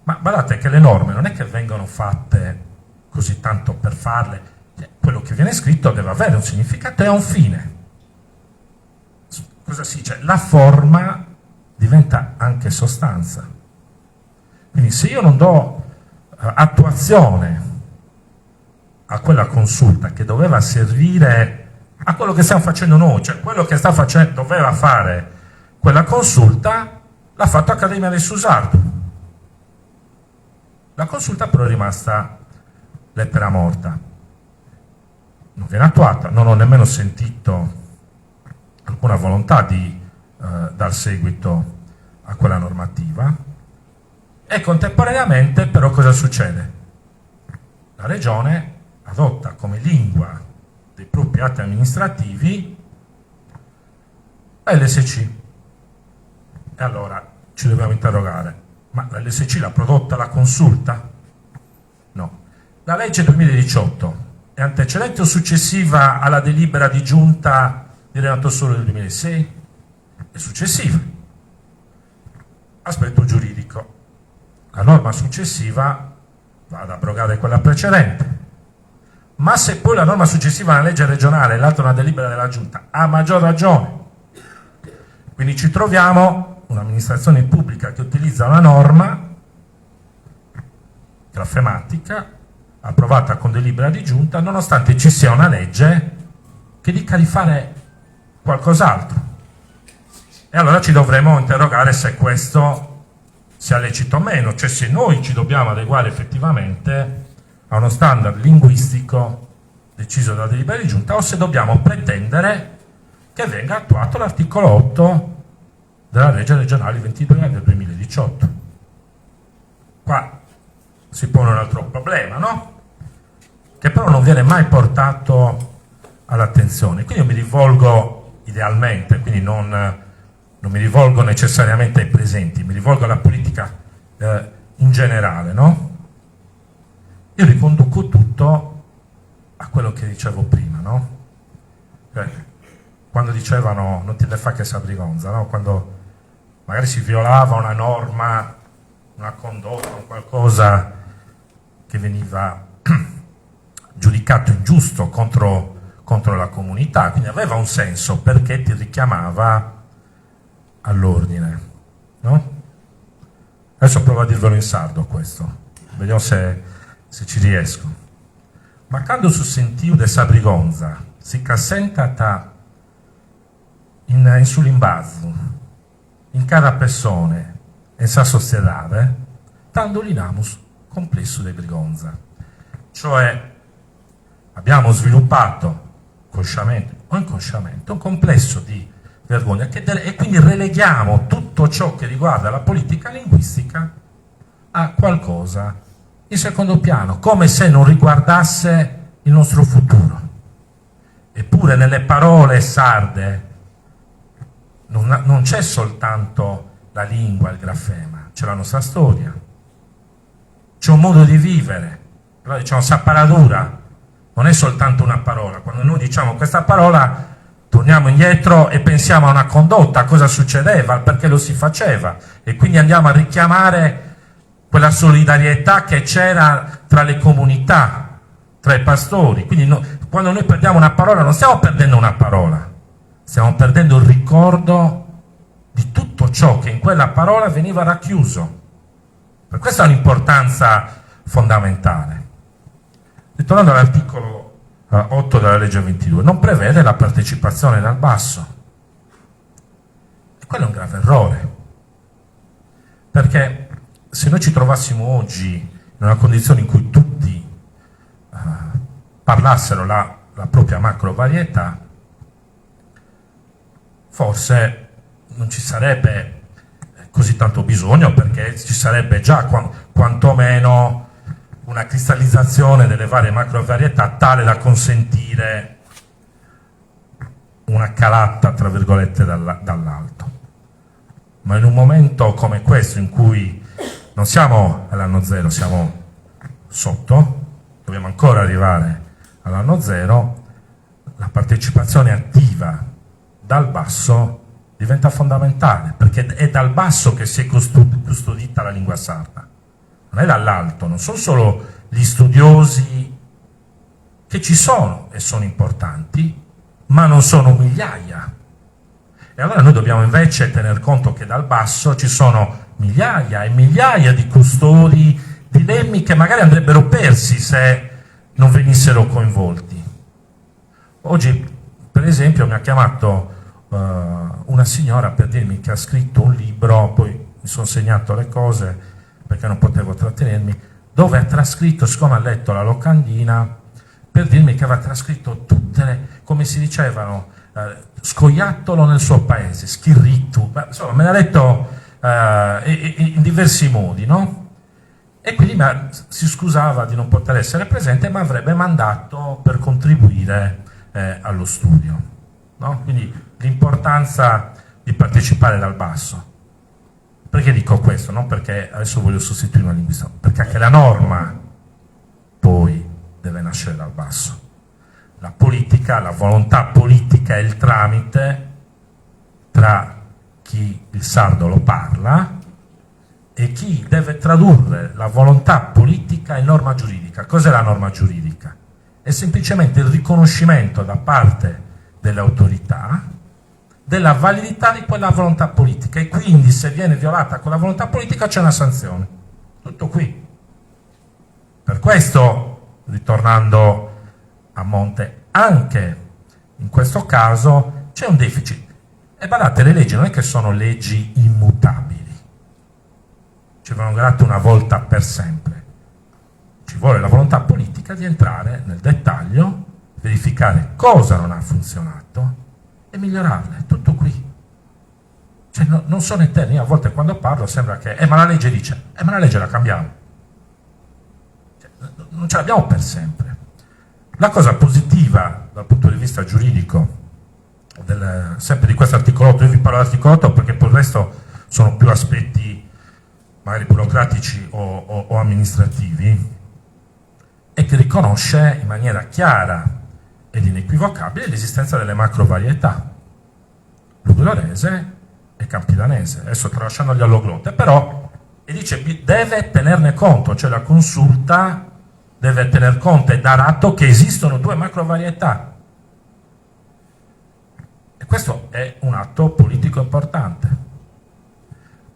Ma guardate che le norme non è che vengono fatte così tanto per farle, quello che viene scritto deve avere un significato e ha un fine. Cosa si dice? La forma diventa anche sostanza. Quindi se io non do attuazione a quella consulta che doveva servire a quello che stiamo facendo noi, cioè quello che doveva fare quella consulta, l'ha fatto Accademia del Susardo. La consulta però è rimasta lettera morta. Non viene attuata, non ho nemmeno sentito alcuna volontà di dar seguito a quella normativa e contemporaneamente però cosa succede? La Regione adotta come lingua dei propri atti amministrativi l'LSC. E allora ci dobbiamo interrogare, ma la LSC l'ha prodotta la consulta? No. La legge 2018 è antecedente o successiva alla delibera di giunta di Renato Solo del 2006? È successiva. Aspetto giuridico. La norma successiva va ad abrogare quella precedente. Ma se poi la norma successiva è una legge regionale e l'altra una delibera della giunta, ha maggior ragione. Quindi ci troviamo un'amministrazione pubblica che utilizza una norma grafematica approvata con delibera di giunta, nonostante ci sia una legge che dica di fare qualcos'altro. E allora ci dovremo interrogare se questo sia lecito o meno, cioè se noi ci dobbiamo adeguare effettivamente a uno standard linguistico deciso dalla delibera di giunta o se dobbiamo pretendere che venga attuato l'articolo 8 della legge regionale 22 del 2018. Qua si pone un altro problema, no? Che però non viene mai portato all'attenzione. Quindi io mi rivolgo idealmente, quindi non mi rivolgo necessariamente ai presenti, mi rivolgo alla politica in generale, no? Io riconduco tutto a quello che dicevo prima, no? Quando dicevano non ti ne fa che Sabrigonza, no? Quando magari si violava una norma, una condotta, un qualcosa che veniva giudicato ingiusto contro la comunità, quindi aveva un senso perché ti richiamava all'ordine, no? Adesso provo a dirvelo in sardo questo, vediamo se ci riesco. Ma quando si sentiu de Sabrigonza si cassentata in sull'imbazo in cada persona e sa sociedade tandolinamus complesso de Brigonza, cioè abbiamo sviluppato consciamente o inconsciamente un complesso di vergogna e quindi releghiamo tutto ciò che riguarda la politica linguistica a qualcosa in secondo piano, come se non riguardasse il nostro futuro. Eppure nelle parole sarde non c'è soltanto la lingua, il grafema, c'è la nostra storia, c'è un modo di vivere. Allora diciamo sapparadura, non è soltanto una parola. Quando noi diciamo questa parola torniamo indietro e pensiamo a una condotta, a cosa succedeva, perché lo si faceva, e quindi andiamo a richiamare quella solidarietà che c'era tra le comunità, tra i pastori. Quindi quando noi perdiamo una parola non stiamo perdendo una parola, stiamo perdendo il ricordo di tutto ciò che in quella parola veniva racchiuso. Per questo ha un'importanza fondamentale. Ritornando all'articolo 8 della legge 22, non prevede la partecipazione dal basso. E quello è un grave errore. perché se noi ci trovassimo oggi in una condizione in cui tutti parlassero la propria macrovarietà, forse non ci sarebbe così tanto bisogno, perché ci sarebbe già quantomeno una cristallizzazione delle varie macrovarietà tale da consentire una calata, tra virgolette, dall'alto. Ma in un momento come questo, in cui non siamo all'anno zero, siamo sotto, dobbiamo ancora arrivare all'anno zero, la partecipazione attiva dal basso diventa fondamentale, perché è dal basso che si è custodita la lingua sarda, non è dall'alto. Non sono solo gli studiosi, che ci sono e sono importanti, ma non sono migliaia. E allora noi dobbiamo invece tener conto che dal basso ci sono migliaia e migliaia di custodi di lemmi che magari andrebbero persi se non venissero coinvolti. Oggi, per esempio, mi ha chiamato una signora per dirmi che ha scritto un libro, poi mi sono segnato le cose perché non potevo trattenermi, dove ha trascritto, siccome ha letto la locandina, per dirmi che aveva trascritto tutte le, come si dicevano, scoiattolo nel suo paese, schirrittu, insomma me l'ha detto in diversi modi, no? E quindi si scusava di non poter essere presente, ma avrebbe mandato per contribuire allo studio, no? Quindi l'importanza di partecipare dal basso. Perché dico questo? Non perché adesso voglio sostituire una linguista, perché anche la norma poi deve nascere dal basso. La politica, la volontà politica è il tramite tra chi il sardo lo parla e chi deve tradurre la volontà politica in norma giuridica. Cos'è la norma giuridica? È semplicemente il riconoscimento da parte delle autorità della validità di quella volontà politica, e quindi se viene violata quella volontà politica c'è una sanzione. Tutto qui. Per questo, ritornando a monte, anche in questo caso c'è un deficit. E badate, le leggi non è che sono leggi immutabili, ci vengono date una volta per sempre. Ci vuole la volontà politica di entrare nel dettaglio, verificare cosa non ha funzionato e migliorarle. Tutto qui. Cioè, non sono eterni. A volte quando parlo sembra che ma la legge dice, ma la legge la cambiamo. Cioè, non ce l'abbiamo per sempre. La cosa positiva dal punto di vista giuridico sempre di questo articolo 8, io vi parlo dell'articolo 8 perché per il resto sono più aspetti magari burocratici o amministrativi, e che riconosce in maniera chiara ed inequivocabile l'esistenza delle macrovarietà lugudorese e campidanese. Adesso tralasciando gli alloglotte, però, e dice deve tenerne conto, cioè la consulta deve tener conto e dar atto che esistono due macrovarietà. E questo è un atto politico importante,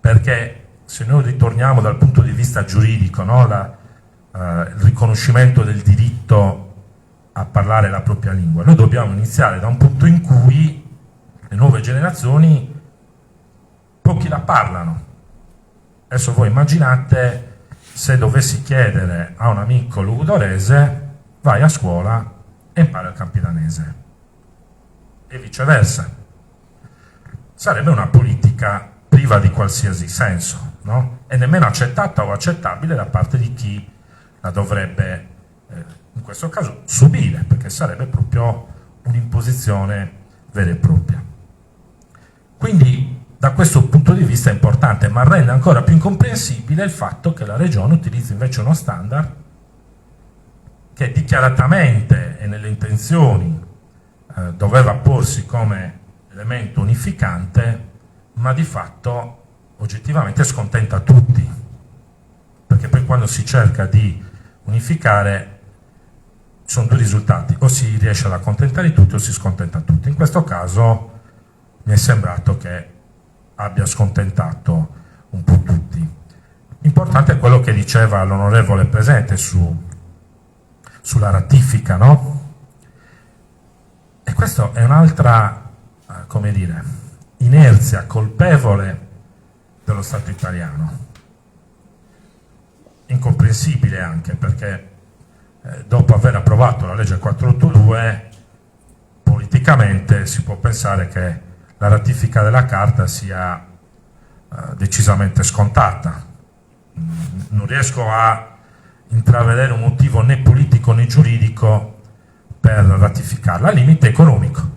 perché se noi ritorniamo dal punto di vista giuridico, no, il riconoscimento del diritto a parlare la propria lingua, noi dobbiamo iniziare da un punto in cui le nuove generazioni pochi la parlano. Adesso voi immaginate se dovessi chiedere a un amico lugudorese vai a scuola e impara il campidanese, e viceversa. Sarebbe una politica priva di qualsiasi senso, no? E nemmeno accettata o accettabile da parte di chi la dovrebbe in questo caso subire, perché sarebbe proprio un'imposizione vera e propria. Quindi da questo punto di vista è importante, ma rende ancora più incomprensibile il fatto che la Regione utilizzi invece uno standard che dichiaratamente e nelle intenzioni doveva porsi come elemento unificante, ma di fatto oggettivamente scontenta tutti, perché poi quando si cerca di unificare sono due risultati: o si riesce ad accontentare tutti o si scontenta tutti. In questo caso mi è sembrato che abbia scontentato un po' tutti. Importante è quello che diceva l'onorevole presente sulla ratifica, no? E questa è un'altra, come dire, inerzia colpevole dello Stato italiano. incomprensibile anche perché dopo aver approvato la legge 482 politicamente si può pensare che la ratifica della Carta sia decisamente scontata. Non riesco a intravedere un motivo né politico né giuridico per ratificarla, al limite economico.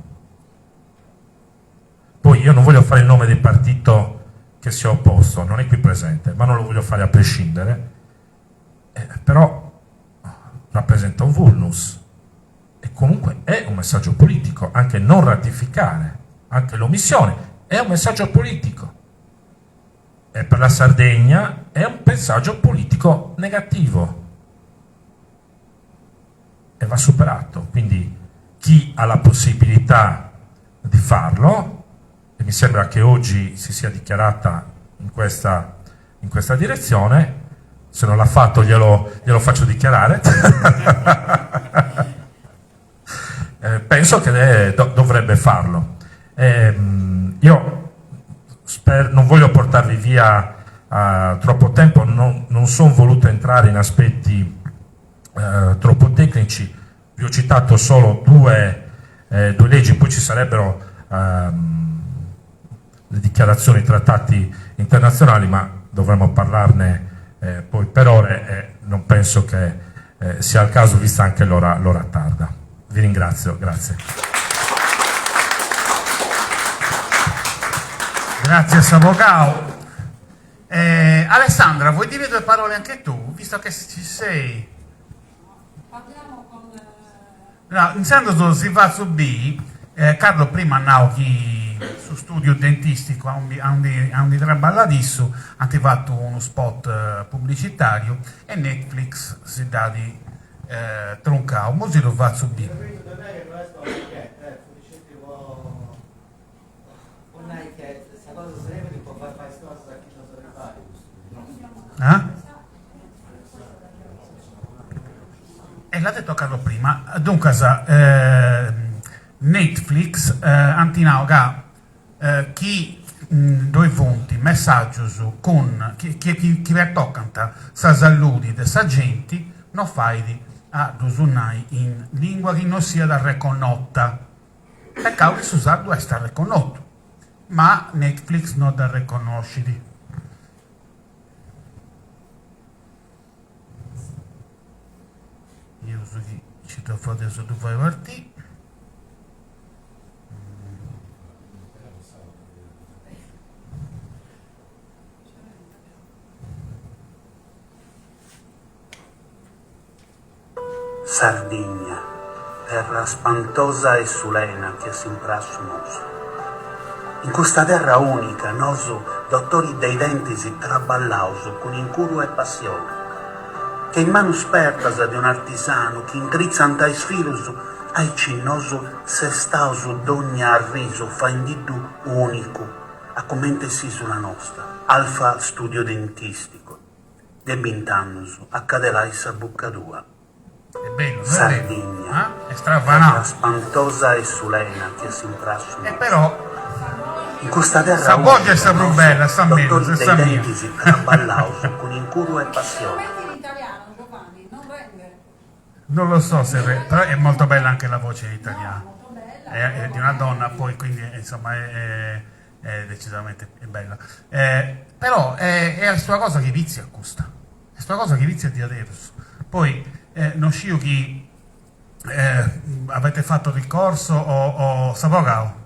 Poi io non voglio fare il nome del partito che si è opposto, non è qui presente, ma non lo voglio fare a prescindere, però rappresenta un vulnus e comunque è un messaggio politico, anche non ratificare, anche l'omissione è un messaggio politico. E per la Sardegna è un messaggio politico negativo e va superato. Quindi chi ha la possibilità di farlo, e mi sembra che oggi si sia dichiarata in questa direzione, se non l'ha fatto glielo faccio dichiarare, penso che dovrebbe farlo. Io non voglio portarvi via troppo tempo, non sono voluto entrare in aspetti troppo tecnici, vi ho citato solo due leggi, poi ci sarebbero le dichiarazioni, i trattati internazionali, ma dovremmo parlarne poi per ore e non penso che sia il caso vista anche l'ora tarda. Vi ringrazio, grazie. Grazie Savogao. Alessandra, vuoi dire due parole anche tu, visto che ci sei? Parliamo con... No, iniziando si va su B, Carlo prima andavo su studio dentistico a un traballa disso, hanno fatto uno spot pubblicitario e Netflix si dà di troncare, mo si lo va su B. E l'ha detto Carlo prima, dunque Netflix antinauga chi due punti messaggio su con chi vi toccanta sa saludi de sa gente non fai a dosunai in lingua che non sia da riconosciuta perché si usa due sta riconosciuto ma Netflix non da riconoscere. Io uso chi ci do fuori adesso tu fai partire. Sardegna, terra spantosa e sulena che si imprassu noso. In questa terra unica, noso, dottori dei denti si traballauso con incuro e passione, che in mano spertasa di un artisano che intrizzanta i sfiluso, ai cinnoso se stauso d'ogni arriso fa indidu unico, a commente si sulla nostra, alfa studio dentistico, de bintannuso, accade la issa buccadua. È bello, Sardegna, è stravanà, spantosa e sulena che si imprassu. E però in questa terra sa Borgia è sempre bella, sta meglio, dottori sta dei mia. denti si traballauso con incuro e passione. in italiano, Giovanni, non rende. Non lo so se però è molto bella anche la voce in italiano. È di una donna, poi quindi insomma è decisamente bella. Però è la sua cosa che vizia questa. È la sua cosa che vizia di adesso. Poi non scio chi avete fatto ricorso o Savogao?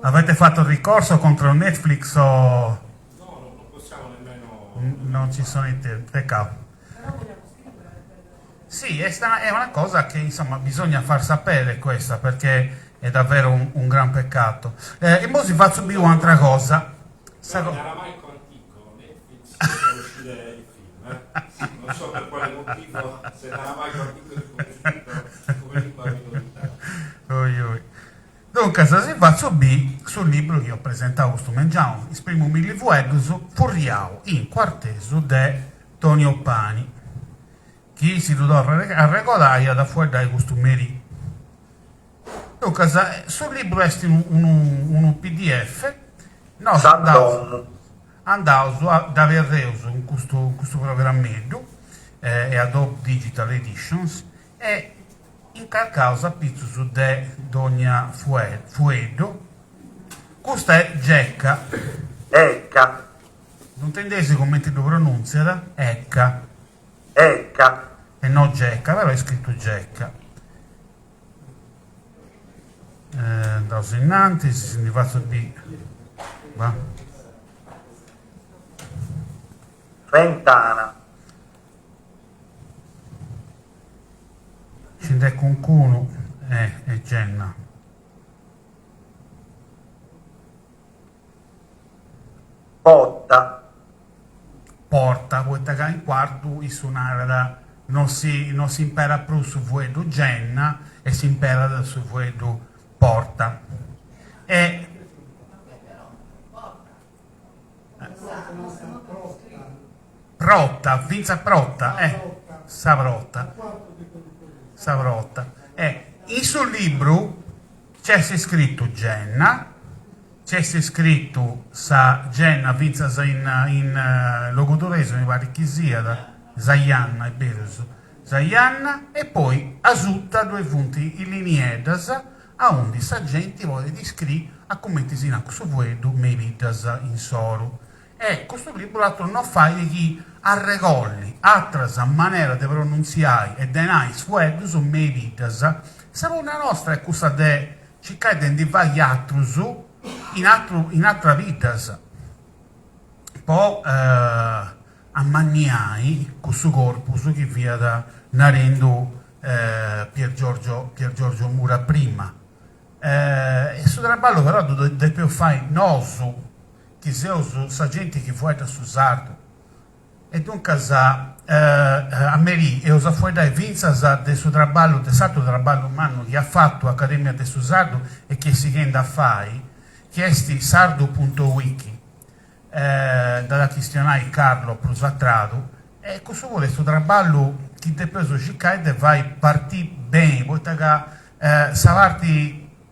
Avete fatto ricorso contro Netflix o... No, non possiamo nemmeno... Non ci sono i tempi, peccato. Sì, è una cosa che insomma bisogna far sapere questa perché è davvero un gran peccato. E poi si fa subire un'altra cosa. Non era mai antico, Netflix fa uscire il film, non so per quale motivo, se era mai antico come lingua minoritaria. Dunque, se si fa subire sul libro che ho presentato questo mengiamo, esprimo mi livueguso furriao in quarteso de Tonio Pani, che si dudò a regolare da fuori dai costumeri. Dunque, sul libro è un PDF, no, andavo da aver reso in questo programmetto, e Adobe Digital Editions, e in causa pizzo de Dogna Fuedo, questa è Gecca. Ecca. Non tendesi come ti lo pronunciare? Ecca. Ecca. E no Gecca, però è scritto Gecca. Da innanzi si ne va B. Va. Trentana. Scende con cuno e Genna. Porta. Porta, questa che in quarto in suonare non si impara più su vuedo Genna e si impara su vuedo Porta. E Protta, Vinza Protta, Savrotta. In sul libro c'è scritto Genna, c'è scritto sa Genna Vinza in logotorese, mi pare che sia da Zaianna e Bereso. Zaianna, e poi asutta due punti in liniedas a undi sagenti voglia di scrivere a commenti in su vuedo me vidas in soro. E questo libro l'altro non fa chi arregolli altres maniera di pronunziare e denai suedus me vidas sarà una nostra cosa de cercare di individuare gli altrus in altra vidas. Poi ammaniai questo corpus che via da narendo Pier Giorgio Mura prima. E su traballo però deve fare nosu che siamo sagenti che vuoi da su sardo. E dunque a Meri e usa fuori dai Vinza del suo traballo, del salto traballo umano che ha fatto Accademia del Sardo e che si rende a fare, che è sardo.wiki, dalla cristianai Carlo Prusatrado, e questo vuole questo traballo che ti preso ciccare vai partire bene, vuoi che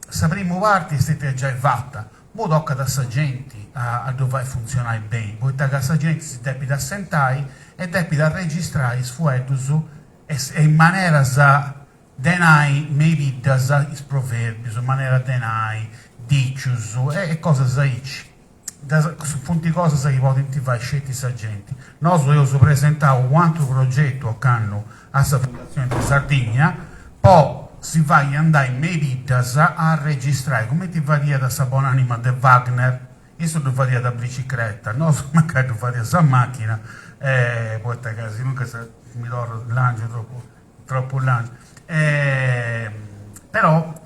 sapremo muovarti e siete già fatta, ma tocca da sagenti a dove funzionare bene, vuoi che la gente si deve assentare e deve registrare sfuetus e in maniera da denai me vidas is proverbios, in maniera denai dicius e cose saici. Su punti cose che potete fare scelte sagenti. Noi abbiamo presentato un altro progetto che hanno alla Fondazione di Sardegna, poi si va a andare in Meridas a registrare come ti varia da Sabonanima de Wagner, io sono varia da bicicletta, no, magari devo fare questa macchina, poi si nunca mi do l'angelo troppo l'angelo, però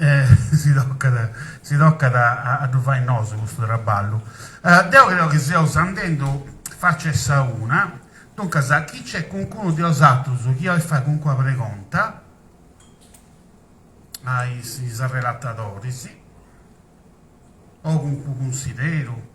si tocca a fare il nostro questo traballo. Devo credo che stiamo andando faccia una, dunque chi c'è qualcuno di altri chi fa qualche pregunta ai relatatori, sì, o con considero.